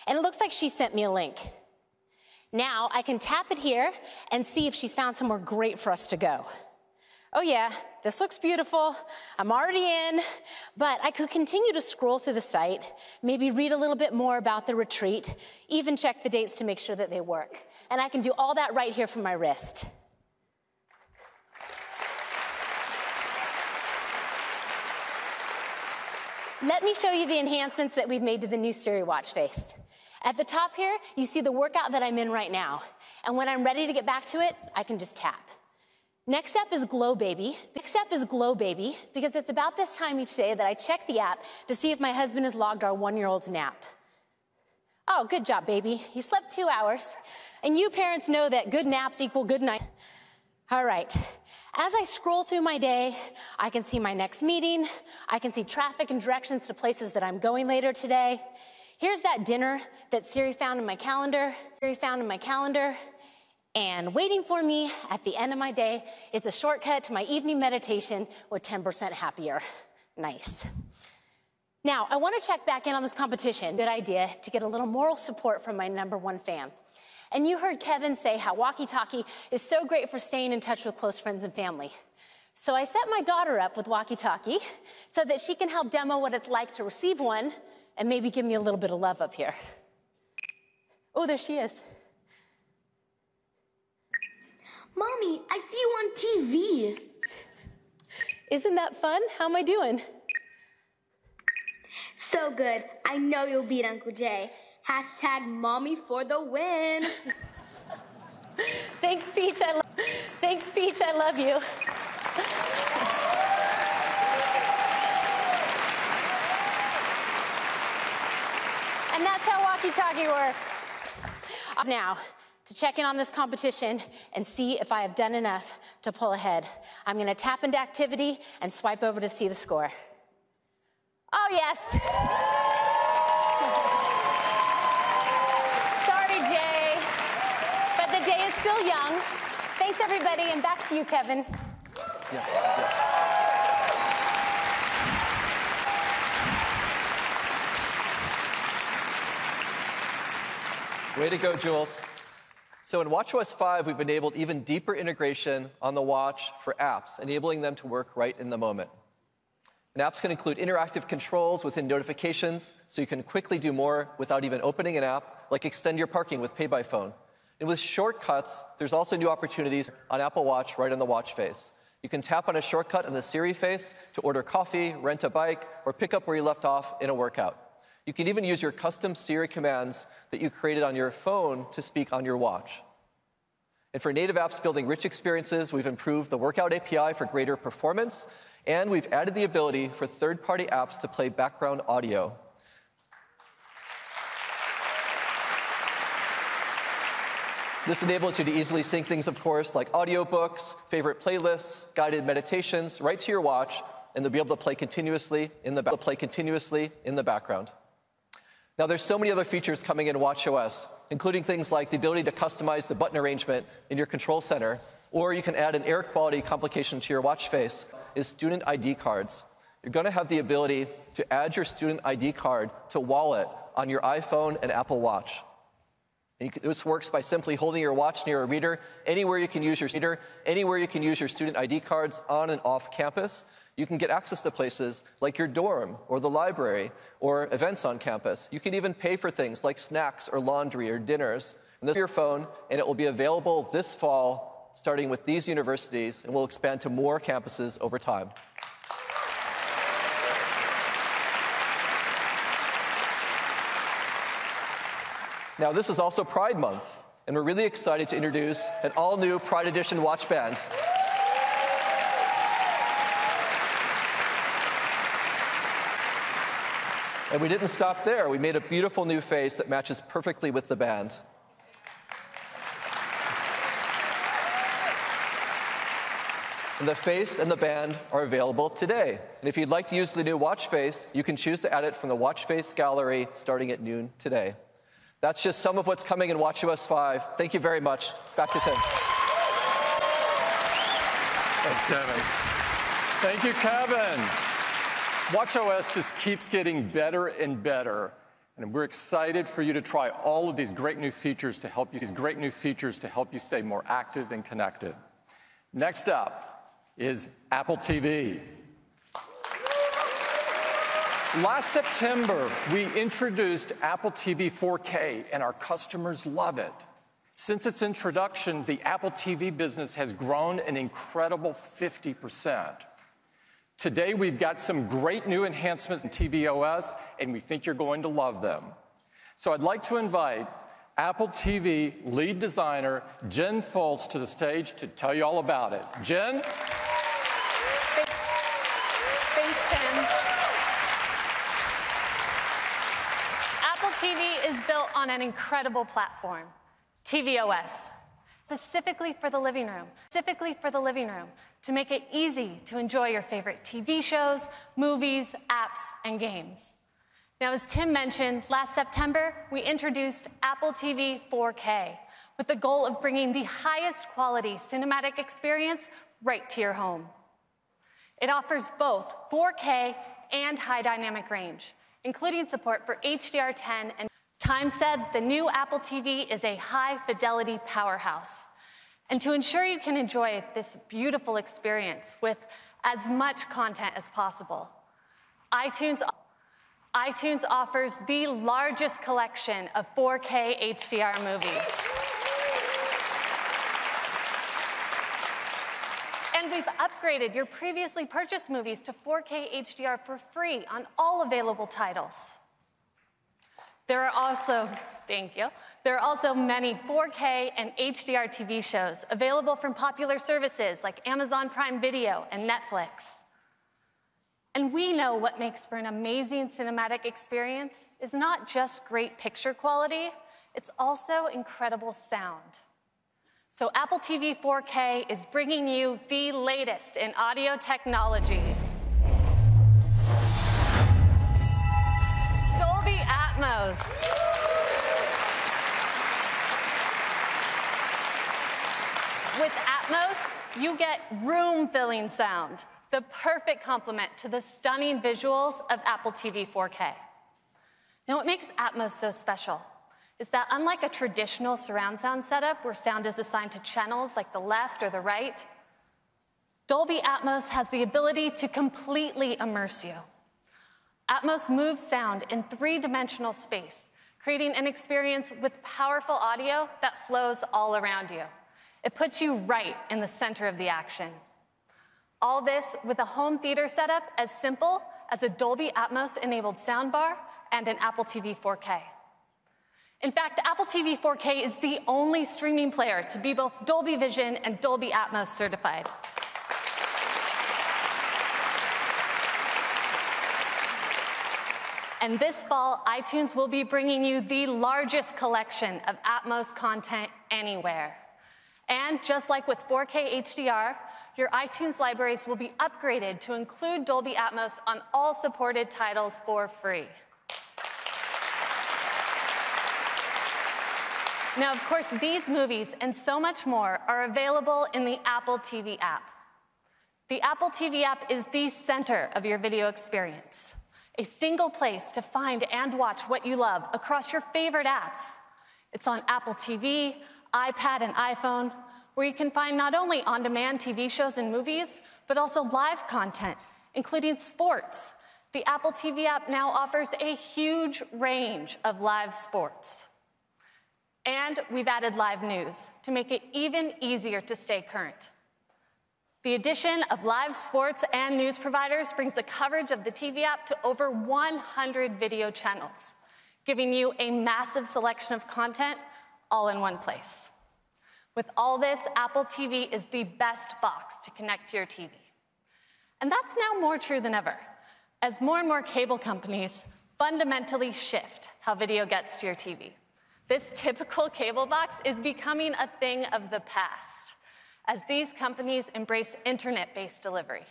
and it looks like she sent me a link. Now I can tap it here and see if she's found somewhere great for us to go. Oh yeah, this looks beautiful. I'm already in, but I could continue to scroll through the site, maybe read a little bit more about the retreat, even check the dates to make sure that they work. And I can do all that right here from my wrist. Let me show you the enhancements that we've made to the new Siri watch face. At the top here, you see the workout that I'm in right now. And when I'm ready to get back to it, I can just tap. Next up is Glow Baby. Next up is Glow Baby, because it's about this time each day that I check the app to see if my husband has logged our 1-year-old's nap. Oh, good job, baby. He slept 2 hours. And you parents know that good naps equal good night. All right. As I scroll through my day, I can see my next meeting. I can see traffic and directions to places that I'm going later today. Here's that dinner that Siri found in my calendar. And waiting for me at the end of my day is a shortcut to my evening meditation with 10% happier. Nice. Now, I want to check back in on this competition. Good idea to get a little moral support from my #1 fan. And you heard Kevin say how walkie-talkie is so great for staying in touch with close friends and family. So I set my daughter up with walkie-talkie so that she can help demo what it's like to receive one and maybe give me a little bit of love up here. Oh, there she is. Mommy, I see you on TV. Isn't that fun? How am I doing? So good. I know you'll beat Uncle Jay. #Mommy for the win. Thanks, Peach. Thanks, Peach. I love you. And that's how walkie-talkie works. Now, to check in on this competition and see if I have done enough to pull ahead, I'm going to tap into activity and swipe over to see the score. Oh, yes. Sorry, Jay, but the day is still young. Thanks, everybody, and back to you, Kevin. Way to go, Jules. So in Watchos 5, we've enabled even deeper integration on the watch for apps, enabling them to work right in the moment. And apps can include interactive controls within notifications, so you can quickly do more without even opening an app, like extend your parking with Pay by Phone. And with shortcuts, there's also new opportunities on Apple Watch right on the watch face. You can tap on a shortcut on the Siri face to order coffee, rent a bike, or pick up where you left off in a workout. You can even use your custom Siri commands that you created on your phone to speak on your watch. And for native apps building rich experiences, we've improved the Workout API for greater performance, and we've added the ability for third-party apps to play background audio. This enables you to easily sync things, of course, like audiobooks, favorite playlists, guided meditations, right to your watch, and they'll be able to play continuously in the background. Now, there's so many other features coming in Watchos, including things like the ability to customize the button arrangement in your control center, or you can add an air quality complication to your watch face, is student ID cards. You're going to have the ability to add your student ID card to Wallet on your iPhone and Apple Watch. And this works by simply holding your watch near a reader. Anywhere you can use your student ID cards on and off campus, you can get access to places like your dorm or the library or events on campus. You can even pay for things like snacks or laundry or dinners. And this is your phone, and it will be available this fall, starting with these universities, and will expand to more campuses over time. Now, this is also Pride Month, and we're really excited to introduce an all-new Pride Edition watch band. And we didn't stop there. We made a beautiful new face that matches perfectly with the band. And the face and the band are available today. And if you'd like to use the new watch face, you can choose to add it from the watch face gallery starting at noon today. That's just some of what's coming in WatchOS 5. Thank you very much. Back to Tim. Thanks, Kevin. Thank you, Kevin. WatchOS just keeps getting better and better. And we're excited for you to try all of these great new features to help you stay more active and connected. Next up is Apple TV. Last September, we introduced Apple TV 4K, and our customers love it. Since its introduction, the Apple TV business has grown an incredible 50%. Today, we've got some great new enhancements in tvOS, and we think you're going to love them. So I'd like to invite Apple TV lead designer Jen Foltz to the stage to tell you all about it. Jen? Thanks, Tim. Apple TV is built on an incredible platform, tvOS, specifically for the living room, to make it easy to enjoy your favorite TV shows, movies, apps, and games. Now, as Tim mentioned, last September, we introduced Apple TV 4K with the goal of bringing the highest quality cinematic experience right to your home. It offers both 4K and high dynamic range, including support for HDR10 and Time said the new Apple TV is a high-fidelity powerhouse. And to ensure you can enjoy this beautiful experience with as much content as possible, iTunes offers the largest collection of 4K HDR movies. And we've upgraded your previously purchased movies to 4K HDR for free on all available titles. There are also, there are also many 4K and HDR TV shows available from popular services like Amazon Prime Video and Netflix. And we know what makes for an amazing cinematic experience is not just great picture quality, it's also incredible sound. So Apple TV 4K is bringing you the latest in audio technology. Dolby Atmos. With Atmos, you get room-filling sound, the perfect complement to the stunning visuals of Apple TV 4K. Now, what makes Atmos so special is that unlike a traditional surround sound setup where sound is assigned to channels like the left or the right, Dolby Atmos has the ability to completely immerse you. Atmos moves sound in three-dimensional space, creating an experience with powerful audio that flows all around you. It puts you right in the center of the action. All this with a home theater setup as simple as a Dolby Atmos-enabled soundbar and an Apple TV 4K. In fact, Apple TV 4K is the only streaming player to be both Dolby Vision and Dolby Atmos certified. And this fall, iTunes will be bringing you the largest collection of Atmos content anywhere. And just like with 4K HDR, your iTunes libraries will be upgraded to include Dolby Atmos on all supported titles for free. Now, of course, these movies and so much more are available in the Apple TV app. The Apple TV app is the center of your video experience, a single place to find and watch what you love across your favorite apps. It's on Apple TV, iPad, and iPhone, where you can find not only on-demand TV shows and movies, but also live content, including sports. The Apple TV app now offers a huge range of live sports. And we've added live news to make it even easier to stay current. The addition of live sports and news providers brings the coverage of the TV app to over 100 video channels, giving you a massive selection of content all in one place. With all this, Apple TV is the best box to connect to your TV. And that's now more true than ever, as more and more cable companies fundamentally shift how video gets to your TV. This typical cable box is becoming a thing of the past, as these companies embrace internet-based delivery.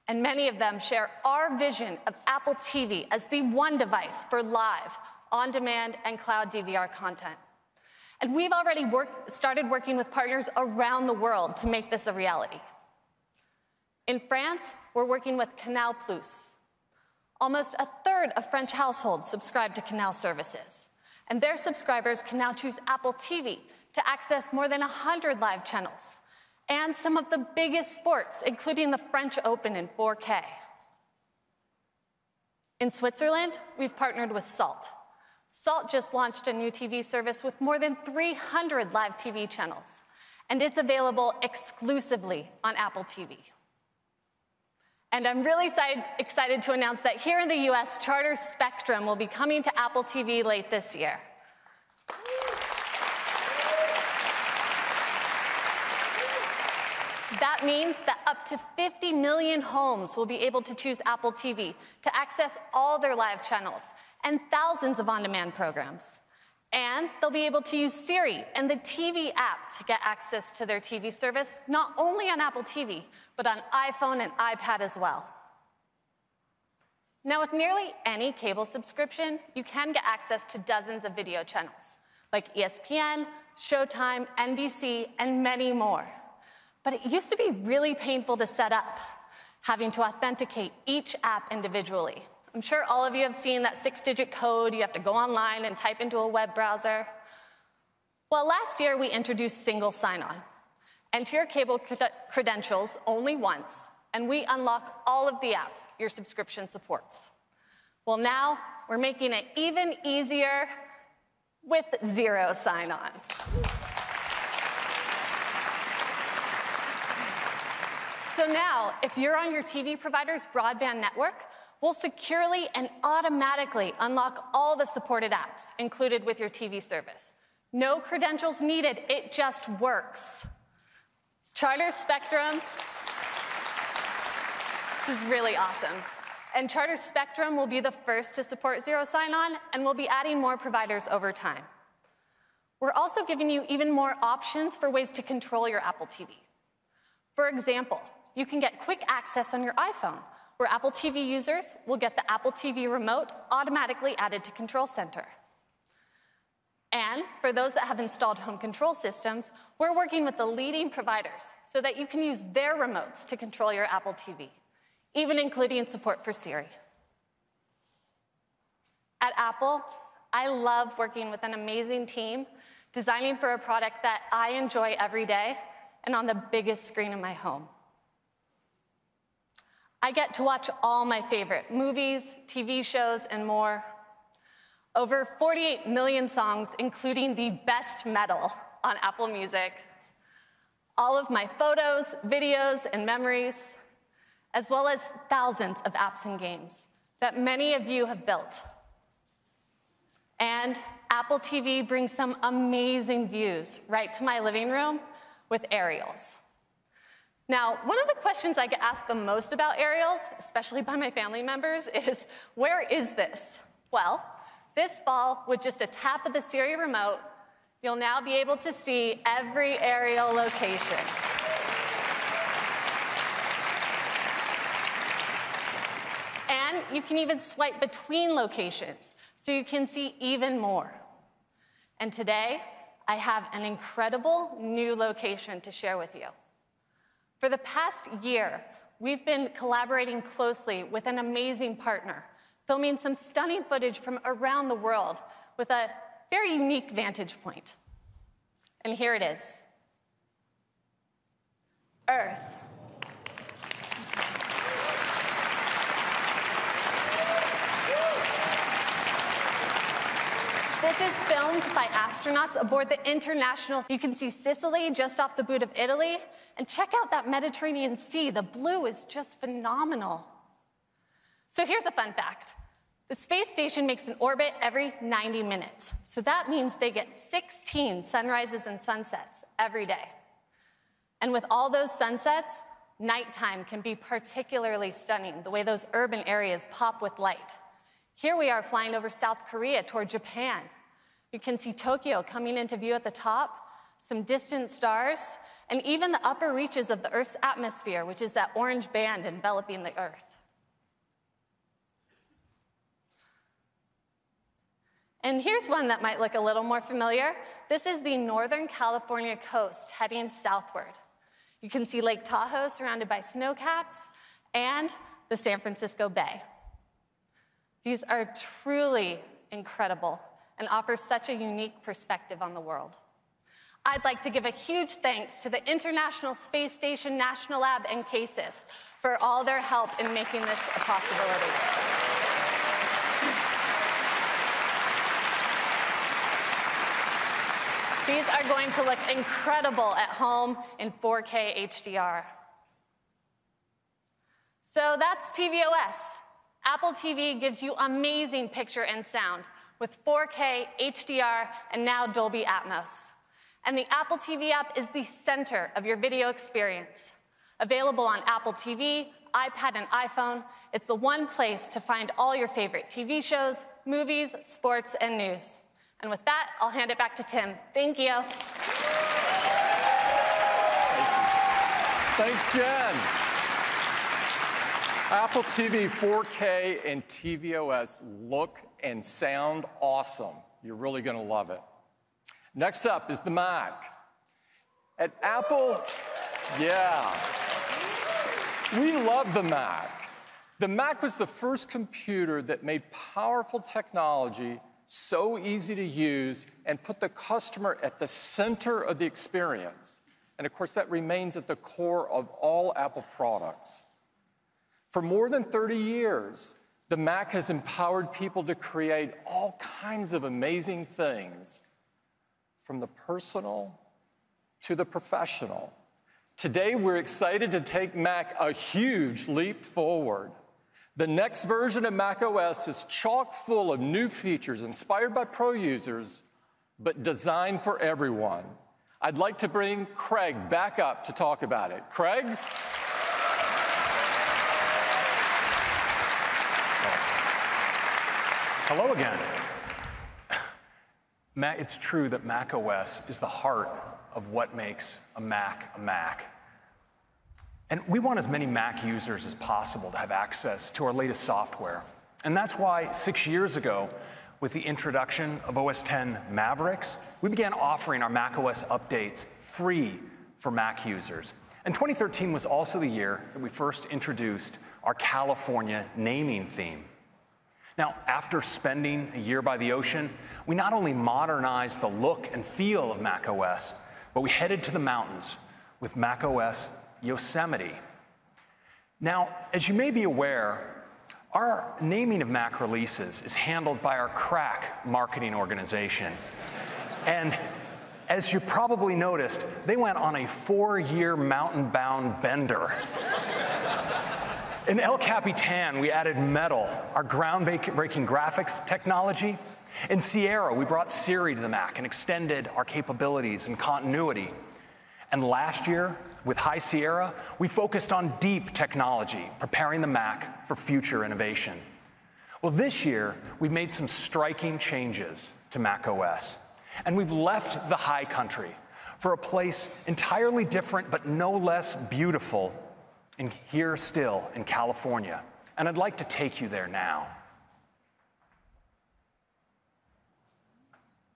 And many of them share our vision of Apple TV as the one device for live, on-demand, and cloud DVR content. And we've already started working with partners around the world to make this a reality. In France, we're working with Canal+. Almost a third of French households subscribe to Canal services, and their subscribers can now choose Apple TV to access more than 100 live channels, and some of the biggest sports, including the French Open in 4K. In Switzerland, we've partnered with Salt. Salt just launched a new TV service with more than 300 live TV channels, and it's available exclusively on Apple TV. And I'm really excited to announce that here in the US, Charter's Spectrum will be coming to Apple TV late this year. That means that up to 50 million homes will be able to choose Apple TV to access all their live channels and thousands of on-demand programs. And they'll be able to use Siri and the TV app to get access to their TV service, not only on Apple TV, but on iPhone and iPad as well. Now, with nearly any cable subscription, you can get access to dozens of video channels, like ESPN, Showtime, NBC, and many more. But it used to be really painful to set up, having to authenticate each app individually. I'm sure all of you have seen that 6-digit code you have to go online and type into a web browser. Well, last year we introduced single sign-on. Enter your cable credentials only once, and we unlock all of the apps your subscription supports. Well, now we're making it even easier with zero sign-on. So now, if you're on your TV provider's broadband network, we'll securely and automatically unlock all the supported apps included with your TV service. No credentials needed, it just works. Charter Spectrum, this is really awesome. And Charter Spectrum will be the first to support zero sign-on, and we'll be adding more providers over time. We're also giving you even more options for ways to control your Apple TV. For example, you can get quick access on your iPhone, where Apple TV users will get the Apple TV remote automatically added to Control Center. And for those that have installed home control systems, we're working with the leading providers so that you can use their remotes to control your Apple TV, even including support for Siri. At Apple, I love working with an amazing team, designing for a product that I enjoy every day and on the biggest screen in my home. I get to watch all my favorite movies, TV shows, and more. Over 48 million songs, including the best metal on Apple Music. All of my photos, videos, and memories, as well as thousands of apps and games that many of you have built. And Apple TV brings some amazing views right to my living room with aerials. Now, one of the questions I get asked the most about aerials, especially by my family members, is, where is this? Well, this fall, with just a tap of the Siri remote, you'll now be able to see every aerial location. And you can even swipe between locations, so you can see even more. And today, I have an incredible new location to share with you. For the past year, we've been collaborating closely with an amazing partner, filming some stunning footage from around the world with a very unique vantage point. And here it is. Earth. This is filmed by astronauts aboard the International. You can see Sicily just off the boot of Italy, and check out that Mediterranean Sea. The blue is just phenomenal. So here's a fun fact. The space station makes an orbit every 90 minutes. So that means they get 16 sunrises and sunsets every day. And with all those sunsets, nighttime can be particularly stunning, the way those urban areas pop with light. Here we are flying over South Korea toward Japan. You can see Tokyo coming into view at the top, some distant stars, and even the upper reaches of the Earth's atmosphere, which is that orange band enveloping the Earth. And here's one that might look a little more familiar. This is the Northern California coast heading southward. You can see Lake Tahoe surrounded by snow caps and the San Francisco Bay. These are truly incredible and offer such a unique perspective on the world. I'd like to give a huge thanks to the International Space Station National Lab and CASIS for all their help in making this a possibility. These are going to look incredible at home in 4K HDR. So that's tvOS. Apple TV gives you amazing picture and sound with 4K, HDR, and now Dolby Atmos. And the Apple TV app is the center of your video experience. Available on Apple TV, iPad, and iPhone, it's the one place to find all your favorite TV shows, movies, sports, and news. And with that, I'll hand it back to Tim. Thank you. Thanks, Jen. Apple TV 4K and tvOS look and sound awesome. You're really going to love it. Next up is the Mac. At Apple, yeah, we love the Mac. The Mac was the first computer that made powerful technology so easy to use and put the customer at the center of the experience. And of course, that remains at the core of all Apple products. For more than 30 years, the Mac has empowered people to create all kinds of amazing things, from the personal to the professional. Today, we're excited to take Mac a huge leap forward. The next version of macOS is chock full of new features inspired by pro users, but designed for everyone. I'd like to bring Craig back up to talk about it. Craig? Hello again. It's true that macOS is the heart of what makes a Mac a Mac. And we want as many Mac users as possible to have access to our latest software. And that's why 6 years ago, with the introduction of OS X Mavericks, we began offering our macOS updates free for Mac users. And 2013 was also the year that we first introduced our California naming theme. Now, after spending a year by the ocean, we not only modernized the look and feel of macOS, but we headed to the mountains with macOS Yosemite. Now, as you may be aware, our naming of Mac releases is handled by our crack marketing organization. And as you probably noticed, they went on a 4-year mountain-bound bender. In El Capitan, we added Metal, our groundbreaking graphics technology. In Sierra, we brought Siri to the Mac and extended our capabilities and continuity. And last year, with High Sierra, we focused on deep technology, preparing the Mac for future innovation. Well, this year, we've made some striking changes to macOS. And we've left the high country for a place entirely different, but no less beautiful, and here still in California. And I'd like to take you there now.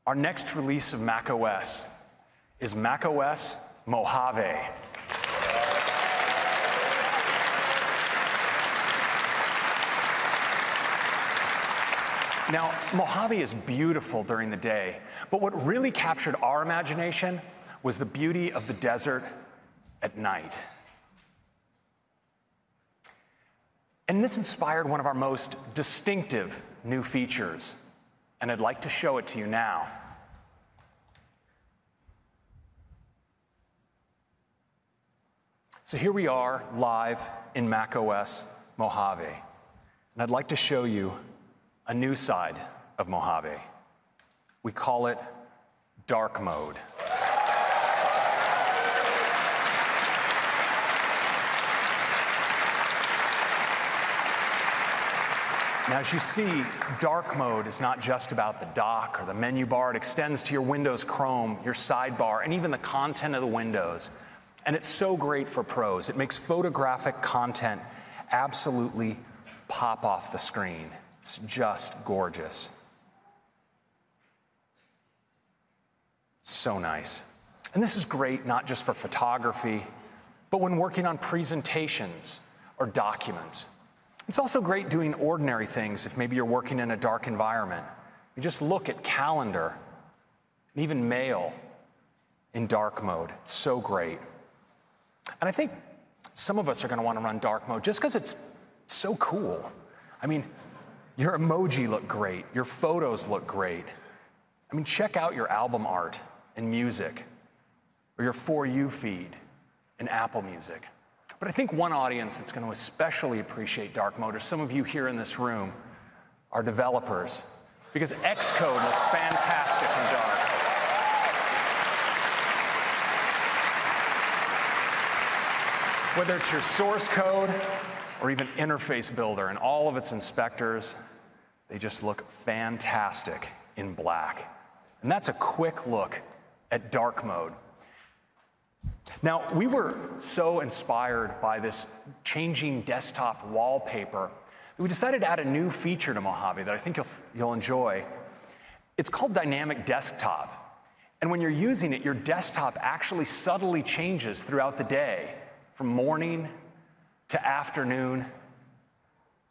Our next release of macOS is macOS Mojave. Now, Mojave is beautiful during the day, but what really captured our imagination was the beauty of the desert at night. And this inspired one of our most distinctive new features, and I'd like to show it to you now. So here we are live in macOS Mojave, and I'd like to show you a new side of Mojave. We call it dark mode. Now, as you see, dark mode is not just about the dock or the menu bar. It extends to your Windows Chrome, your sidebar, and even the content of the windows. And it's so great for pros. It makes photographic content absolutely pop off the screen. It's just gorgeous. So nice. And this is great not just for photography, but when working on presentations or documents. It's also great doing ordinary things if maybe you're working in a dark environment. You just look at calendar and even mail in dark mode. It's so great. And I think some of us are going to want to run dark mode just because it's so cool. I mean, your emoji look great. Your photos look great. I mean, check out your album art in music or your For You feed in Apple Music. But I think one audience that's going to especially appreciate dark mode are some of you here in this room, our developers, because Xcode looks fantastic in dark. Whether it's your source code or even interface builder and all of its inspectors, they just look fantastic in black. And that's a quick look at dark mode. Now, we were so inspired by this changing desktop wallpaper that we decided to add a new feature to Mojave that I think you'll enjoy. It's called Dynamic Desktop. And when you're using it, your desktop actually subtly changes throughout the day, from morning to afternoon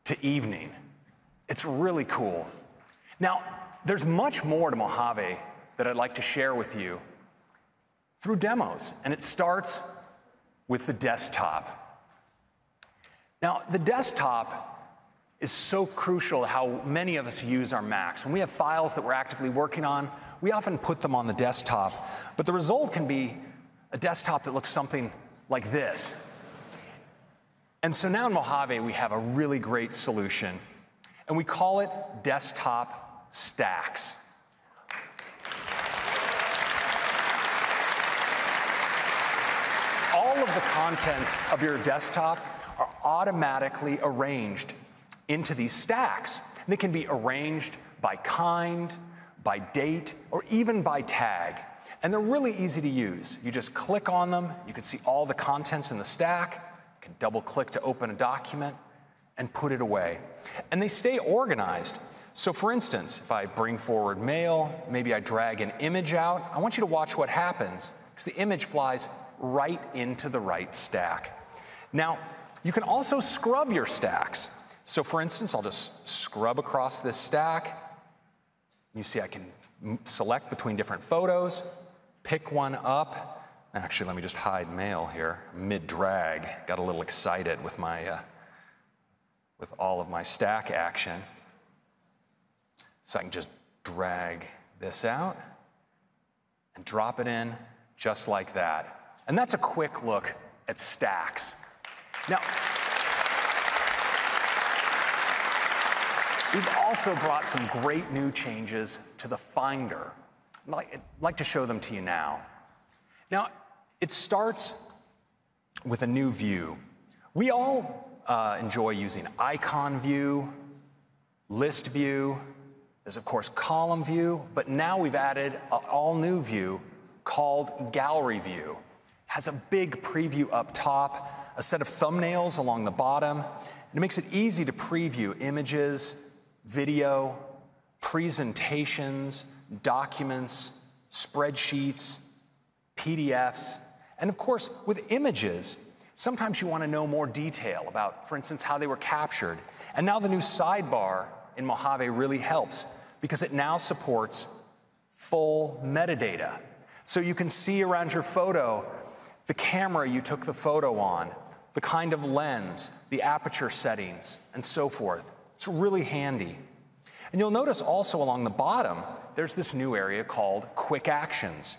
to evening. It's really cool. Now, there's much more to Mojave that I'd like to share with you through demos, and it starts with the desktop. Now, the desktop is so crucial to how many of us use our Macs. When we have files that we're actively working on, we often put them on the desktop, but the result can be a desktop that looks something like this. And so now in Mojave, we have a really great solution, and we call it Desktop Stacks. All of the contents of your desktop are automatically arranged into these stacks. And they can be arranged by kind, by date, or even by tag. And they're really easy to use. You just click on them, you can see all the contents in the stack, you can double-click to open a document, and put it away. And they stay organized. So for instance, if I bring forward mail, maybe I drag an image out, I want you to watch what happens, because the image flies right into the right stack. Now, you can also scrub your stacks. So for instance, I'll just scrub across this stack. You see I can select between different photos, pick one up. Actually, let me just hide mail here, mid-drag. Got a little excited with my, with all of my stack action. So I can just drag this out and drop it in just like that. And that's a quick look at stacks. Now, we've also brought some great new changes to the Finder. I'd like to show them to you now. Now, it starts with a new view. We all enjoy using icon view, list view. There's, of course, column view, but now we've added an all-new view called gallery view. Has a big preview up top, a set of thumbnails along the bottom, and it makes it easy to preview images, video, presentations, documents, spreadsheets, PDFs, and of course, with images, sometimes you want to know more detail about, for instance, how they were captured. And now the new sidebar in Mojave really helps because it now supports full metadata. So you can see around your photo the camera you took the photo on, the kind of lens, the aperture settings, and so forth. It's really handy. And you'll notice also along the bottom, there's this new area called Quick Actions.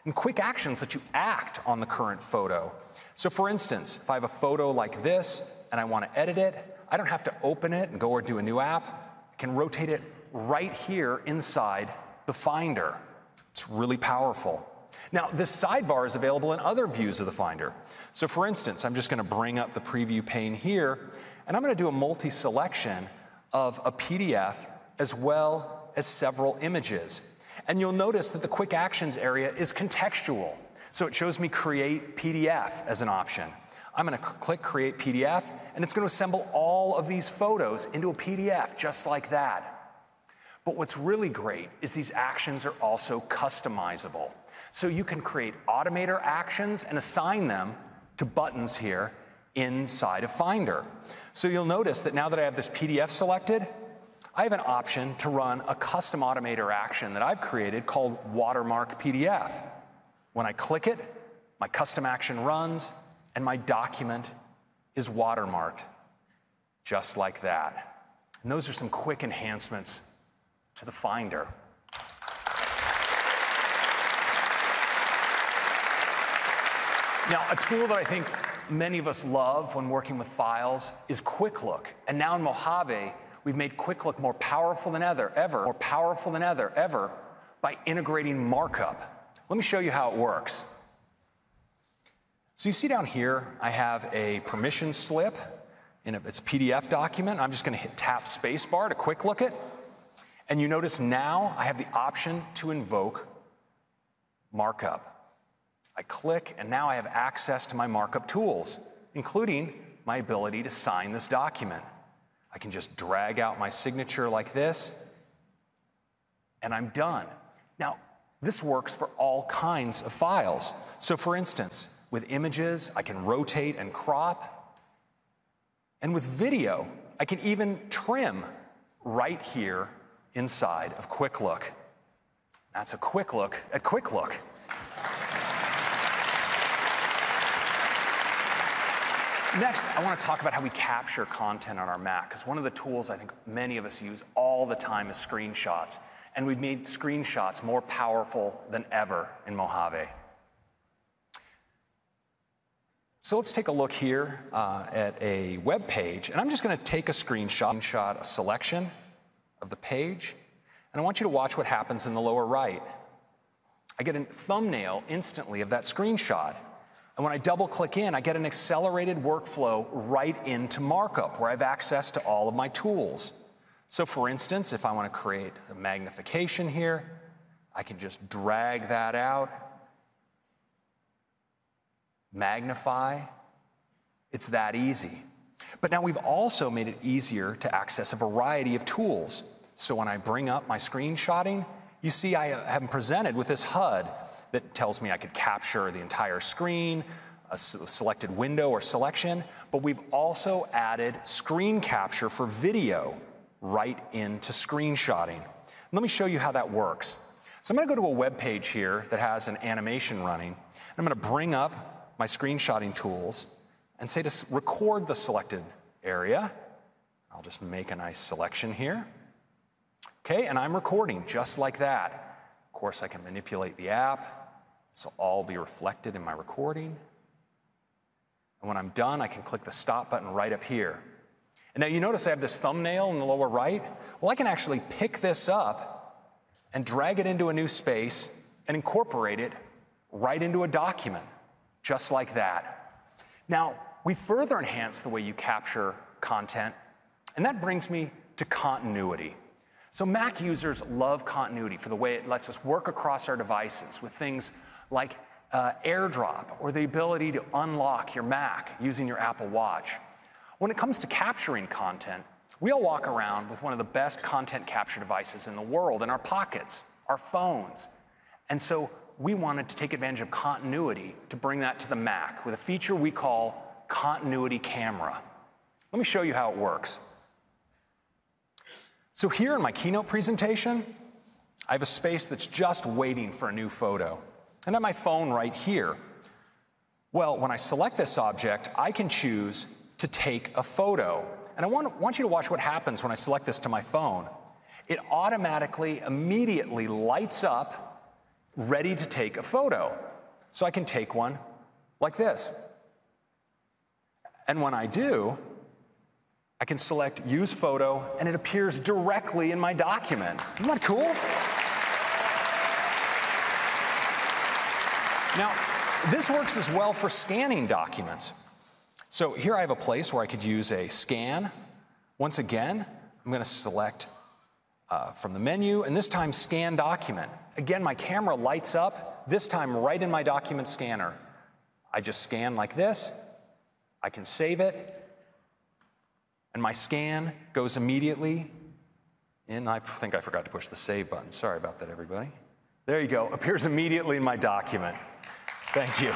And Quick Actions let you act on the current photo. So for instance, if I have a photo like this and I want to edit it, I don't have to open it and go or do a new app. I can rotate it right here inside the Finder. It's really powerful. Now, this sidebar is available in other views of the Finder. So for instance, I'm just going to bring up the preview pane here, and I'm going to do a multi-selection of a PDF as well as several images. And you'll notice that the quick actions area is contextual. So it shows me create PDF as an option. I'm going to click create PDF, and it's going to assemble all of these photos into a PDF just like that. But what's really great is these actions are also customizable. So you can create automator actions and assign them to buttons here inside of Finder. So you'll notice that now that I have this PDF selected, I have an option to run a custom automator action that I've created called Watermark PDF. When I click it, my custom action runs, and my document is watermarked, just like that. And those are some quick enhancements to the Finder. Now, a tool that I think many of us love when working with files is Quick Look. And now in Mojave, we've made Quick Look more powerful than ever by integrating markup. Let me show you how it works. So you see down here, I have a permission slip in its PDF document. I'm just going to tap spacebar to quick look it. And you notice now I have the option to invoke markup. I click, and now I have access to my markup tools, including my ability to sign this document. I can just drag out my signature like this, and I'm done. Now, this works for all kinds of files. So for instance, with images, I can rotate and crop. And with video, I can even trim right here inside of Quick Look. That's a quick look at Quick Look. Next, I want to talk about how we capture content on our Mac, because one of the tools I think many of us use all the time is screenshots. And we've made screenshots more powerful than ever in Mojave. So let's take a look here at a web page, and I'm just going to take a screenshot, a selection of the page, and I want you to watch what happens in the lower right. I get a thumbnail instantly of that screenshot, and when I double-click in, I get an accelerated workflow right into markup, where I have access to all of my tools. So for instance, if I want to create a magnification here, I can just drag that out, magnify. It's that easy. But now we've also made it easier to access a variety of tools. So when I bring up my screenshotting, you see I have them presented with this HUD that tells me I could capture the entire screen, a selected window or selection, but we've also added screen capture for video right into screenshotting. Let me show you how that works. So I'm going to go to a web page here that has an animation running. I'm going to bring up my screenshotting tools and say to record the selected area. I'll just make a nice selection here. Okay, and I'm recording just like that. Of course, I can manipulate the app, so all will be reflected in my recording. And when I'm done, I can click the stop button right up here. And now you notice I have this thumbnail in the lower right. Well, I can actually pick this up and drag it into a new space and incorporate it right into a document, just like that. Now, we further enhance the way you capture content, and that brings me to continuity. So Mac users love continuity for the way it lets us work across our devices with things like AirDrop or the ability to unlock your Mac using your Apple Watch. When it comes to capturing content, we all walk around with one of the best content capture devices in the world in our pockets, our phones. And so we wanted to take advantage of continuity to bring that to the Mac with a feature we call Continuity Camera. Let me show you how it works. So here in my keynote presentation, I have a space that's just waiting for a new photo. And I have my phone right here. Well, when I select this object, I can choose to take a photo. And I want you to watch what happens when I select this to my phone. It automatically, immediately lights up, ready to take a photo. So I can take one like this. And when I do, I can select Use Photo, and it appears directly in my document. Isn't that cool? Now, this works as well for scanning documents. So here I have a place where I could use a scan. Once again, I'm going to select from the menu, and this time scan document. Again, my camera lights up, this time right in my document scanner. I just scan like this, I can save it, and my scan goes immediately in. I think I forgot to push the save button. Sorry about that, everybody. There you go, appears immediately in my document. Thank you.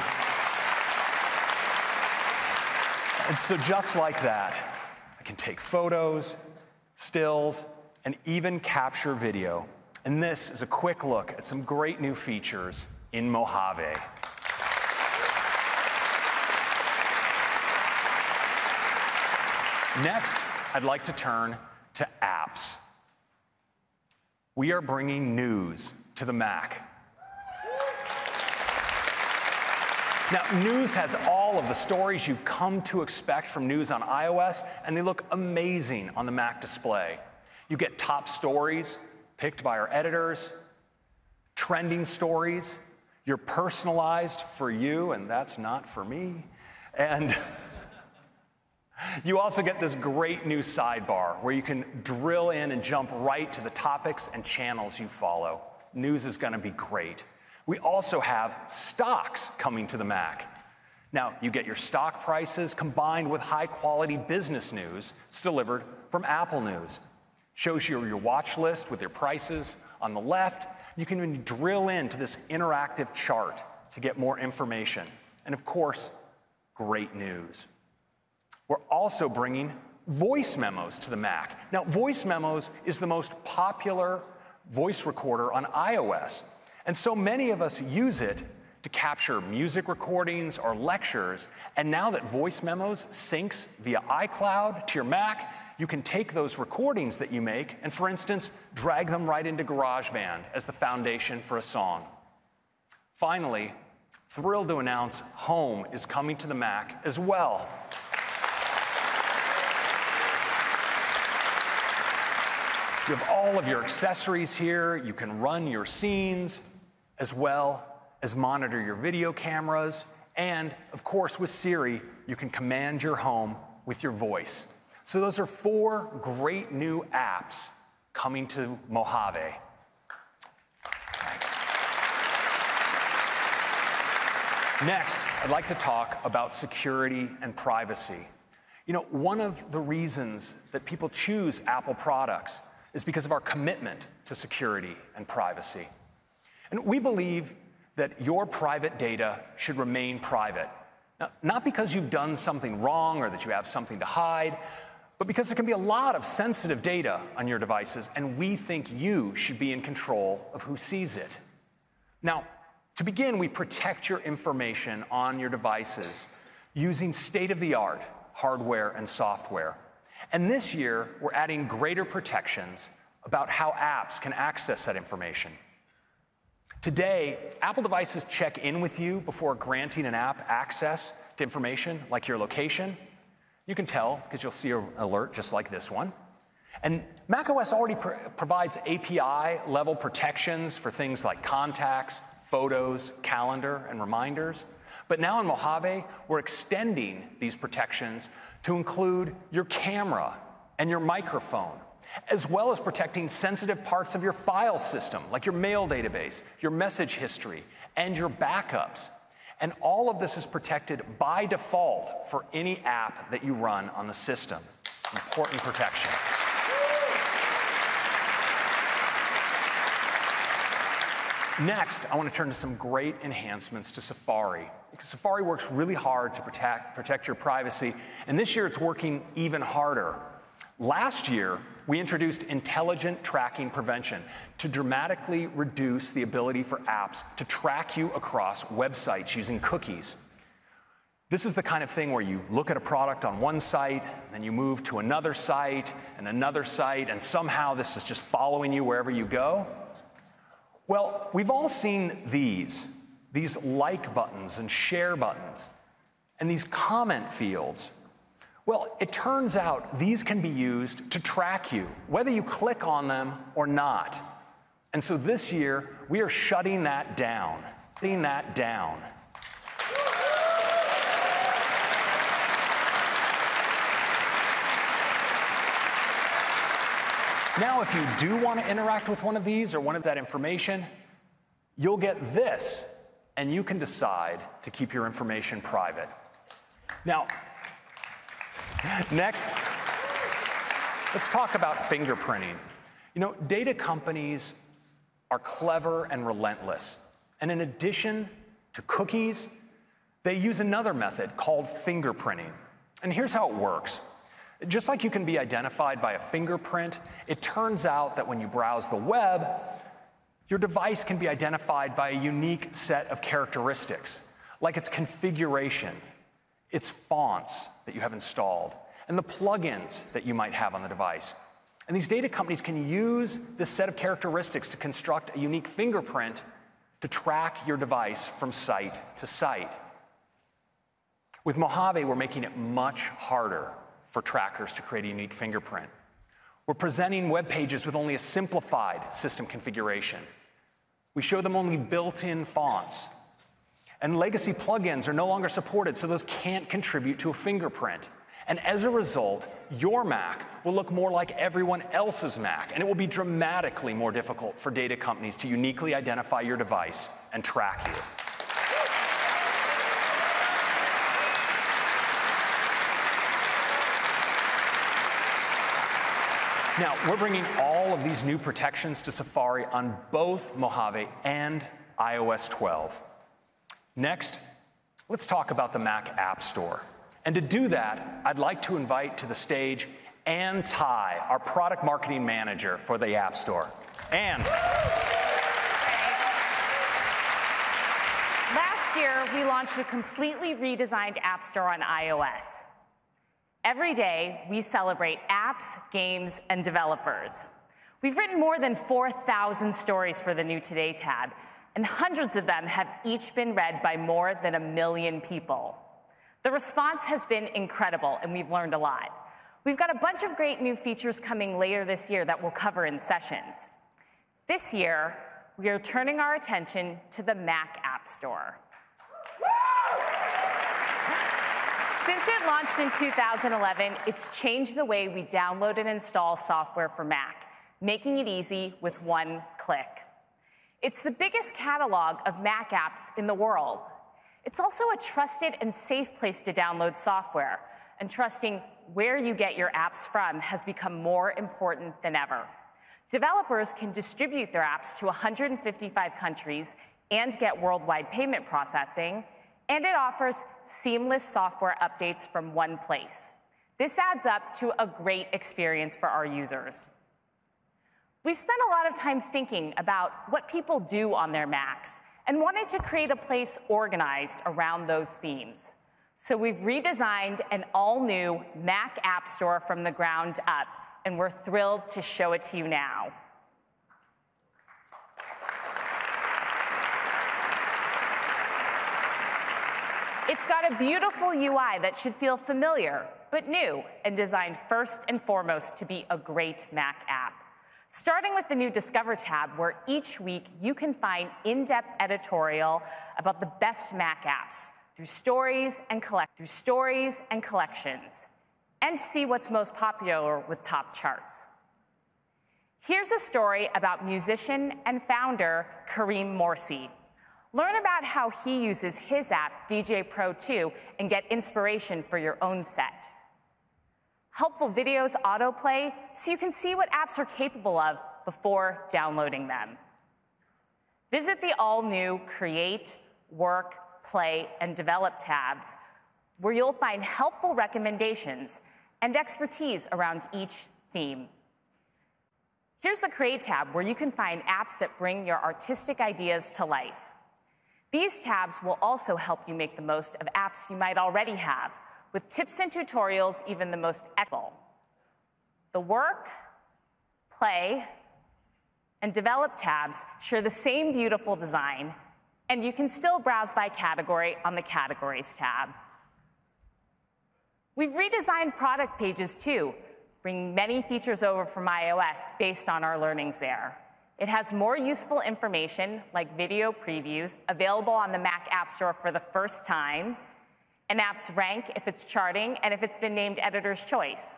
And so just like that, I can take photos, stills, and even capture video. And this is a quick look at some great new features in Mojave. Next, I'd like to turn to apps. We are bringing news to the Mac. Now, news has all of the stories you've come to expect from news on iOS, and they look amazing on the Mac display. You get top stories picked by our editors, trending stories, you're personalized for you, and that's not for me. And you also get this great new sidebar where you can drill in and jump right to the topics and channels you follow. News is going to be great. We also have stocks coming to the Mac. Now, you get your stock prices combined with high-quality business news. It's delivered from Apple News. Shows you your watch list with your prices on the left. You can even drill into this interactive chart to get more information. And of course, great news. We're also bringing voice memos to the Mac. Now, voice memos is the most popular voice recorder on iOS. And so many of us use it to capture music recordings or lectures. And now that voice memos syncs via iCloud to your Mac, you can take those recordings that you make and, for instance, drag them right into GarageBand as the foundation for a song. Finally, thrilled to announce Home is coming to the Mac as well. You have all of your accessories here. You can run your scenes as well as monitor your video cameras. And, of course, with Siri, you can command your home with your voice. So those are 4 great new apps coming to Mojave. Thanks. Next, I'd like to talk about security and privacy. You know, one of the reasons that people choose Apple products is because of our commitment to security and privacy. And we believe that your private data should remain private. Now, not because you've done something wrong or that you have something to hide, but because there can be a lot of sensitive data on your devices, and we think you should be in control of who sees it. Now, to begin, we protect your information on your devices using state-of-the-art hardware and software. And this year, we're adding greater protections about how apps can access that information. Today, Apple devices check in with you before granting an app access to information like your location. You can tell because you'll see an alert just like this one. And macOS already provides API-level protections for things like contacts, photos, calendar, and reminders. But now in Mojave, we're extending these protections to include your camera and your microphone, as well as protecting sensitive parts of your file system, like your mail database, your message history, and your backups. And all of this is protected by default for any app that you run on the system. Important protection. Next, I want to turn to some great enhancements to Safari. Because Safari works really hard to protect your privacy, and this year it's working even harder. Last year, we introduced intelligent tracking prevention to dramatically reduce the ability for apps to track you across websites using cookies. This is the kind of thing where you look at a product on one site, and then you move to another site, and somehow this is just following you wherever you go. Well, we've all seen these like buttons and share buttons, and these comment fields. Well, it turns out these can be used to track you, whether you click on them or not. And so this year, we are shutting that down. Now, if you do want to interact with one of these or one of that information, you'll get this, and you can decide to keep your information private. Now, next, let's talk about fingerprinting. You know, data companies are clever and relentless. And in addition to cookies, they use another method called fingerprinting. And here's how it works. Just like you can be identified by a fingerprint, it turns out that when you browse the web, your device can be identified by a unique set of characteristics, like its configuration, its fonts that you have installed, and the plugins that you might have on the device. And these data companies can use this set of characteristics to construct a unique fingerprint to track your device from site to site. With Mojave, we're making it much harder for trackers to create a unique fingerprint. We're presenting web pages with only a simplified system configuration. We show them only built-in fonts. And legacy plugins are no longer supported, so those can't contribute to a fingerprint. And as a result, your Mac will look more like everyone else's Mac, and it will be dramatically more difficult for data companies to uniquely identify your device and track you. Now, we're bringing all of these new protections to Safari on both Mojave and iOS 12. Next, let's talk about the Mac App Store. And to do that, I'd like to invite to the stage Ann Ty, our product marketing manager for the App Store. Ann. Last year, we launched a completely redesigned App Store on iOS. Every day, we celebrate apps, games, and developers. We've written more than 4,000 stories for the New Today tab, and hundreds of them have each been read by more than 1 million people. The response has been incredible, and we've learned a lot. We've got a bunch of great new features coming later this year that we'll cover in sessions. This year, we are turning our attention to the Mac App Store. Since it launched in 2011, it's changed the way we download and install software for Mac, making it easy with one click. It's the biggest catalog of Mac apps in the world. It's also a trusted and safe place to download software, and trusting where you get your apps from has become more important than ever. Developers can distribute their apps to 155 countries and get worldwide payment processing, and it offers seamless software updates from one place. This adds up to a great experience for our users. We've spent a lot of time thinking about what people do on their Macs and wanted to create a place organized around those themes. So we've redesigned an all-new Mac App Store from the ground up, and we're thrilled to show it to you now. It's got a beautiful UI that should feel familiar, but new, and designed first and foremost to be a great Mac app. Starting with the new Discover tab, where each week you can find in-depth editorial about the best Mac apps through stories and collections, and see what's most popular with top charts. Here's a story about musician and founder Kareem Morsi. Learn about how he uses his app, DJ Pro 2, and get inspiration for your own set. Helpful videos autoplay so you can see what apps are capable of before downloading them. Visit the all-new Create, Work, Play, and Develop tabs, where you'll find helpful recommendations and expertise around each theme. Here's the Create tab, where you can find apps that bring your artistic ideas to life. These tabs will also help you make the most of apps you might already have, with tips and tutorials even the most excellent. The Work, Play, and Develop tabs share the same beautiful design, and you can still browse by category on the Categories tab. We've redesigned product pages too, bringing many features over from iOS based on our learnings there. It has more useful information, like video previews, available on the Mac App Store for the first time, and apps rank if it's charting and if it's been named Editor's Choice.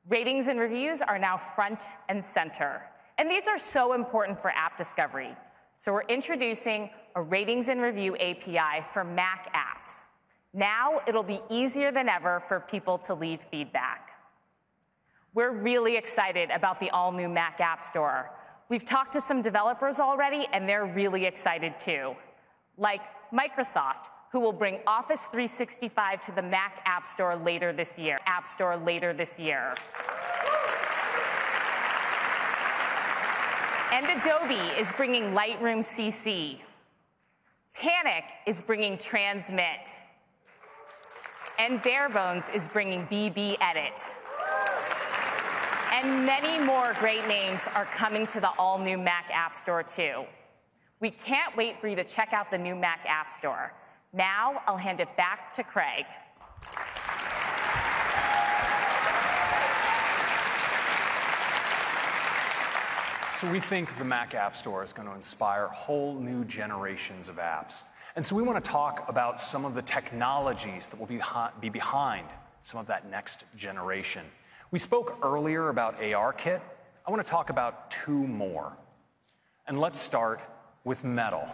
Ratings and reviews are now front and center. And these are so important for app discovery. So we're introducing a ratings and review API for Mac apps. Now it'll be easier than ever for people to leave feedback. We're really excited about the all-new Mac App Store. We've talked to some developers already, and they're really excited too. Like Microsoft, who will bring Office 365 to the Mac App Store later this year. And Adobe is bringing Lightroom CC. Panic is bringing Transmit. And Barebones is bringing BB Edit. And many more great names are coming to the all-new Mac App Store too. We can't wait for you to check out the new Mac App Store. Now I'll hand it back to Craig. So we think the Mac App Store is going to inspire whole new generations of apps. And so we want to talk about some of the technologies that will be behind some of that next generation. We spoke earlier about ARKit. I want to talk about two more. And let's start with Metal.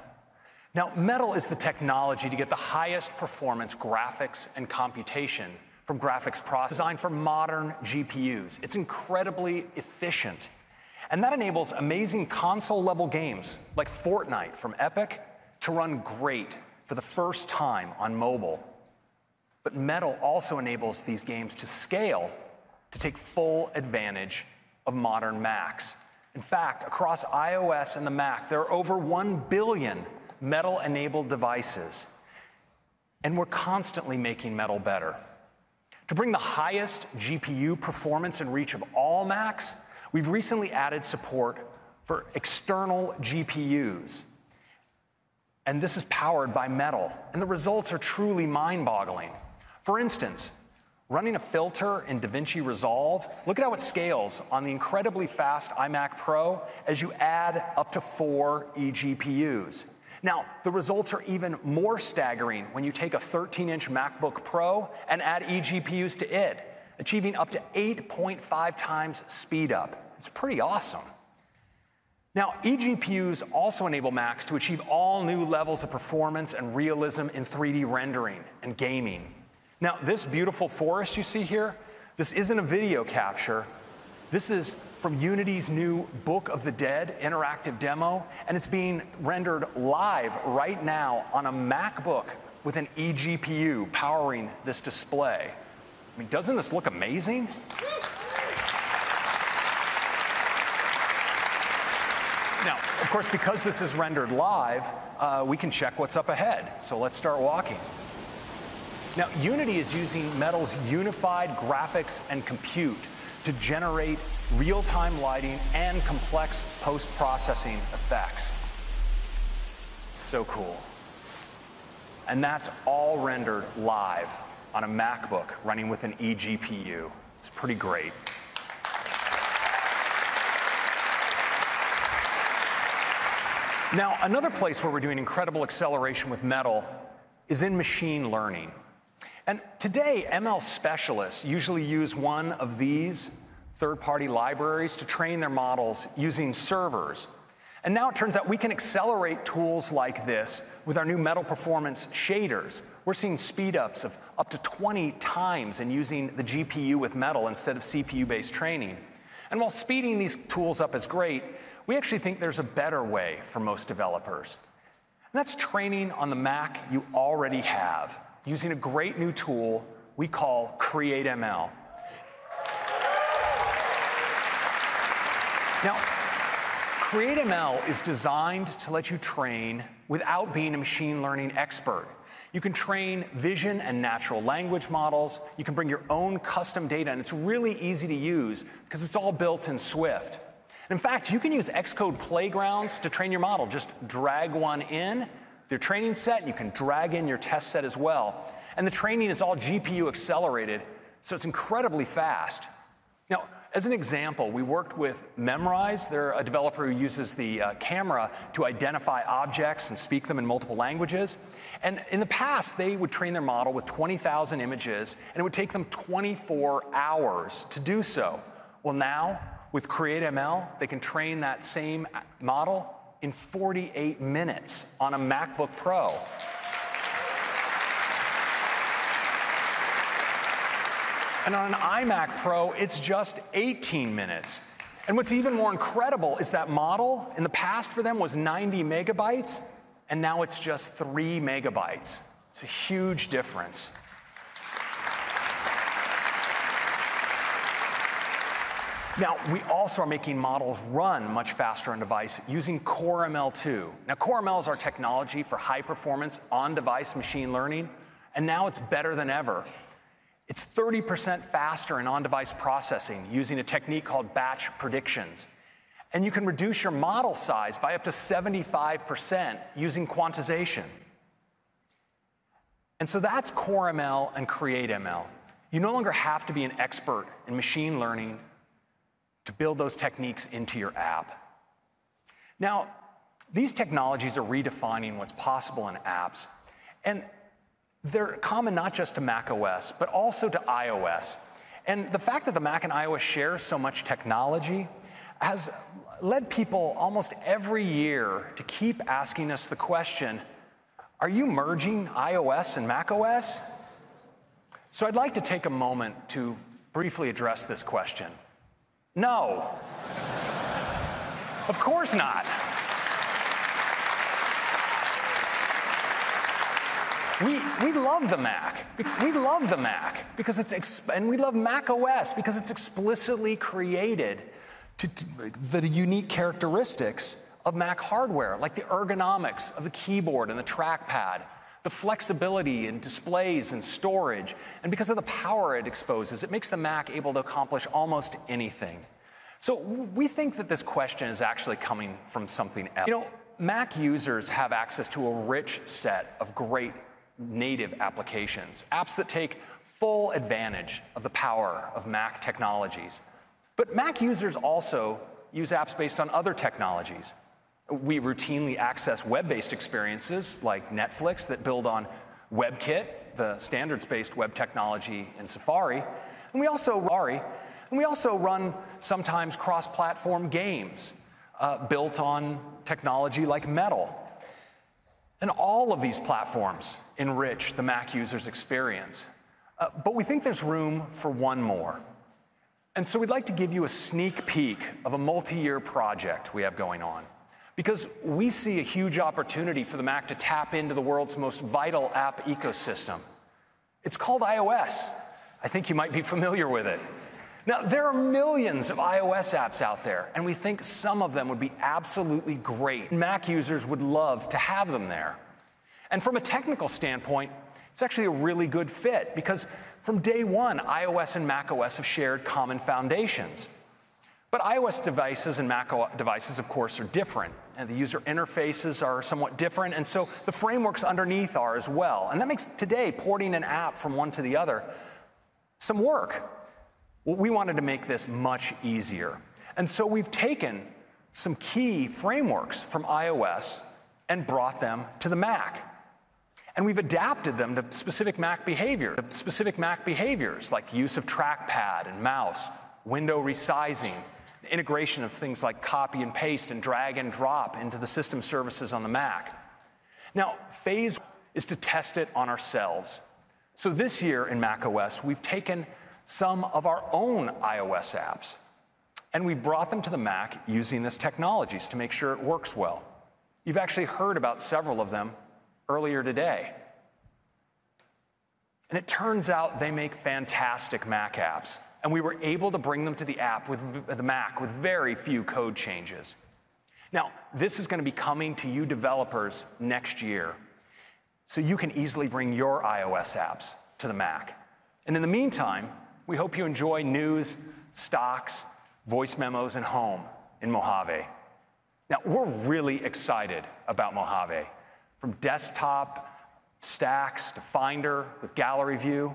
Now, Metal is the technology to get the highest performance graphics and computation from graphics processors designed for modern GPUs. It's incredibly efficient. And that enables amazing console-level games like Fortnite from Epic to run great for the first time on mobile. But Metal also enables these games to scale to take full advantage of modern Macs. In fact, across iOS and the Mac, there are over 1 billion Metal-enabled devices. And we're constantly making Metal better. To bring the highest GPU performance and reach of all Macs, we've recently added support for external GPUs. And this is powered by Metal. And the results are truly mind-boggling. For instance, running a filter in DaVinci Resolve, look at how it scales on the incredibly fast iMac Pro as you add up to 4 eGPUs. Now, the results are even more staggering when you take a 13-inch MacBook Pro and add eGPUs to it, achieving up to 8.5 times speed up. It's pretty awesome. Now, eGPUs also enable Macs to achieve all new levels of performance and realism in 3D rendering and gaming. Now, this beautiful forest you see here, this isn't a video capture. This is from Unity's new Book of the Dead interactive demo, and it's being rendered live right now on a MacBook with an eGPU powering this display. I mean, doesn't this look amazing? Now, of course, because this is rendered live, we can check what's up ahead. So let's start walking. Now, Unity is using Metal's unified graphics and compute to generate real-time lighting and complex post-processing effects. It's so cool. And that's all rendered live on a MacBook running with an eGPU. It's pretty great. Now, another place where we're doing incredible acceleration with Metal is in machine learning. And today, ML specialists usually use one of these third-party libraries to train their models using servers. And now it turns out we can accelerate tools like this with our new Metal Performance shaders. We're seeing speed-ups of up to 20 times in using the GPU with Metal instead of CPU-based training. And while speeding these tools up is great, we actually think there's a better way for most developers. And that's training on the Mac you already have, using a great new tool we call CreateML. Now, CreateML is designed to let you train without being a machine learning expert. You can train vision and natural language models. You can bring your own custom data, and it's really easy to use because it's all built in Swift. In fact, you can use Xcode playgrounds to train your model. Just drag one in, your training set, and you can drag in your test set as well. And the training is all GPU accelerated, so it's incredibly fast. Now, as an example, we worked with Memrise. They're a developer who uses the camera to identify objects and speak them in multiple languages. And in the past, they would train their model with 20,000 images, and it would take them 24 hours to do so. Well, now, with CreateML, they can train that same model in 48 minutes on a MacBook Pro. And on an iMac Pro, it's just 18 minutes. And what's even more incredible is that model, in the past for them, was 90 megabytes, and now it's just 3 megabytes. It's a huge difference. Now, we also are making models run much faster on device using CoreML2. Now, CoreML is our technology for high-performance on-device machine learning, and now it's better than ever. It's 30% faster in on-device processing using a technique called batch predictions. And you can reduce your model size by up to 75% using quantization. And so that's CoreML and CreateML. You no longer have to be an expert in machine learning to build those techniques into your app. Now, these technologies are redefining what's possible in apps, and they're common not just to macOS, but also to iOS. And the fact that the Mac and iOS share so much technology has led people almost every year to keep asking us the question, are you merging iOS and macOS? So I'd like to take a moment to briefly address this question. No. Of course not. We love the Mac. We love the Mac because and we love Mac OS because it's explicitly created to the unique characteristics of Mac hardware, like the ergonomics of the keyboard and the trackpad, the flexibility in displays and storage, and because of the power it exposes, it makes the Mac able to accomplish almost anything. So we think that this question is actually coming from something else. You know, Mac users have access to a rich set of great native applications, apps that take full advantage of the power of Mac technologies. But Mac users also use apps based on other technologies. We routinely access web-based experiences like Netflix that build on WebKit, the standards-based web technology in Safari. And we also run sometimes cross-platform games built on technology like Metal. And all of these platforms enrich the Mac user's experience. But we think there's room for one more. And so we'd like to give you a sneak peek of a multi-year project we have going on, because we see a huge opportunity for the Mac to tap into the world's most vital app ecosystem. It's called iOS. I think you might be familiar with it. Now, there are millions of iOS apps out there, and we think some of them would be absolutely great. Mac users would love to have them there. And from a technical standpoint, it's actually a really good fit, because from day one, iOS and macOS have shared common foundations. But iOS devices and Mac devices, of course, are different, and the user interfaces are somewhat different, and so the frameworks underneath are as well. And that makes today porting an app from one to the other some work. Well, we wanted to make this much easier. And so we've taken some key frameworks from iOS and brought them to the Mac. And we've adapted them to specific Mac behaviors like use of trackpad and mouse, window resizing, the integration of things like copy and paste and drag and drop into the system services on the Mac. Now, phase is to test it on ourselves. So this year in macOS, we've taken some of our own iOS apps, and we brought them to the Mac using this technologies to make sure it works well. You've actually heard about several of them earlier today. And it turns out they make fantastic Mac apps, and we were able to bring them to the Mac with very few code changes. Now, this is going to be coming to you developers next year, so you can easily bring your iOS apps to the Mac. And in the meantime, we hope you enjoy news, stocks, voice memos, and home in Mojave. Now, we're really excited about Mojave. From desktop stacks to Finder with gallery view,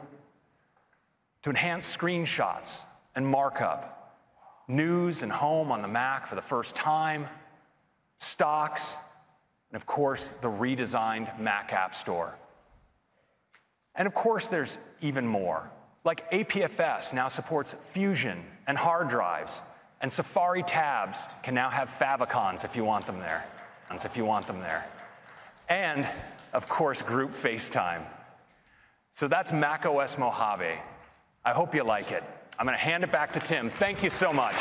to enhanced screenshots and markup, news and home on the Mac for the first time, stocks, and of course, the redesigned Mac App Store. And of course, there's even more. Like APFS now supports Fusion and hard drives, and Safari tabs can now have favicons if you want them there. And, of course, group FaceTime. So that's macOS Mojave. I hope you like it. I'm going to hand it back to Tim. Thank you so much.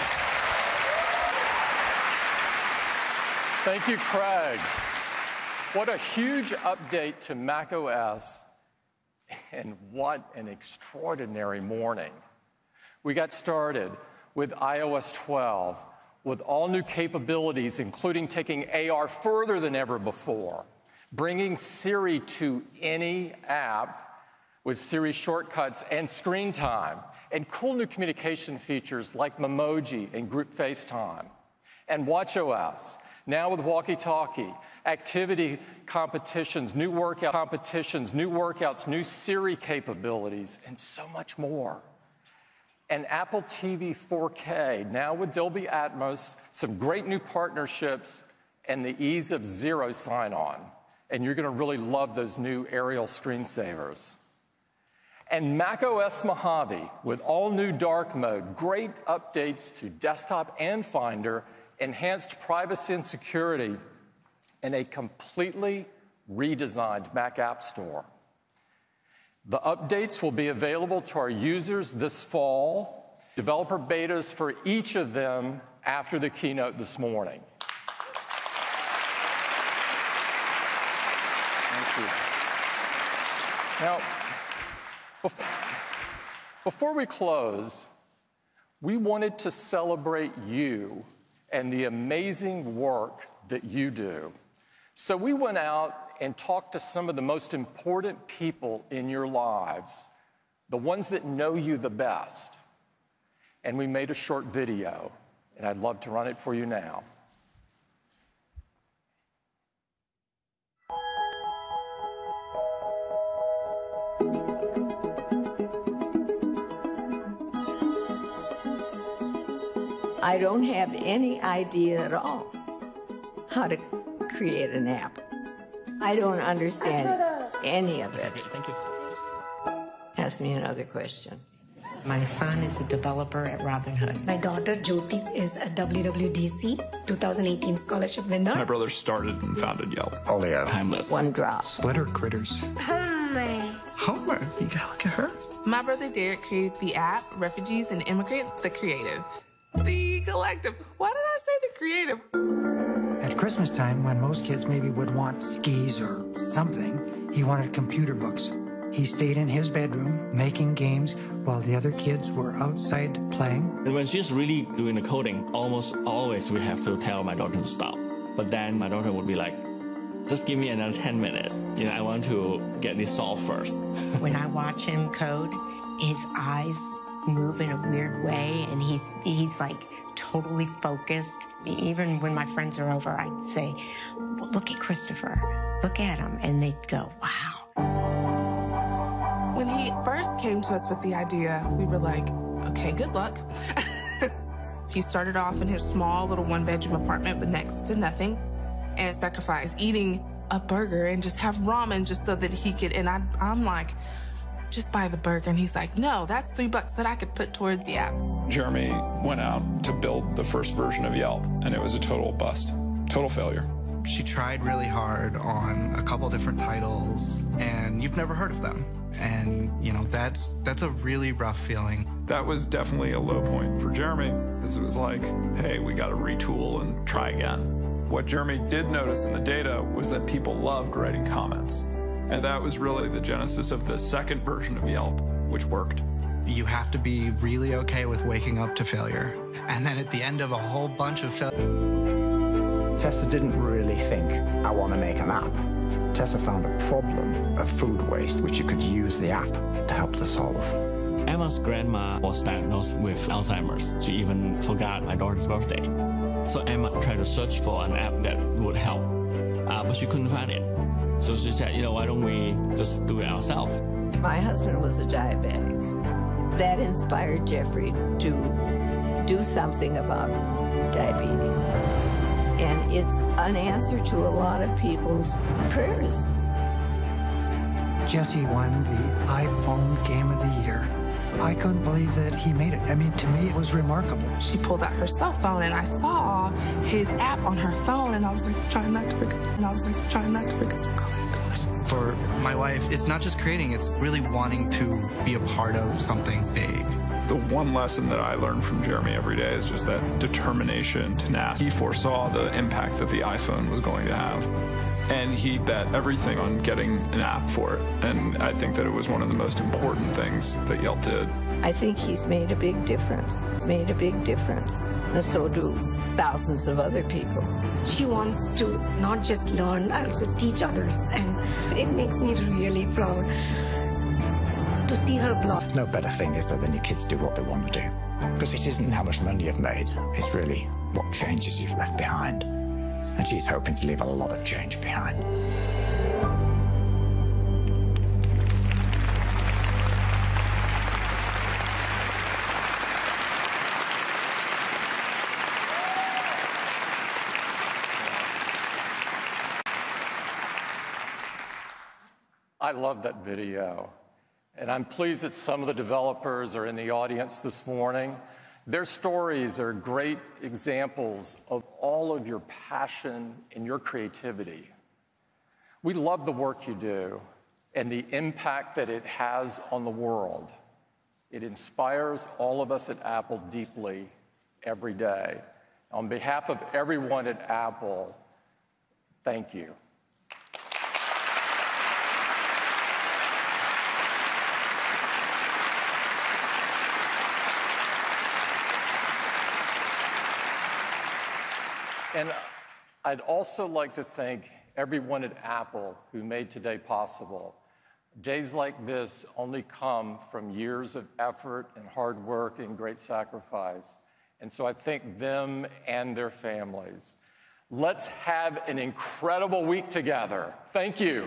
Thank you, Craig. What a huge update to macOS, and what an extraordinary morning. We got started with iOS 12 with all new capabilities, including taking AR further than ever before, bringing Siri to any app with Siri shortcuts and screen time, and cool new communication features like Memoji and group FaceTime, and Watchos, now with walkie-talkie, activity competitions, new workouts, new Siri capabilities, and so much more. And Apple TV 4K, now with Dolby Atmos, some great new partnerships, and the ease of zero sign-on. And you're going to really love those new aerial screensavers. And macOS Mojave, with all new dark mode, great updates to desktop and Finder, enhanced privacy and security, and a completely redesigned Mac App Store. The updates will be available to our users this fall. Developer betas for each of them after the keynote this morning. Thank you. Now, before we close, we wanted to celebrate you and the amazing work that you do. So we went out and talked to some of the most important people in your lives, the ones that know you the best. And we made a short video, and I'd love to run it for you now. I don't have any idea at all how to create an app. I don't understand any of it. Thank you. Ask me another question. My son is a developer at Robinhood. My daughter Jyoti is a WWDC 2018 scholarship winner. My brother started and founded Yelp. Olio. Timeless. One drop. Splitter critters. Homer. You gotta look at her. My brother Derek created the app, Refugees and Immigrants, the Creative. The Collective. Why did I say the Creative? At Christmas time, when most kids maybe would want skis or something, he wanted computer books. He stayed in his bedroom making games while the other kids were outside playing. And when she's really doing the coding, almost always we have to tell my daughter to stop. But then my daughter would be like, just give me another 10 minutes. You know, I want to get this solved first. When I watch him code, his eyes move in a weird way, and he's like totally focused. Even when my friends are over, I'd say, well, look at Christopher, look at him, and they'd go, wow. When he first came to us with the idea, we were like, okay, good luck. He started off in his small little one-bedroom apartment with next to nothing and sacrificed eating a burger and just have ramen just so that he could, and I'm like, just buy the burger. And he's like, no, that's $3 that I could put towards the app. Jeremy went out to build the first version of Yelp, and it was a total bust, total failure. She tried really hard on a couple different titles, and you've never heard of them. And, you know, that's a really rough feeling. That was definitely a low point for Jeremy, because it was like, hey, we got to retool and try again. What Jeremy did notice in the data was that people loved writing comments. And that was really the genesis of the second version of Yelp, which worked. You have to be really okay with waking up to failure. And then at the end of a whole bunch of failure. Tessa didn't really think, I want to make an app. Tessa found a problem of food waste, which you could use the app to help to solve. Emma's grandma was diagnosed with Alzheimer's. She even forgot my daughter's birthday. So Emma tried to search for an app that would help, but she couldn't find it. So she said, you know, why don't we just do it ourselves? My husband was a diabetic. That inspired Jeffrey to do something about diabetes. And it's an answer to a lot of people's prayers. Jesse won the iPhone Game of the Year. I couldn't believe that he made it. I mean, to me, it was remarkable. She pulled out her cell phone, and I saw his app on her phone, and I was like, trying not to forget. And I was like, trying not to forget. Oh my gosh. For my wife, it's not just creating, it's really wanting to be a part of something big. The one lesson that I learned from Jeremy every day is just that determination, tenacity. He foresaw the impact that the iPhone was going to have. And he bet everything on getting an app for it. And I think that it was one of the most important things that Yelp did. I think he's made a big difference. Made a big difference. And so do thousands of other people. She wants to not just learn, also teach others. And it makes me really proud to see her blog. No better thing is that than your kids do what they want to do. Because it isn't how much money you've made, it's really what changes you've left behind. And she's hoping to leave a lot of change behind. I love that video. And I'm pleased that some of the developers are in the audience this morning. Their stories are great examples of all of your passion and your creativity. We love the work you do and the impact that it has on the world. It inspires all of us at Apple deeply every day. On behalf of everyone at Apple, thank you. And I'd also like to thank everyone at Apple who made today possible. Days like this only come from years of effort and hard work and great sacrifice. And so I thank them and their families. Let's have an incredible week together. Thank you.